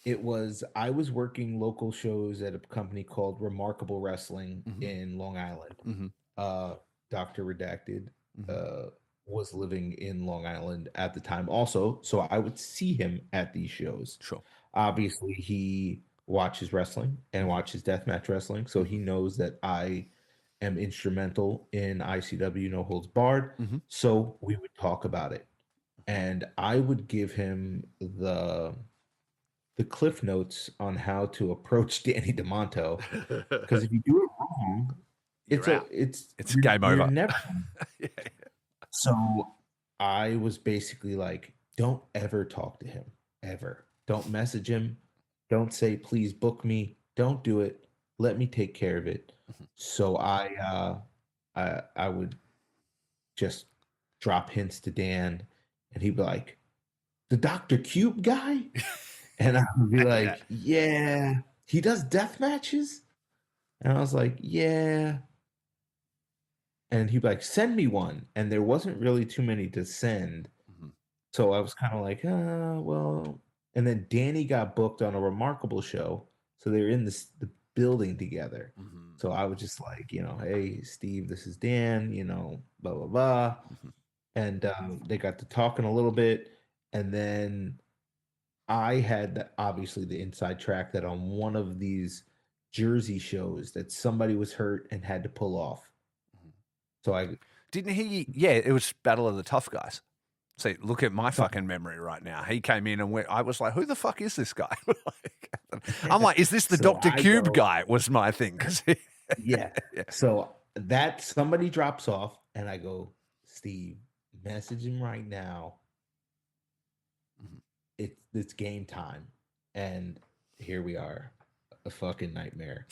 Speaker 3: I was working local shows at a company called Remarkable Wrestling in Long Island. Dr. Redacted was living in Long Island at the time also, so I would see him at these shows.
Speaker 2: Sure.
Speaker 3: Obviously, he watches wrestling and watches deathmatch wrestling, so he knows that I am instrumental in ICW No Holds Barred. So we would talk about it, and I would give him the cliff notes on how to approach Danny DeMonto, because if you do it wrong, it's
Speaker 2: game over.
Speaker 3: Never. So I was basically like, don't ever talk to him, ever. Don't message him. Don't say, please book me. Don't do it. Let me take care of it. So I would just drop hints to Dan, and he'd be like, the Dr. Cube guy? And I would be like, yeah, he does death matches? And I was like, yeah. And he'd be like, send me one. And there wasn't really too many to send. So I was kind of like, well. And then Danny got booked on a Remarkable show. So they were in the building together. So I was just like, hey, Steve, this is Dan, blah, blah, blah. And they got to talking a little bit. And then I had obviously the inside track that on one of these Jersey shows that somebody was hurt and had to pull off. So
Speaker 2: didn't he? Yeah, it was Battle of the Tough Guys. See, look at my fucking memory right now. He came in and I was like, who the fuck is this guy? I'm like, is this the Dr. Cube guy? Was my thing.
Speaker 3: Yeah. So that somebody drops off and I go, Steve, message him right now. It's game time. And here we are. A fucking nightmare.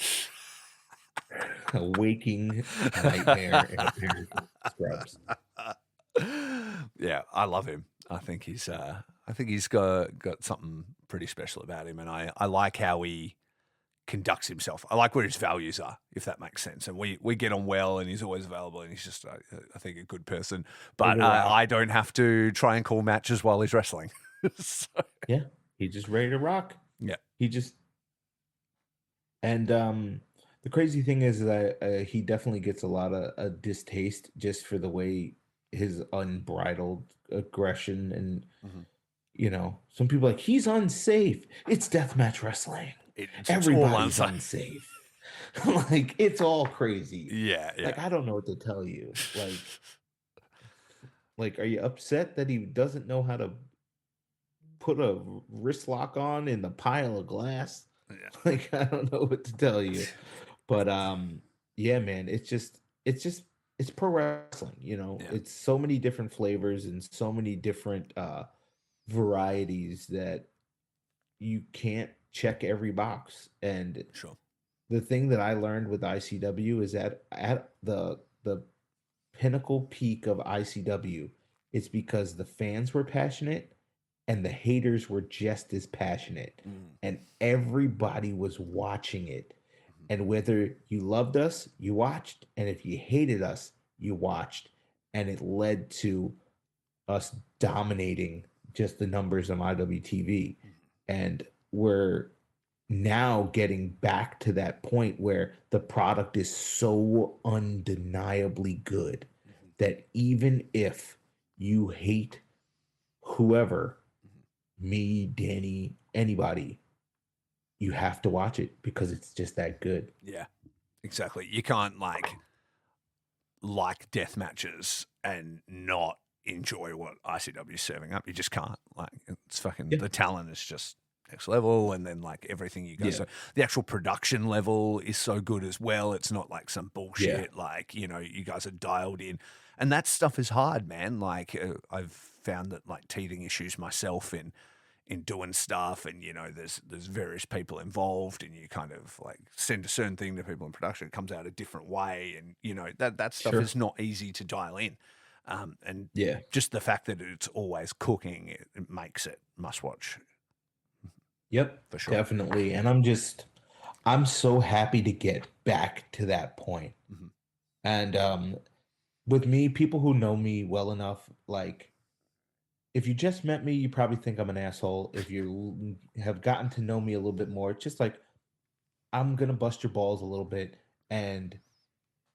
Speaker 3: A waking nightmare in a pair of scrubs.
Speaker 2: Yeah, I love him. I think he's got something pretty special about him, and I like how he conducts himself. I like what his values are, if that makes sense. And we get on well, and he's always available, and he's just I think a good person. But I don't have to try and call matches while he's wrestling. So.
Speaker 3: Yeah, he's just ready to rock.
Speaker 2: Yeah,
Speaker 3: and the crazy thing is that he definitely gets a lot of distaste just for the way his unbridled aggression and
Speaker 2: Mhm.
Speaker 3: some people are like he's unsafe. It's deathmatch wrestling.
Speaker 2: It's all
Speaker 3: Everybody's
Speaker 2: unsafe.
Speaker 3: unsafe. Like it's all crazy.
Speaker 2: Yeah,
Speaker 3: Like
Speaker 2: yeah.
Speaker 3: I don't know what to tell you. Like are you upset that he doesn't know how to put a wrist lock on in the pile of glass?
Speaker 2: Yeah.
Speaker 3: Like I don't know what to tell you. But yeah, man, it's pro wrestling,
Speaker 2: Yeah.
Speaker 3: It's so many different flavors and so many different varieties that you can't check every box. And
Speaker 2: Sure.
Speaker 3: the thing that I learned with ICW is that at the pinnacle peak of ICW, it's because the fans were passionate and the haters were just as passionate.
Speaker 2: Mm.
Speaker 3: And everybody was watching it.
Speaker 2: Mhm.
Speaker 3: And whether you loved us, you watched. And if you hated us, you watched. And it led to us dominating just the numbers on IWTV.
Speaker 2: Mhm.
Speaker 3: And we're now getting back to that point where the product is so undeniably good
Speaker 2: Mhm.
Speaker 3: that even if you hate whoever,
Speaker 2: Mhm.
Speaker 3: me, Danny, anybody, you have to watch it because it's just that good.
Speaker 2: Yeah, exactly. You can't like death matches and not enjoy what ICW is serving up. You just can't. Like it's fucking
Speaker 3: Yeah.
Speaker 2: the talent is just next level, and then like everything you guys.
Speaker 3: Yeah.
Speaker 2: So the actual production level is so good as well. It's not like some bullshit. Like you guys are dialed in, and that stuff is hard, man. Like I've found that like teething issues myself in doing stuff, and there's various people involved, and you kind of like send a certain thing to people in production, it comes out a different way, and that stuff
Speaker 3: Sure.
Speaker 2: is not easy to dial in, and
Speaker 3: Yeah.
Speaker 2: just the fact that it's always cooking, it makes it must watch
Speaker 3: Yep.
Speaker 2: for sure.
Speaker 3: Definitely. And I'm so happy to get back to that point.
Speaker 2: Mm-hmm.
Speaker 3: And with me, people who know me well enough, like if you just met me, you probably think I'm an asshole. If you have gotten to know me a little bit more, it's just like I'm gonna bust your balls a little bit. And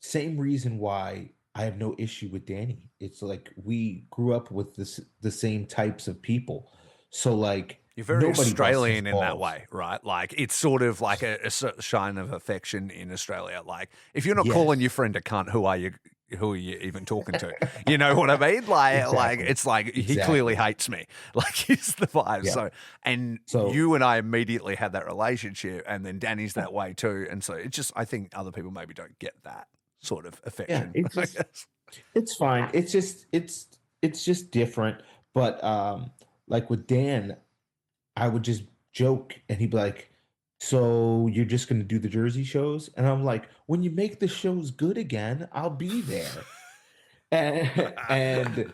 Speaker 3: same reason why I have no issue with Danny. It's like we grew up with the same types of people. So like
Speaker 2: You're very
Speaker 3: nobody busts his
Speaker 2: Australian in that
Speaker 3: balls.
Speaker 2: way, right? Like it's sort of like a shine of affection in Australia. Like if you're not calling
Speaker 3: Yes.
Speaker 2: your friend a cunt, who are you? Who are you even talking to? You know what I mean? Like
Speaker 3: Exactly.
Speaker 2: it's like he clearly
Speaker 3: Exactly.
Speaker 2: hates me. Like it's the vibe.
Speaker 3: Yeah.
Speaker 2: So and
Speaker 3: So
Speaker 2: you and I immediately had that relationship, and then Danny's that way too. And so it's just I think other people maybe don't get that sort of
Speaker 3: yeah,
Speaker 2: affection.
Speaker 3: it's
Speaker 2: I
Speaker 3: just
Speaker 2: guess.
Speaker 3: it's fine. It's just different. But like with Dan, I would just joke and he'd be like, "So you're just gonna do the Jersey shows?" And I'm like, "When you make the shows good again, I'll be there." And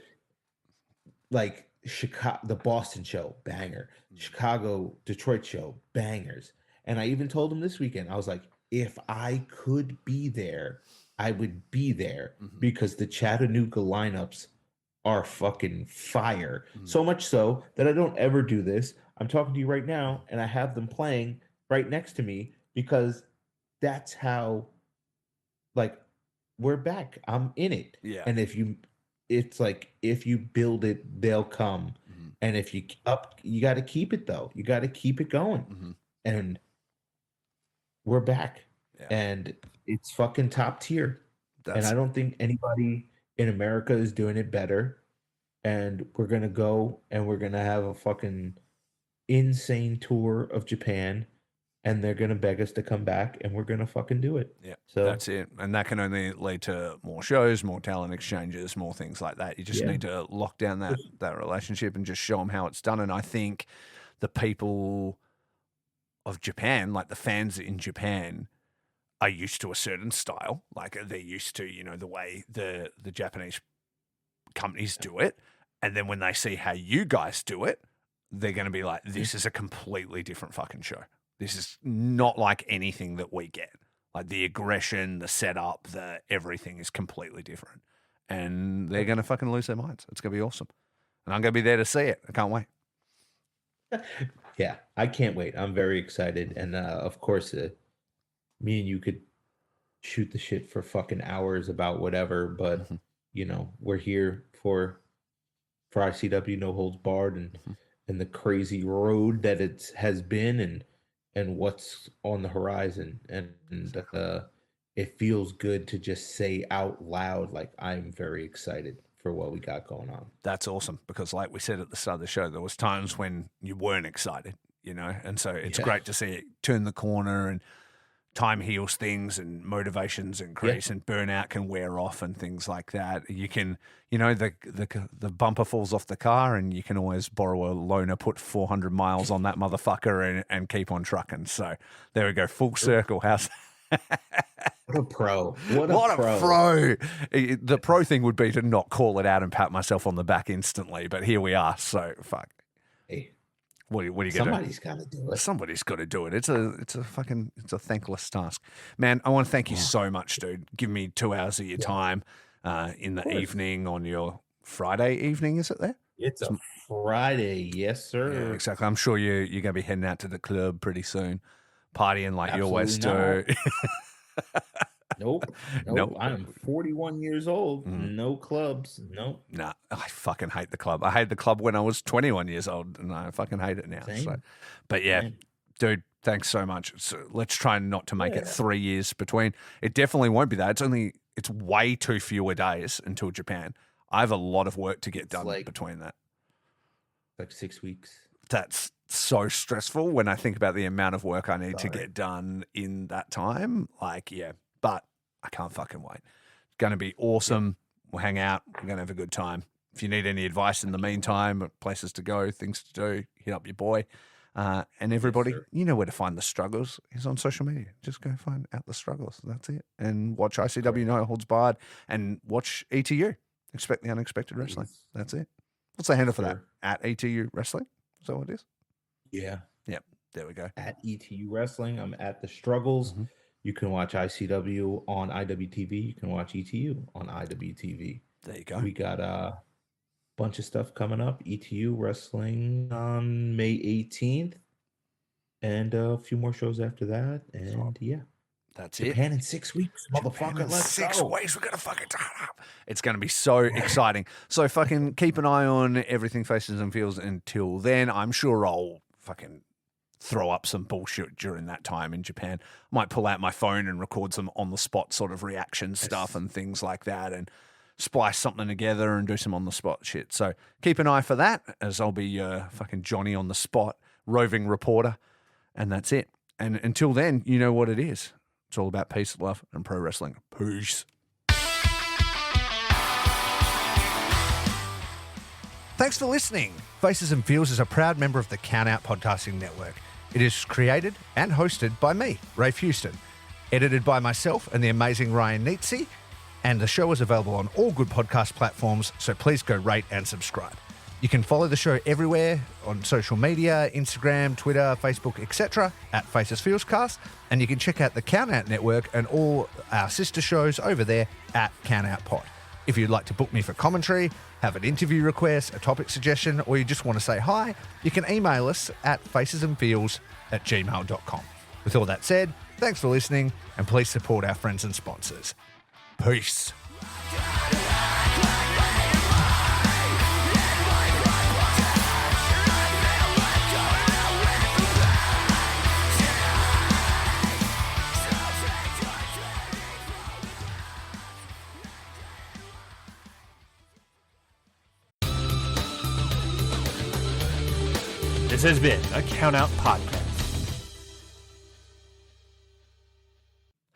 Speaker 3: like Chicago, the Boston show, banger. Chicago, Detroit show, bangers. And I even told him this weekend, I was like, if I could be there, I would be there
Speaker 2: Mhm.
Speaker 3: because the Chattanooga lineups are fucking fire.
Speaker 2: Mhm.
Speaker 3: So much so that I don't ever do this. I'm talking to you right now, and I have them playing right next to me because that's how, like, we're back. I'm in it.
Speaker 2: Yeah.
Speaker 3: And it's like if you build it, they'll come.
Speaker 2: Mhm.
Speaker 3: And if you got to keep it though. You got to keep it going.
Speaker 2: Mhm.
Speaker 3: And we're back.
Speaker 2: Yeah.
Speaker 3: And it's fucking top tier. And
Speaker 2: That's
Speaker 3: I don't think anybody in America is doing it better. And we're gonna go and we're gonna have a fucking insane tour of Japan, and they're gonna beg us to come back, and we're gonna fucking do it.
Speaker 2: Yeah,
Speaker 3: So
Speaker 2: that's it. And that can only lead to more shows, more talent exchanges, more things like that. You just
Speaker 3: yeah,
Speaker 2: need to lock down that relationship and just show them how it's done. And I think the people of Japan, like the fans in Japan, are used to a certain style. Like they're used to, the way the Japanese companies do it. And then when they see how you guys do it, they're going to be like, this is a completely different fucking show. This is not like anything that we get. Like the aggression, the setup, the everything is completely different. And they're going to fucking lose their minds. It's going to be awesome. And I'm going to be there to see it. I can't wait.
Speaker 3: yeah, I can't wait. I'm very excited, and of course, me and you could shoot the shit for fucking hours about whatever, but
Speaker 2: Mhm.
Speaker 3: we're here for ICW No Holds Barred, and the crazy road that has been, and what's on the horizon, and it feels good to just say out loud, like, I'm very excited for what we got going on.
Speaker 2: That's awesome, because like we said at the start of the show, there was times when you weren't excited, and so it's great to see it turn the corner, and time heals things, and motivations increase, and burnout can wear off, and things like that. You can, the bumper falls off the car, and you can always borrow a loaner, put 400 miles on that motherfucker, and keep on trucking. So there we go, full circle. How's
Speaker 3: What a pro. What a
Speaker 2: pro. The pro thing would be to not call it out and pat myself on the back instantly, but here we are. So fuck.
Speaker 3: Hey,
Speaker 2: what are you going to do?
Speaker 3: Somebody's got to do it.
Speaker 2: Somebody's got to do it. It's a thankless task. Man, I want to thank you so much, dude. Give me 2 hours of your time in the evening on your Friday evening, is it there?
Speaker 3: It's a Friday, yes, sir.
Speaker 2: Yeah, exactly. I'm sure you're going to be heading out to the club pretty soon, partying like you always do.
Speaker 3: Nope. I am 41 years old. No clubs. Nope.
Speaker 2: Nah, I fucking hate the club. I hated the club when I was 21 years old, and I fucking hate it now.
Speaker 3: Same.
Speaker 2: So, but yeah, dude, thanks so much. So let's try not to make it 3 years between. It definitely won't be that. It's way too fewer days until Japan. I have a lot of work to get done between that.
Speaker 3: Like 6 weeks.
Speaker 2: That's so stressful when I think about the amount of work I need to get done in that time. But I can't fucking wait. It's going to be awesome. We'll hang out. We're going to have a good time. If you need any advice in the meantime, places to go, things to do, hit up your boy. And everybody, you know where to find the struggles. He's on social media. Just go find out the struggles. That's it. And watch ICW No Holds Barred, and watch ETU. Expect the Unexpected Wrestling. That's it. What's the handle for that? At ETU Wrestling? Is that what it is?
Speaker 3: Yeah.
Speaker 2: Yep. There we go.
Speaker 3: At ETU Wrestling. I'm at the struggles. You can watch ICW on IWTV. You can watch ETU on IWTV.
Speaker 2: There you go.
Speaker 3: We got a bunch of stuff coming up. ETU Wrestling on May 18th. And a few more shows after that. And
Speaker 2: that's
Speaker 3: Japan in 6 weeks, motherfucker. Let's
Speaker 2: 6
Speaker 3: go.
Speaker 2: weeks. We're going to fucking turn up. It's going to be so exciting. So fucking keep an eye on Everything Faces and Feels until then. I'm sure I'll fucking throw up some bullshit during that time in Japan. Might pull out my phone and record some on the spot sort of reaction stuff and things like that, and splice something together and do some on the spot shit. So keep an eye for that, as I'll be fucking Johnny on the spot, roving reporter, and that's it. And until then, you know what it is. It's all about peace, love, and pro wrestling. Peace. Thanks for listening. Faces and Feels is a proud member of the Count Out Podcasting Network. It is created and hosted by me, Rafe Houston, edited by myself and the amazing Ryan Nietzsche, and the show is available on all good podcast platforms, so please go rate and subscribe. You can follow the show everywhere on social media, Instagram, Twitter, Facebook, etc. at Faces Feels Cast, and you can check out the Count Out Network and all our sister shows over there at Count Out Pod. If you'd like to book me for commentary, have an interview request, a topic suggestion, or you just want to say hi, you can email us at facesandfeels@gmail.com. With all that said, thanks for listening, and please support our friends and sponsors. Peace.
Speaker 1: This has been a Count Out Podcast.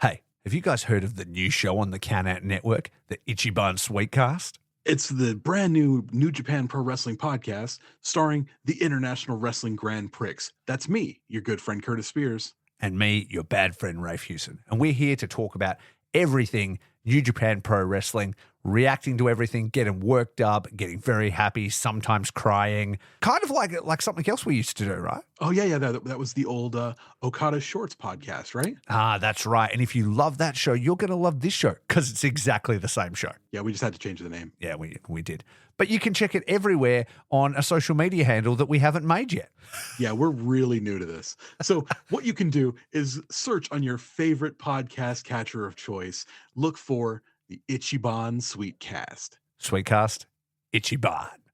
Speaker 2: Hey, have you guys heard of the new show on the Count Out Network, the Ichiban Sweetcast?
Speaker 4: It's the brand new New Japan Pro Wrestling podcast starring the International Wrestling Grand Prix. That's me, your good friend Curtis Spears.
Speaker 2: And me, your bad friend Rafe Houston. And we're here to talk about everything New Japan Pro Wrestling, reacting to everything, getting worked up, getting very happy, sometimes crying. Kind of like something else we used to do, right?
Speaker 4: Oh, yeah. That was the old Okada Shorts podcast, right?
Speaker 2: Ah, that's right. And if you love that show, you're going to love this show because it's exactly the same show.
Speaker 4: Yeah, we just had to change the name.
Speaker 2: Yeah, we did. But you can check it everywhere on a social media handle that we haven't made yet.
Speaker 4: Yeah, we're really new to this. So what you can do is search on your favorite podcast catcher of choice. Look for the Ichiban Sweet Cast.
Speaker 2: Sweetcast, Ichiban.